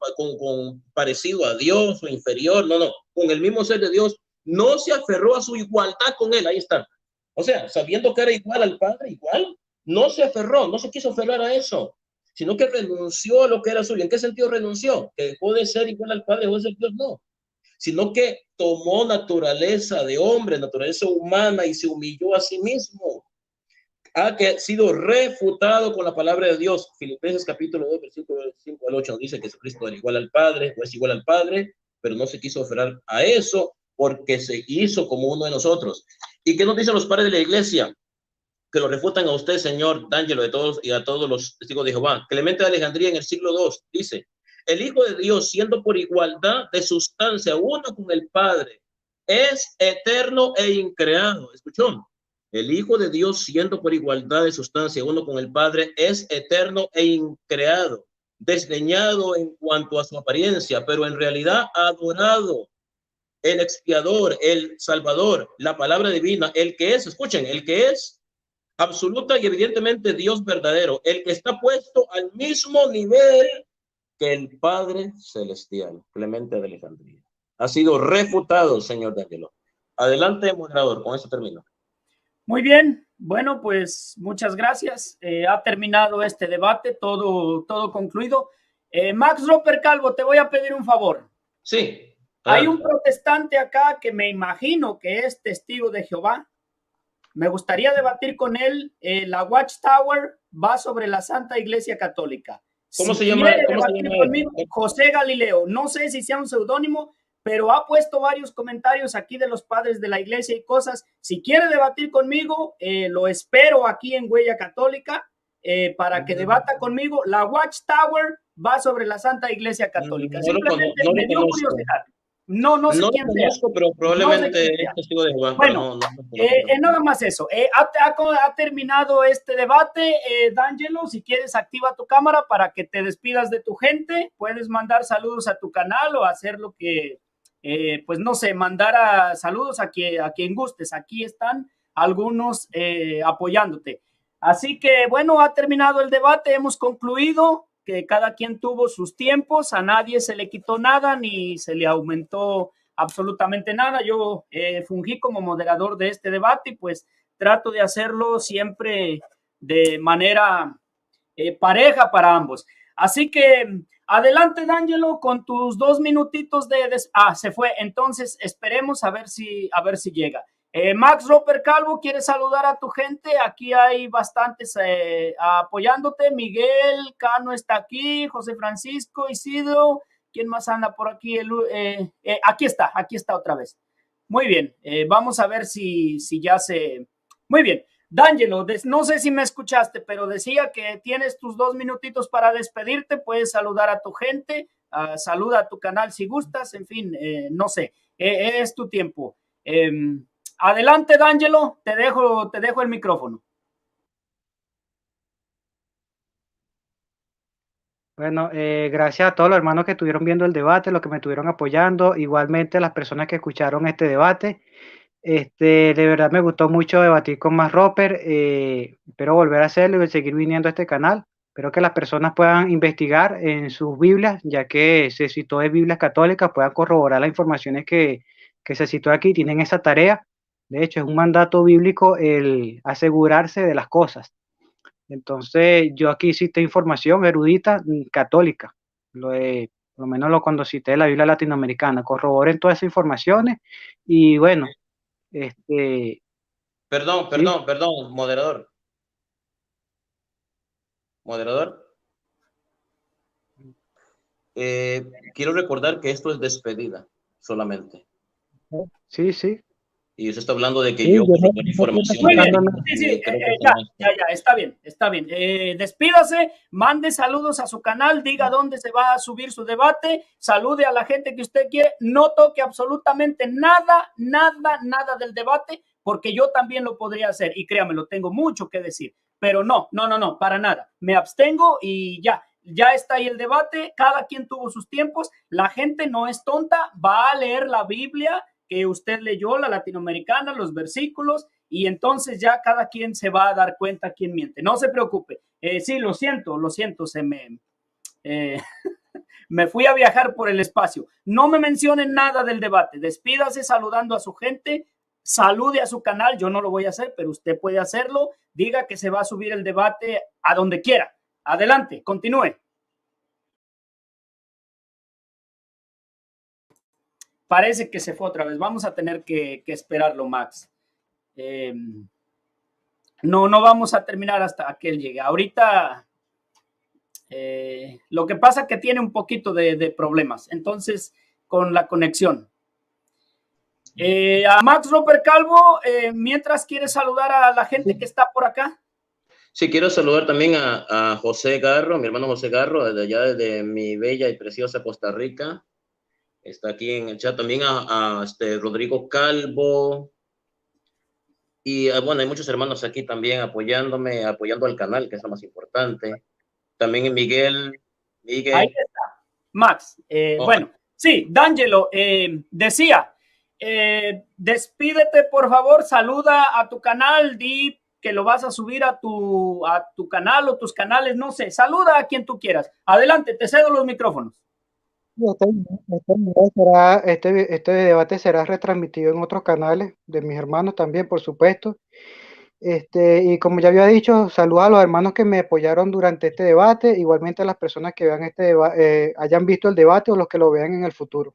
parecido a Dios o inferior, no, con el mismo ser de Dios, no se aferró a su igualdad con él, ahí está. O sea, sabiendo que era igual al Padre, igual, no se aferró, no se quiso aferrar a eso, sino que renunció a lo que era suyo. ¿En qué sentido renunció? Que dejó de ser igual al Padre, dejó de ser Dios, no. Sino que tomó naturaleza de hombre, naturaleza humana y se humilló a sí mismo. Ha sido refutado con la palabra de Dios. Filipenses capítulo 2, versículo 5 al 8 dice que Jesucristo era igual al Padre, o es igual al Padre, pero no se quiso aferrar a eso porque se hizo como uno de nosotros. ¿Y qué nos dicen los padres de la iglesia? Que lo refutan a usted, señor D'Angelo, de todos y a todos los testigos de Jehová. Clemente de Alejandría en el siglo II dice, el Hijo de Dios, siendo por igualdad de sustancia uno con el Padre, es eterno e increado. ¿Escuchó? El Hijo de Dios, siendo por igualdad de sustancia uno con el Padre, es eterno e increado, desdeñado en cuanto a su apariencia, pero en realidad adorado, el expiador, el salvador, la palabra divina, el que es, escuchen, el que es absoluta y evidentemente Dios verdadero, el que está puesto al mismo nivel que el Padre Celestial. Clemente de Alejandría. Ha sido refutado, señor D'Angelo. Adelante, moderador, con eso termino.
Muy bien, bueno, pues muchas gracias. Ha terminado este debate, todo concluido. Max Roper Calvo, te voy a pedir un favor.
Sí.
Hay un protestante acá que me imagino que es testigo de Jehová. Me gustaría debatir con él. La Watchtower va sobre la Santa Iglesia Católica.
¿Cómo se llama?
Conmigo, José Galileo. No sé si sea un seudónimo, pero ha puesto varios comentarios aquí de los padres de la iglesia y cosas. Si quiere debatir conmigo, lo espero aquí en Huella Católica para que debata conmigo. La Watchtower va sobre la Santa Iglesia Católica. Simplemente me dio curiosidad. No sé
No lo
quién sea.
conozco, pero
No sé
probablemente
quién
es
sea.
testigo de Jehová, pero
Bueno,
no.
nada más eso. Ha terminado este debate. D'Angelo, si quieres, activa tu cámara para que te despidas de tu gente. Puedes mandar saludos a tu canal o hacer lo que, pues no sé, mandar saludos a quien gustes. Aquí están algunos apoyándote. Así que, bueno, ha terminado el debate. Hemos concluido que cada quien tuvo sus tiempos. A nadie se le quitó nada ni se le aumentó absolutamente nada. Yo fungí como moderador de este debate y pues trato de hacerlo siempre de manera pareja para ambos. Así que adelante, D'Angelo, con tus 2 minutitos se fue. Entonces esperemos a ver si llega. Max Roper Calvo, ¿quieres saludar a tu gente? Aquí hay bastantes apoyándote. Miguel Cano está aquí, José Francisco, Isidro. ¿Quién más anda por aquí? Aquí está otra vez. Muy bien, vamos a ver si ya se... Muy bien, D'Angelo, no sé si me escuchaste, pero decía que tienes tus 2 minutitos para despedirte, puedes saludar a tu gente, saluda a tu canal si gustas, en fin, no sé, es tu tiempo. Adelante, D'Angelo, te dejo el micrófono.
Bueno, gracias a todos los hermanos que estuvieron viendo el debate, los que me estuvieron apoyando, igualmente las personas que escucharon este debate. De verdad me gustó mucho debatir con Max Roper. Espero volver a hacerlo y seguir viniendo a este canal. Espero que las personas puedan investigar en sus Biblias, ya que se citó de Biblias católicas, puedan corroborar las informaciones que se citó aquí, tienen esa tarea. De hecho, es un mandato bíblico el asegurarse de las cosas. Entonces, yo aquí cité información erudita católica, por lo menos cuando cité la Biblia latinoamericana, corroboren todas esas informaciones y bueno,
Perdón,
sí.
moderador. Quiero recordar que esto es despedida solamente.
Sí.
Y usted está hablando de que
Sí,
yo
no
información.
Muy bien,
sí,
ya, está bien. Despídase, mande saludos a su canal, diga dónde se va a subir su debate, salude a la gente que usted quiere, no toque absolutamente nada del debate, porque yo también lo podría hacer, y créamelo, tengo mucho que decir, pero no, para nada, me abstengo y ya está ahí el debate, cada quien tuvo sus tiempos, la gente no es tonta, va a leer la Biblia que usted leyó, la latinoamericana, los versículos, y entonces ya cada quien se va a dar cuenta quién miente. No se preocupe. Sí, lo siento, me fui a viajar por el espacio. No me mencionen nada del debate. Despídase saludando a su gente, salude a su canal. Yo no lo voy a hacer, pero usted puede hacerlo. Diga que se va a subir el debate a donde quiera. Adelante, continúe. Parece que se fue otra vez. Vamos a tener que esperarlo, Max. No vamos a terminar hasta que él llegue. Ahorita lo que pasa es que tiene un poquito de problemas, entonces, con la conexión. A Max Roper Calvo, mientras quieres saludar a la gente que está por acá.
Sí, quiero saludar también a José Garro, mi hermano José Garro, desde allá, desde mi bella y preciosa Costa Rica. Está aquí en el chat también a Rodrigo Calvo. Y bueno, hay muchos hermanos aquí también apoyándome, apoyando al canal, que es lo más importante. También Miguel.
Ahí está, Max. Bueno, sí, D'Angelo, decía, despídete por favor, saluda a tu canal, di que lo vas a subir a tu canal o tus canales, no sé, saluda a quien tú quieras. Adelante, te cedo los micrófonos.
Este debate será retransmitido en otros canales de mis hermanos también, por supuesto. Y como ya había dicho, saludos a los hermanos que me apoyaron durante este debate, igualmente a las personas que vean hayan visto el debate o los que lo vean en el futuro.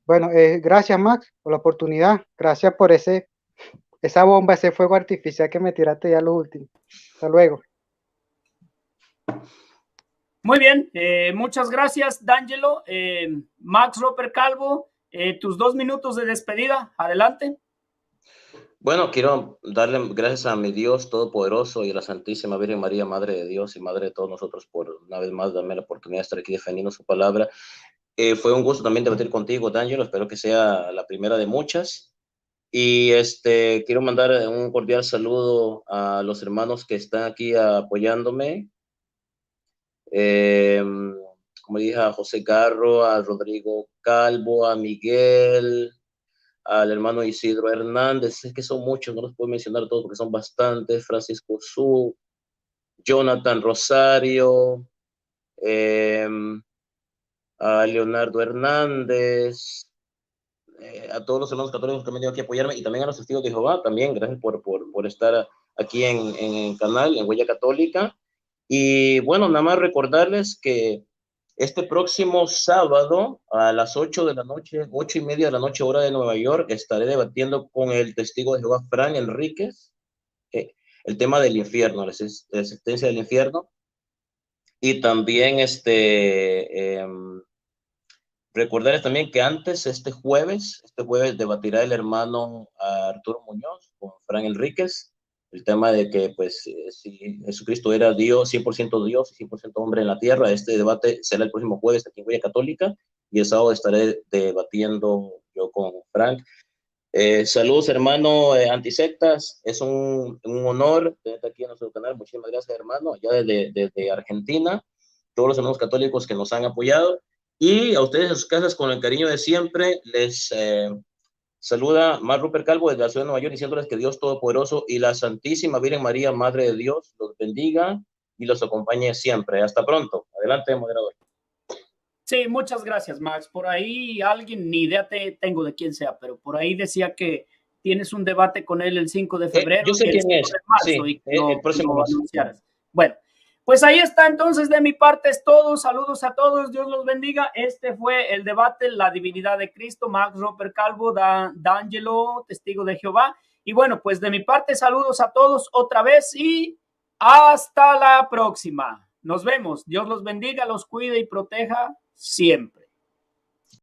Bueno, gracias Max por la oportunidad, gracias por esa bomba, ese fuego artificial que me tiraste ya lo último. Hasta luego.
Muy bien, muchas gracias, D'Angelo. Max Roper Calvo, tus 2 minutos de despedida, adelante.
Bueno, quiero darle gracias a mi Dios Todopoderoso y a la Santísima Virgen María, Madre de Dios y Madre de todos nosotros, por una vez más darme la oportunidad de estar aquí defendiendo su palabra. Fue un gusto también debatir contigo, D'Angelo. Espero que sea la primera de muchas. Y quiero mandar un cordial saludo a los hermanos que están aquí apoyándome. Como dije, a José Carro, a Rodrigo Calvo, a Miguel, al hermano Isidro Hernández. Es que son muchos, no los puedo mencionar todos porque son bastantes. Francisco Su, Jonathan Rosario, a Leonardo Hernández, a todos los hermanos católicos que han venido aquí a apoyarme y también a los testigos de Jehová. También gracias por estar aquí en el canal, en Huella Católica. Y bueno, nada más recordarles que este próximo sábado a las 8 de la noche, 8:30 de la noche, hora de Nueva York, estaré debatiendo con el testigo de Jehová, Frank Enríquez, el tema del infierno, la existencia del infierno. Y también recordarles también que antes, este jueves debatirá el hermano Arturo Muñoz con Frank Enríquez, el tema de que, pues, si Jesucristo era Dios, 100% Dios y 100% hombre en la tierra. Este debate será el próximo jueves aquí en Huella Católica y el sábado estaré debatiendo yo con Frank. Saludos, hermano Antisectas. Es un honor tenerte aquí en nuestro canal. Muchísimas gracias, hermano, allá desde Argentina. Todos los hermanos católicos que nos han apoyado. Y a ustedes en sus casas, con el cariño de siempre, les saluda Mar Rupert Calvo desde la ciudad de Nueva York, diciéndoles que Dios Todopoderoso y la Santísima Virgen María, Madre de Dios, los bendiga y los acompañe siempre. Hasta pronto. Adelante, moderador.
Sí, muchas gracias, Max. Por ahí alguien, ni idea tengo de quién sea, pero por ahí decía que tienes un debate con él el 5 de febrero
Yo sé
y el
quién
5
es.
de marzo,
Sí,
y
el próximo
lo anunciaras. Bueno, pues ahí está. Entonces, de mi parte es todo. Saludos a todos. Dios los bendiga. Este fue el debate, la divinidad de Cristo. Max Rupert Calvo, D'Angelo, testigo de Jehová. Y bueno, pues de mi parte, saludos a todos otra vez y hasta la próxima. Nos vemos. Dios los bendiga, los cuide y proteja siempre.